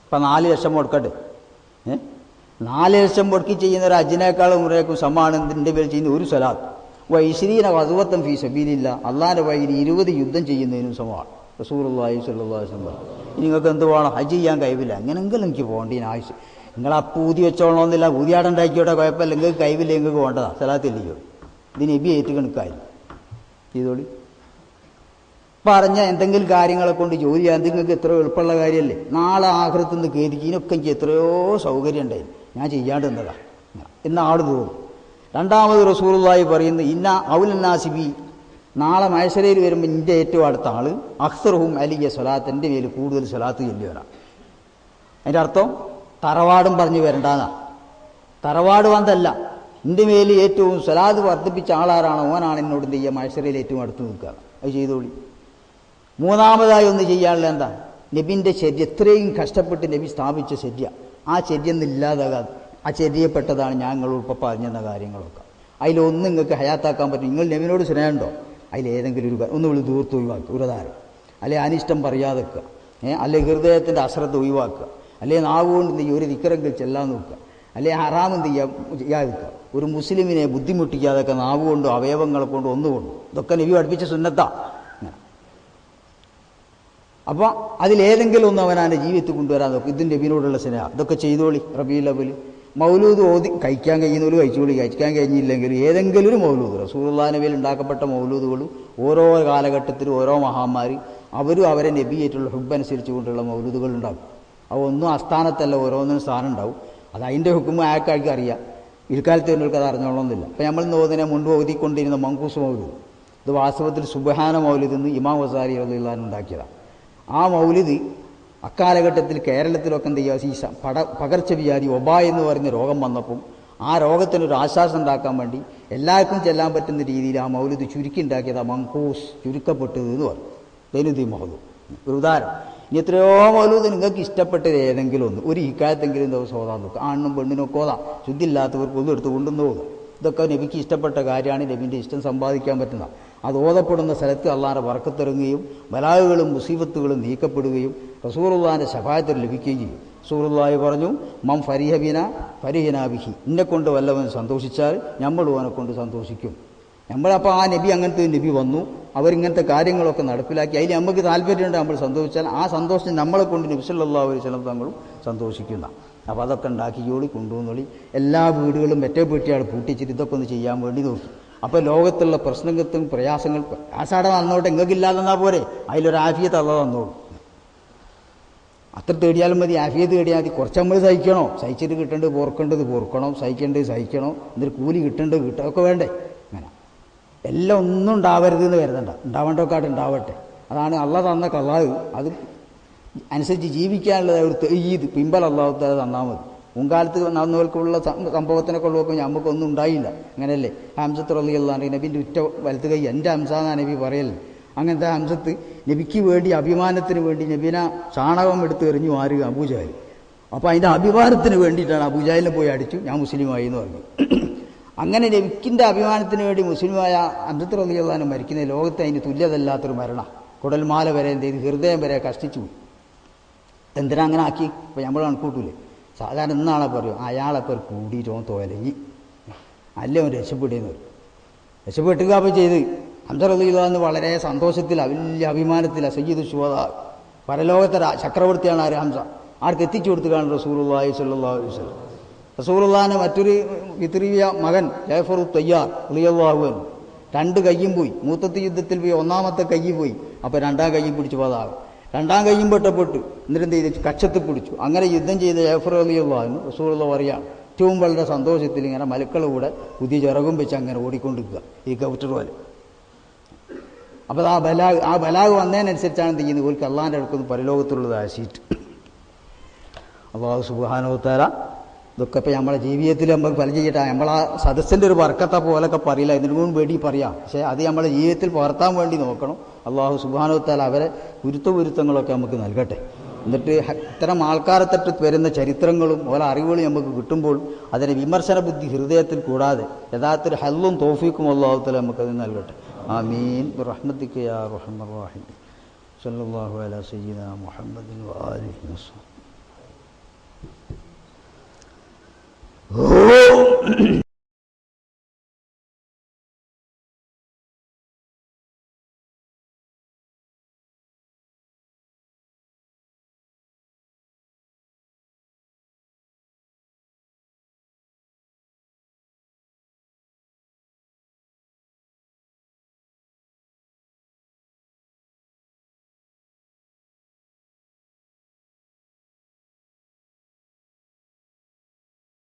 ഇപ്പം 4 ലക്ഷം കൊടുക്കട്ടെ, 4 ലക്ഷം മുടക്കി ചെയ്യുന്ന ഒരു ഹജ്ജിനേക്കാളും ഉംറയ്ക്കും സമാണ് എൻ്റെ പേരിൽ ചെയ്യുന്ന ഒരു സലാത്ത്. വൈശ്രീന വധുവത്തം ഫീ സബീലില്ല, അള്ളാഹിൻ്റെ വഴിയിൽ 20 യുദ്ധം ചെയ്യുന്നതിനും സമമാണ്. റസൂലുള്ളാഹി സ്വല്ലല്ലാഹു അലൈഹി വസല്ലം നിങ്ങൾക്ക് എന്ത് വേണം? ഹജ്ജ് ചെയ്യാൻ കഴിവില്ല, എങ്ങനെങ്കിലും എനിക്ക് പോകേണ്ടതിന് ആവശ്യം. നിങ്ങൾ ആ പൂതി വെച്ചോളണമെന്നില്ല, പൂതിയാടുണ്ടാക്കിയോട്ടെ, കുഴപ്പമില്ല, നിങ്ങൾക്ക് കഴിവില്ല, നിങ്ങൾക്ക് പോകേണ്ടതാ, സലാത്തില്ലയോ. ഇത് നബി ഏറ്റ് കണക്കായിരുന്നു ചെയ്തോളി. പറഞ്ഞ എന്തെങ്കിലും കാര്യങ്ങളെ കൊണ്ട് ജോലി ചെയ്യാൻ നിങ്ങൾക്ക് എത്രയോ എളുപ്പമുള്ള കാര്യമല്ലേ. നാളെ ആഖിറത്തിൽ നിന്ന് കേരിക്കിനൊക്കെ എനിക്ക് എത്രയോ സൗകര്യം ഉണ്ടായിരുന്നു, ഞാൻ ചെയ്യാണ്ട് എന്നതാ എന്ന ആൾ തോന്നും. രണ്ടാമത് റസൂലുള്ളാഹി പറയുന്നു, ഇന്ന ഔലന്നാസിബി, നാളെ മഹ്ശറയിൽ വരുമ്പോൾ എൻ്റെ ഏറ്റവും അടുത്ത ആൾ അക്സറുഹും അലിയ സ്വലാത്ത്, എൻ്റെ മേൽ കൂടുതൽ സ്വലാത്ത് ചൊല്ലിയവരാണ്. അതിൻ്റെ അർത്ഥം തറവാടും പറഞ്ഞു വരണ്ടാന്നാ. തറവാട് വന്നല്ല, എൻ്റെ മേൽ ഏറ്റവും സ്വലാത്ത് വർദ്ധിപ്പിച്ച ആളാരാണോ ഓനാണ് എന്നോട് എന്ത് ചെയ്യുക, മഹ്ശറയിൽ ഏറ്റവും അടുത്ത് നിൽക്കുക. അത് ചെയ്തോളി. മൂന്നാമതായി ഒന്ന് ചെയ്യാനുള്ള എന്താ? നബിൻ്റെ ശര്യ, എത്രയും കഷ്ടപ്പെട്ട് നബി സ്ഥാപിച്ച ശര്യ, ആ ശര്യൊന്നും ഇല്ലാതാകാതെ ആ ചര്യപ്പെട്ടതാണ് ഞാൻ നിങ്ങളോട് പറഞ്ഞെന്ന കാര്യങ്ങളൊക്കെ. അതിലൊന്നും നിങ്ങൾക്ക് ഹയാത്താക്കാൻ പറ്റും. നിങ്ങൾ നബിനോട് സ്നേഹമുണ്ടോ? അതിലേതെങ്കിലും ഒരു ഒന്ന് വിളി ദൂർത്ത് ഒഴിവാക്കുക, ഉരധാരം, അല്ലെ അനിഷ്ടം പറയാതെ വെക്കുക, അല്ലെ ഹൃദയത്തിൻ്റെ അശ്രദ്ധ ഒഴിവാക്കുക, അല്ലെ നാവുകൊണ്ട് എന്ത് ചെയ്യുക, ഒരു ദിക്കറെങ്കിൽ ചെല്ലാൻ നോക്കുക, അല്ലെ ഹറാം എന്ത് ചെയ്യാതിരിക്കുക. ഒരു മുസ്ലിമിനെ ബുദ്ധിമുട്ടിക്കാതൊക്കെ നാവുകൊണ്ടും അവയവങ്ങളെ കൊണ്ടും ഒന്നുകൊണ്ടും, ഇതൊക്കെ നബി പഠിപ്പിച്ച സുന്നത്താ. അപ്പോൾ അതിലേതെങ്കിലും ഒന്ന് അവനാൻ്റെ ജീവിതത്തിൽ കൊണ്ടുവരാൻ നോക്കും. ഇതിൻ്റെ നബിനോടുള്ള സ്നേഹം, ഇതൊക്കെ ചെയ്തോളി. റബീഉൽ അവ്വൽ മൗലൂദ് ഓതി കഴിക്കാൻ കഴിയുന്നവർ കഴിച്ചോളി, കഴിക്കാൻ കഴിഞ്ഞില്ലെങ്കിൽ ഏതെങ്കിലും ഒരു മൗലൂദ്, റസൂലുള്ളാഹി നബിയിൽ ഉണ്ടാക്കപ്പെട്ട മൗലൂദുകളും ഓരോ കാലഘട്ടത്തിലും ഓരോ മഹാന്മാർ അവരും അവരെ നബിയായിട്ടുള്ള ഹുബ് കൊണ്ടുള്ള മൗലൂദുകൾ ഉണ്ടാകും. അവൊന്നും അസ്ഥാനത്തല്ല, ഓരോന്നിനും സ്ഥാനം ഉണ്ടാവും. അത് അതിൻ്റെ ഹുക്കുമ ആൾക്കാർക്ക് അറിയാം, ഇൽക്കാലത്ത് വരുന്നവർക്ക് അത് അറിഞ്ഞോളന്നില്ല. അപ്പം നമ്മൾ നോദിനെ മുൻപ് ഓതിക്കൊണ്ടിരുന്ന മങ്കൂസ് മൗലൂദ്, ഇത് വാസ്തവത്തിൽ സുബ്ഹാന മൗലിദ് എന്ന് ഇമാം ഗസാലി റളിയല്ലാഹു അൻഹു ഉണ്ടാക്കിയതാണ്. ആ മൗലിദ് അക്കാലഘട്ടത്തിൽ കേരളത്തിലൊക്കെ എന്ത് ചെയ്യുക, പകർച്ചവ്യാധി ഒബാ എന്ന് പറയുന്ന രോഗം വന്നപ്പം ആ രോഗത്തിനൊരു ആശ്വാസം ഉണ്ടാക്കാൻ വേണ്ടി എല്ലാവർക്കും ചെല്ലാൻ പറ്റുന്ന രീതിയിൽ ആ മൗലിദ് ചുരുക്കി ഉണ്ടാക്കിയതാണ് മങ്കൂസ്, ചുരുക്കപ്പെട്ടത് എന്ന് പറയും. ദൈനുദ്ദീൻ മഹദൂം ഒരു ഉദാഹരണം. ഇനി എത്രയോ മൗലൂദ് നിങ്ങൾക്ക് ഇഷ്ടപ്പെട്ടത് ഏതെങ്കിലും ഒന്ന്, ഒരു ഇക്കാലത്തെങ്കിലും ദിവസം ഓതാൻ നോക്കുക. ആണിനും പെണ്ണിനൊക്കെ ഓതാം, ശുദ്ധിയില്ലാത്തവർക്ക് ഒന്നും എടുത്ത് കൊണ്ടുവന്ന് ഓതാം. ഇതൊക്കെ നബിക്ക് ഇഷ്ടപ്പെട്ട കാര്യമാണ്, നബിൻ്റെ ഇഷ്ടം സമ്പാദിക്കാൻ പറ്റുന്ന. അത് ഓതപ്പെടുന്ന സ്ഥലത്ത് അള്ളാഹിൻ്റെ ബർക്കത്തിറങ്ങുകയും ബലാഹുകളും മുസീബത്തുകളും നീക്കപ്പെടുകയും റസൂലുള്ളാഹിൻ്റെ ശഫാഅത്ത് ലഭിക്കുകയും ചെയ്യും. റസൂലുള്ളാഹി പറഞ്ഞു, മം ഫരിഹബിന ഫരിഹനാബിഹി, എന്നെക്കൊണ്ട് വല്ലവൻ സന്തോഷിച്ചാൽ നമ്മൾ ഓനെ കൊണ്ട് സന്തോഷിക്കും. നമ്മളപ്പോൾ ആ നബി അങ്ങനത്തെ നബി വന്നു, അവരിങ്ങനത്തെ കാര്യങ്ങളൊക്കെ നടപ്പിലാക്കി, അതിൽ നമുക്ക് താല്പര്യമുണ്ട്, നമ്മൾ സന്തോഷിച്ചാൽ ആ സന്തോഷം നമ്മളെ കൊണ്ട് നബി സല്ലല്ലാഹു അലൈഹി വസല്ലം തങ്ങളും സന്തോഷിക്കുന്ന. അപ്പോൾ അതൊക്കെ ഉണ്ടാക്കിയോളി, കൊണ്ടുവന്നോളി. എല്ലാ വീടുകളും മറ്റേ പെട്ടിയാണ് പൂട്ടിച്ചിട്ട് ഇതൊക്കെ ഒന്ന് ചെയ്യാൻ വേണ്ടി നോക്കി. അപ്പോൾ ലോകത്തുള്ള പ്രശ്നങ്ങൾക്കും പ്രയാസങ്ങൾക്കും ആസാട വന്നോട്ടെ, നിങ്ങൾക്കില്ലാതെന്നാ പോരെ, അതിലൊരു ആഫിയത്ത് അള്ളാഹ് തന്നോളൂ. അത്ര തേടിയാലും മതി, ആഫിയത്ത് തേടിയാൽ മതി. കുറച്ച് നമ്മൾ സഹിക്കണോ, സഹിച്ചിട്ട് കിട്ടേണ്ടത് പൊറുക്കണം, സഹിക്കേണ്ടത് സഹിക്കണം, എന്നിട്ട് കൂലി കിട്ടേണ്ടത് ഒക്കെ വേണ്ടേ. അങ്ങനെ എല്ലാം ഒന്നും ഉണ്ടാവരുതെന്ന് വരുന്നുണ്ട, ഉണ്ടാവേണ്ടൊക്കെ ഉണ്ടാവട്ടെ. അതാണ് അള്ളാഹ് തന്ന കള്ളാഹ്, അത് അനുസരിച്ച് ജീവിക്കാനുള്ള ഒരു തെയ്യീത് പിമ്പൽ അള്ളാഹു തആല തന്നാൽ മതി. മുൻകാലത്ത് നന്നവർക്കുള്ള സംഭവത്തിനൊക്കെ ഉള്ളതൊക്കെ നമുക്കൊന്നും ഉണ്ടായില്ല. അങ്ങനെയല്ലേ ഹംസത്ത് റളിയല്ലാഹു അൻഹു നബിൻ്റെ ഉറ്റ വലത്ത് കൈ എൻ്റെ ഹംസാന്നാ നബി പറയല്ലേ. അങ്ങനത്തെ ഹംസത്ത് നബിക്ക് വേണ്ടി അഭിമാനത്തിന് വേണ്ടി നബിനെ ചാണകം എടുത്ത് എറിഞ്ഞു ആരുക അബൂജഹൽ. അപ്പോൾ അതിൻ്റെ അഭിമാനത്തിന് വേണ്ടിയിട്ടാണ് അബൂജഹലിനെ പോയി അടിച്ചു, ഞാൻ മുസ്ലിമായി എന്ന് പറഞ്ഞു. അങ്ങനെ നബിക്കിൻ്റെ അഭിമാനത്തിന് വേണ്ടി മുസ്ലിമായ ഹംസത്ത് റളിയല്ലാഹു അൻഹു മരിക്കുന്ന ലോകത്ത് അതിന് തുല്യതല്ലാത്തൊരു മരണം. കുടൽമാല വരെ എന്ത് ചെയ്ത്, ഹൃദയം വരെ കഷ്ടിച്ചു പോയി. എന്തിനാ അങ്ങനെ ആക്കി? അപ്പോൾ നമ്മൾ കണക്കൂട്ടൂലേ. സാധാരണ ഇന്നാളെ പറയും, അയാളെപ്പോൾ കൂടിയിട്ടോ തോലങ്ങി അല്ലേ അവൻ രക്ഷപ്പെടുകയെന്ന് പറയും. രക്ഷപ്പെട്ടുക അപ്പോൾ ചെയ്ത് ഹംസ റളിയല്ലാഹു അൻഹു വളരെ സന്തോഷത്തിൽ വലിയ അഭിമാനത്തിലാണ്. സയ്യിദു ശുഹദാ, പരലോകത്തെ ചക്രവർത്തിയാണ് ആര്? ഹംസ. ആർക്ക് എത്തിച്ചു കൊടുത്തുകയാണ്? റസൂലുള്ളാഹി സ്വല്ലല്ലാഹു അലൈഹി വസല്ലം. റസൂലുള്ളാഹിൻ്റെ മറ്റൊരു പിതൃവ്യ മകൻ ജഅഫറു തയ്യാർ റളിയല്ലാഹു അൻഹു 2 കയ്യും പോയി. മൂത്തത്തെ യുദ്ധത്തിൽ പോയി, 1ാമത്തെ കൈ പോയി. അപ്പോൾ 2ാം കയ്യും പിടിച്ച് പതാകും, 2ാം കയ്യും പെട്ടപ്പെട്ടു. എന്നിട്ട് എന്ത് ചെയ്തു? കക്ഷത്തിൽ പിടിച്ചു. അങ്ങനെ യുദ്ധം ചെയ്ത ജഅഫർ റളിയല്ലാഹു അൻഹു റസൂലുള്ളാഹി പറയുകയാണ്, ഏറ്റവും വളരെ സന്തോഷത്തിൽ ഇങ്ങനെ മലക്കളുടെ കൂടെ പുതിയ ചിറകും വെച്ച് അങ്ങനെ ഓടിക്കൊണ്ടിരിക്കുക ഈ കൗറ്റർ പോലെ. അപ്പോൾ ആ ബലാഗ് വന്നതിനനുസരിച്ചാണ് എന്ത് ചെയ്യുന്നത്? ഓർക്ക് അള്ളാഹിൻ്റെ അടുക്കുന്ന പരലോകത്തുള്ളതായ സീറ്റ്. അല്ലാഹു സുബ്ഹാനഹു വ തആല ഇതൊക്കെ ഇപ്പോൾ നമ്മളെ ജീവിതത്തിൽ നമുക്ക് ഫലം ചെയ്യട്ടെ. നമ്മളാ സദസ്സിൻ്റെ ഒരു വർക്കത്തെ പോലൊക്കെ പറയില്ല, ഇതിനും വേണ്ടി പറയാം. പക്ഷേ അത് നമ്മളെ ജീവിതത്തിൽ പകർത്താൻ വേണ്ടി നോക്കണം. അല്ലാഹു സുബ്ഹാനഹു വ തആല അവരെ ഗുരുത്വങ്ങളൊക്കെ നമുക്ക് നൽകട്ടെ. എന്നിട്ട് ഇത്തരം ആൾക്കാരെ തൊട്ട് വരുന്ന ചരിത്രങ്ങളും ഓരോ അറിവുകളും നമുക്ക് കിട്ടുമ്പോൾ അതിന് വിമർശന ബുദ്ധി ഹൃദയത്തിൽ കൂടാതെ യഥാർത്ഥത്തിൽ ഹല്ലും തൗഫീഖും അല്ലാഹു തആല നമുക്കത് നൽകട്ടെ. ആമീൻ ബിറഹ്മതിക യാ അർഹമർ റഹീം. സല്ലല്ലാഹു അലാ സയ്യിദിനാ മുഹമ്മദിൻ വആലിഹി വസല്ലം.